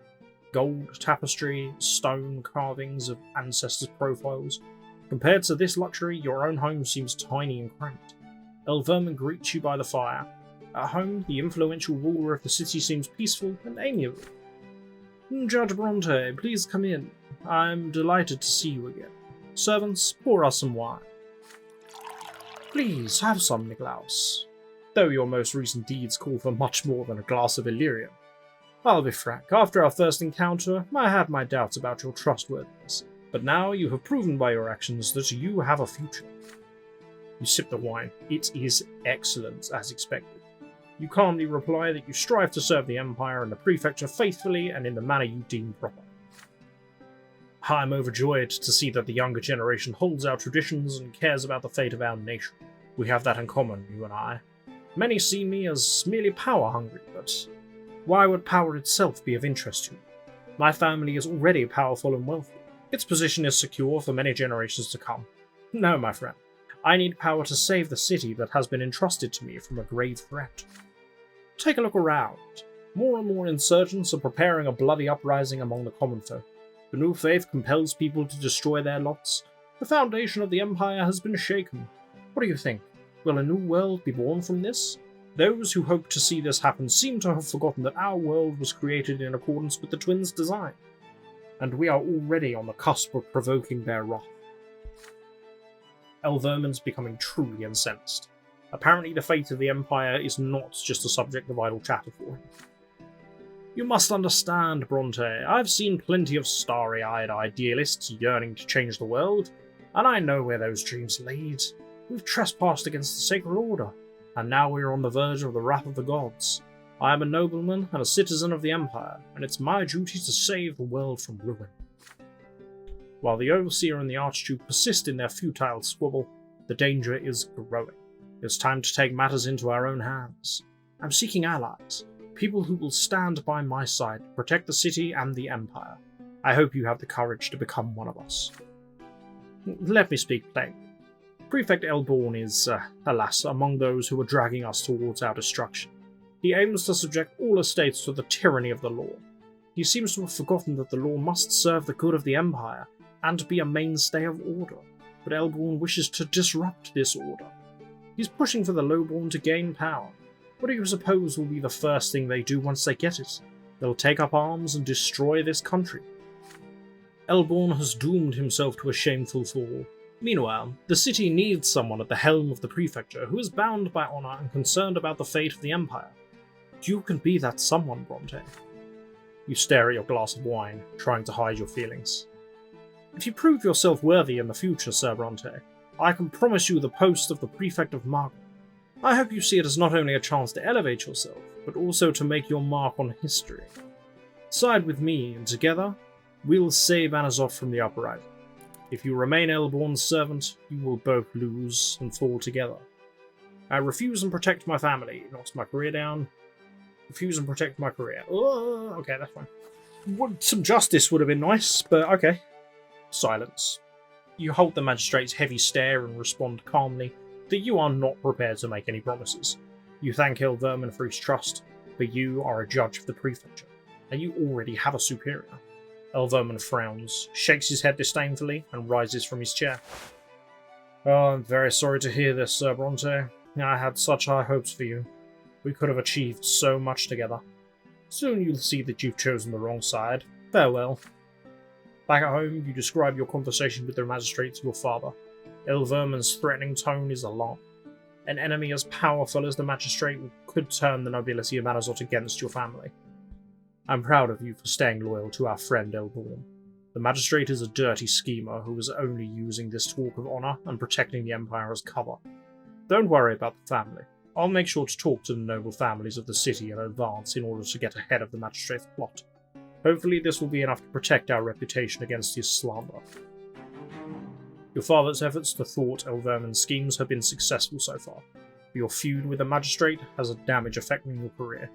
Gold tapestry, stone carvings of ancestors' profiles. Compared to this luxury, your own home seems tiny and cramped. L. Vermin greets you by the fire. At home, the influential ruler of the city seems peaceful and amiable. Judge Brante, please come in. I'm delighted to see you again. Servants, pour us some wine. Please, have some, Niklaus. Though your most recent deeds call for much more than a glass of Illyrium. I'll be frank, after our first encounter, I had my doubts about your trustworthiness, but now you have proven by your actions that you have a future. You sip the wine. It is excellent, as expected. You calmly reply that you strive to serve the Empire and the Prefecture faithfully and in the manner you deem proper. I'm overjoyed to see that the younger generation holds our traditions and cares about the fate of our nation. We have that in common, you and I. Many see me as merely power-hungry, but why would power itself be of interest to me? My family is already powerful and wealthy. Its position is secure for many generations to come. No, my friend. I need power to save the city that has been entrusted to me from a grave threat. Take a look around. More and more insurgents are preparing a bloody uprising among the common folk. The new faith compels people to destroy their lots. The foundation of the Empire has been shaken. What do you think? Will a new world be born from this? Those who hope to see this happen seem to have forgotten that our world was created in accordance with the twins' design, and we are already on the cusp of provoking their wrath. Elverman's becoming truly incensed. Apparently the fate of the Empire is not just a subject of idle chatter for him. You must understand, Brante, I've seen plenty of starry-eyed idealists yearning to change the world, and I know where those dreams lead. We've trespassed against the Sacred Order, and now we are on the verge of the wrath of the gods. I am a nobleman and a citizen of the Empire, and it's my duty to save the world from ruin. While the Overseer and the Archduke persist in their futile squabble, the danger is growing. It's time to take matters into our own hands. I'm seeking allies, people who will stand by my side to protect the city and the Empire. I hope you have the courage to become one of us. Let me speak plainly. Prefect Elborn is, alas, among those who are dragging us towards our destruction. He aims to subject all estates to the tyranny of the law. He seems to have forgotten that the law must serve the good of the Empire and be a mainstay of order, but Elborn wishes to disrupt this order. He's pushing for the lowborn to gain power. What do you suppose will be the first thing they do once they get it? They'll take up arms and destroy this country. Elborn has doomed himself to a shameful fall. Meanwhile, the city needs someone at the helm of the prefecture who is bound by honour and concerned about the fate of the Empire. You can be that someone, Brante. You stare at your glass of wine, trying to hide your feelings. If you prove yourself worthy in the future, Sir Brante, I can promise you the post of the Prefect of Margam. I hope you see it as not only a chance to elevate yourself, but also to make your mark on history. Side with me, and together, we'll save Anazov from the uprising. If you remain Elborn's servant, you will both lose and fall together. I refuse and protect my family. Knocks my career down. Refuse and protect my career. Oh, okay, that's fine. Some justice would have been nice, but okay. Silence. You hold the magistrate's heavy stare and respond calmly that you are not prepared to make any promises. You thank Elverman for his trust, but you are a judge of the prefecture, and you already have a superior. Elverman frowns, shakes his head disdainfully, and rises from his chair. Oh, I'm very sorry to hear this, Sir Brante. I had such high hopes for you. We could have achieved so much together. Soon you'll see that you've chosen the wrong side. Farewell. Back at home, you describe your conversation with the magistrate to your father. Elverman's threatening tone is alarming. An enemy as powerful as the magistrate could turn the nobility of Anazot against your family. I'm proud of you for staying loyal to our friend Elborn. The magistrate is a dirty schemer who is only using this talk of honour and protecting the Empire as cover. Don't worry about the family. I'll make sure to talk to the noble families of the city in advance in order to get ahead of the magistrate's plot. Hopefully this will be enough to protect our reputation against his slander. Your father's efforts to thwart Elverman's schemes have been successful so far. Your feud with the magistrate has a damage affecting your career.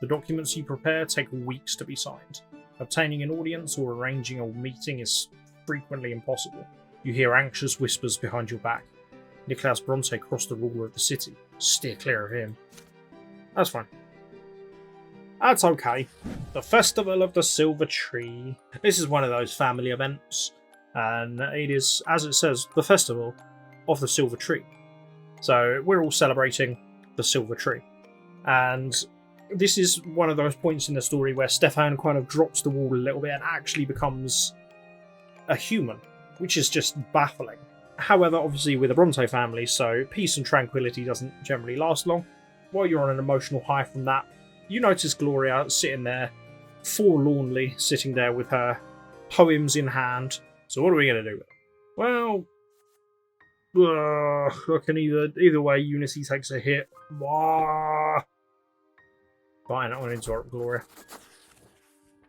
The documents you prepare take weeks to be signed. Obtaining an audience or arranging a meeting is frequently impossible. You hear anxious whispers behind your back. Niklaus Brante crossed the ruler of the city. Steer clear of him. That's fine. That's okay. The Festival of the Silver Tree. This is one of those family events. And it is, as it says, the Festival of the Silver Tree. So we're all celebrating the Silver Tree. And this is one of those points in the story where Stefan kind of drops the wall a little bit and actually becomes a human, which is just baffling. However, obviously with a Brante family, so peace and tranquility doesn't generally last long. While you're on an emotional high from that, you notice Gloria sitting there, forlornly sitting there with her poems in hand. So what are we going to do with it? Well, I can either way, Unity takes a hit. Fine, I don't want to interrupt Gloria.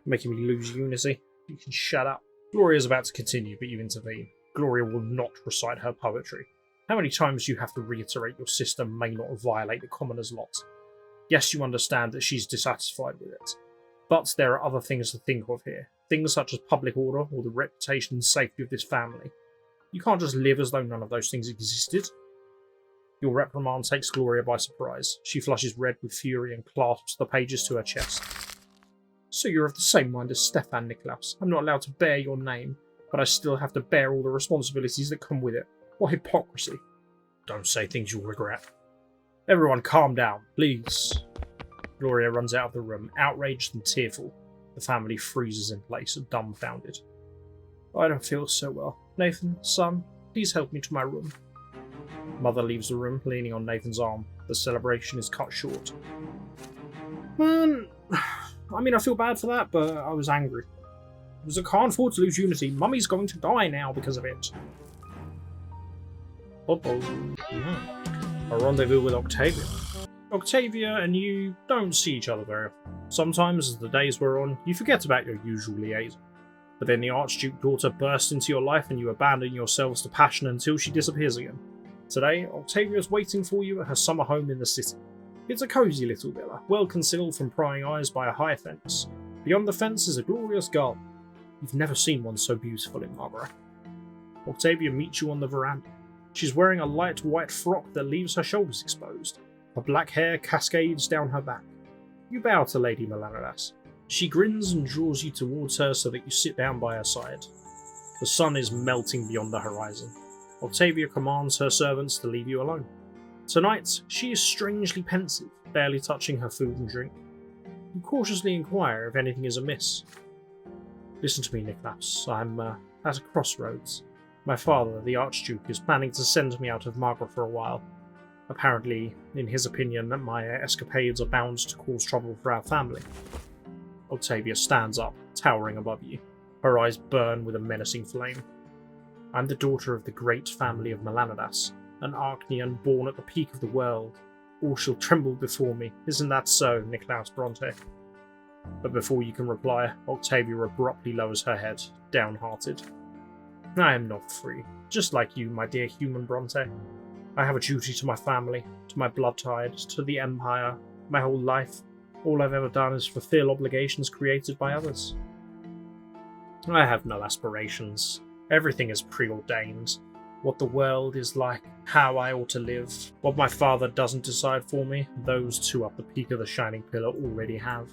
Making me lose Unity. You can shut up. Gloria's about to continue, but you intervene. Gloria will not recite her poetry. How many times do you have to reiterate your sister may not violate the commoner's lot? Yes, you understand that she's dissatisfied with it. But there are other things to think of here. Things such as public order or the reputation and safety of this family. You can't just live as though none of those things existed. Your reprimand takes Gloria by surprise. She flushes red with fury and clasps the pages to her chest. So you're of the same mind as Stefan, Niklaus. I'm not allowed to bear your name, but I still have to bear all the responsibilities that come with it. What hypocrisy. Don't say things you'll regret. Everyone calm down, please. Gloria runs out of the room, outraged and tearful. The family freezes in place, dumbfounded. I don't feel so well. Nathan, son, please help me to my room. Mother leaves the room, leaning on Nathan's arm. The celebration is cut short. Man, I feel bad for that, but I was angry. I can't afford to lose Unity. Mummy's going to die now because of it. A rendezvous with Octavia. Octavia and you don't see each other very often. Sometimes, as the days wear on, you forget about your usual liaison. But then the Archduke daughter bursts into your life and you abandon yourselves to passion until she disappears again. Today, Octavia is waiting for you at her summer home in the city. It's a cosy little villa, well concealed from prying eyes by a high fence. Beyond the fence is a glorious garden. You've never seen one so beautiful in Marlborough. Octavia meets you on the veranda. She's wearing a light white frock that leaves her shoulders exposed. Her black hair cascades down her back. You bow to Lady Melanidas. She grins and draws you towards her so that you sit down by her side. The sun is melting beyond the horizon. Octavia commands her servants to leave you alone. Tonight, she is strangely pensive, barely touching her food and drink. You cautiously inquire if anything is amiss. Listen to me, Niklaus. I'm at a crossroads. My father, the Archduke, is planning to send me out of Marlborough for a while. Apparently, in his opinion, my escapades are bound to cause trouble for our family. Octavia stands up, towering above you. Her eyes burn with a menacing flame. I'm the daughter of the great family of Melanidas, an Archnean born at the peak of the world. All shall tremble before me. Isn't that so, Niklaus Brante? But before you can reply, Octavia abruptly lowers her head, downhearted. I am not free, just like you, my dear human Brante. I have a duty to my family, to my blood tide, to the Empire. My whole life, all I've ever done is fulfill obligations created by others. I have no aspirations. Everything is preordained. What the world is like, how I ought to live, what my father doesn't decide for me, those two up the peak of the shining pillar already have.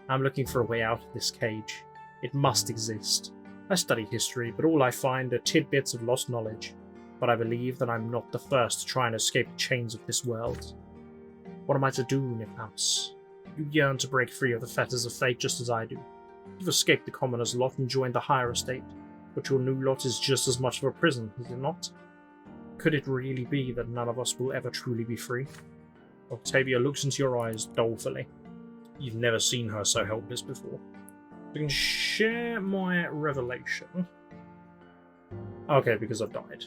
I'm looking for a way out of this cage. It must exist. I study history, but all I find are tidbits of lost knowledge. But I believe that I'm not the first to try and escape the chains of this world. What am I to do, Niklaus? You yearn to break free of the fetters of fate just as I do. You've escaped the commoner's lot and joined the higher estate, but your new lot is just as much of a prison, is it not? Could it really be that none of us will ever truly be free? Octavia looks into your eyes dolefully. You've never seen her so helpless before. I can share my revelation. Okay, because I've died.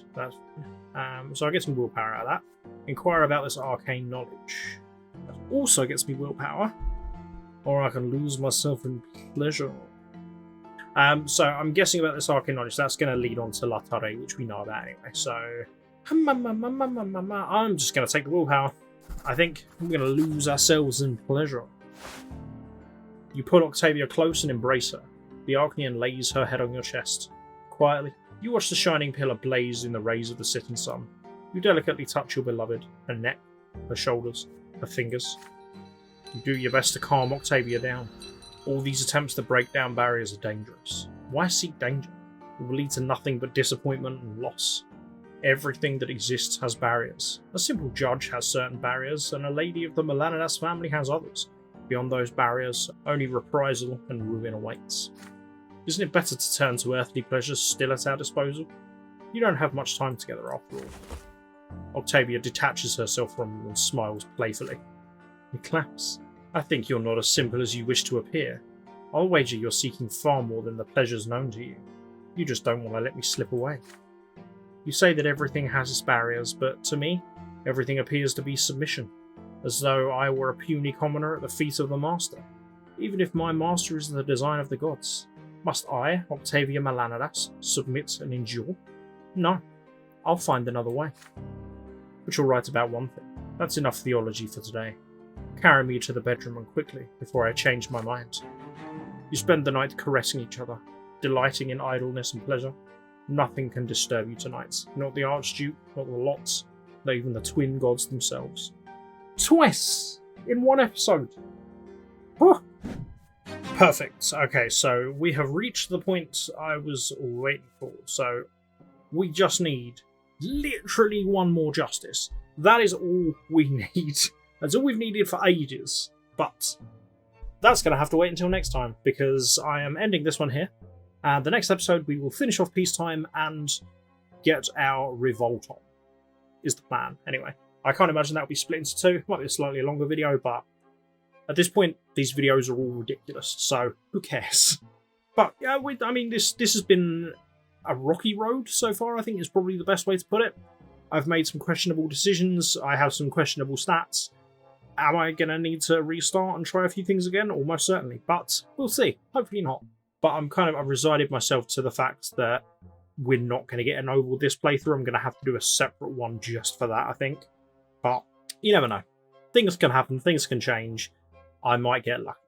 So I get some willpower out of that. Inquire about this arcane knowledge. That also gets me willpower. Or I can lose myself in pleasure. So I'm guessing about this arcane knowledge. That's going to lead on to Latare, which we know about anyway. So I'm just going to take the willpower. I think we're going to lose ourselves in pleasure. You pull Octavia close and embrace her. The Archnean lays her head on your chest. Quietly, you watch the shining pillar blaze in the rays of the setting sun. You delicately touch your beloved, her neck, her shoulders, her fingers. You do your best to calm Octavia down. All these attempts to break down barriers are dangerous. Why seek danger? It will lead to nothing but disappointment and loss. Everything that exists has barriers. A simple judge has certain barriers, and a lady of the Melanidas family has others. Beyond those barriers, only reprisal and ruin awaits. Isn't it better to turn to earthly pleasures still at our disposal? You don't have much time together after all. Octavia detaches herself from you and smiles playfully. He claps. I think you're not as simple as you wish to appear. I'll wager you're seeking far more than the pleasures known to you. You just don't want to let me slip away. You say that everything has its barriers, but to me, everything appears to be submission, as though I were a puny commoner at the feet of the master. Even if my master is the design of the gods, must I, Octavia Melanidas, submit and endure? No, I'll find another way. But you're right about one thing. That's enough theology for today. Carry me to the bedroom and quickly, before I change my mind. You spend the night caressing each other, delighting in idleness and pleasure. Nothing can disturb you tonight. Not the Archduke, not the Lots, not even the twin gods themselves. Twice! In one episode! Whew. Perfect. Okay, so we have reached the point I was waiting for. So we just need literally one more justice. That is all we need. That's all we've needed for ages. But that's going to have to wait until next time, because I am ending this one here. And the next episode we will finish off peacetime and get our revolt on, is the plan. Anyway, I can't imagine that will be split into two. Might be a slightly longer video, but at this point, these videos are all ridiculous, so who cares? But yeah, I mean, this has been a rocky road so far, I think is probably the best way to put it. I've made some questionable decisions, I have some questionable stats. Am I going to need to restart and try a few things again? Almost certainly, but we'll see. Hopefully not. But I've resigned myself to the fact that we're not going to get an oval this playthrough. I'm going to have to do a separate one just for that, I think. But you never know. Things can happen, things can change. I might get lucky.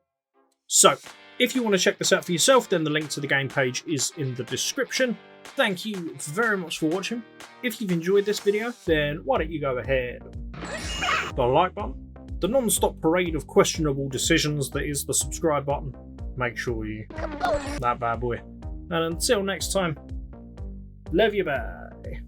So, if you want to check this out for yourself, then the link to the game page is in the description. Thank you very much for watching. If you've enjoyed this video, then why don't you go ahead and the like button, the non-stop parade of questionable decisions that is the subscribe button. Make sure you that bad boy. And until next time, love you, bye.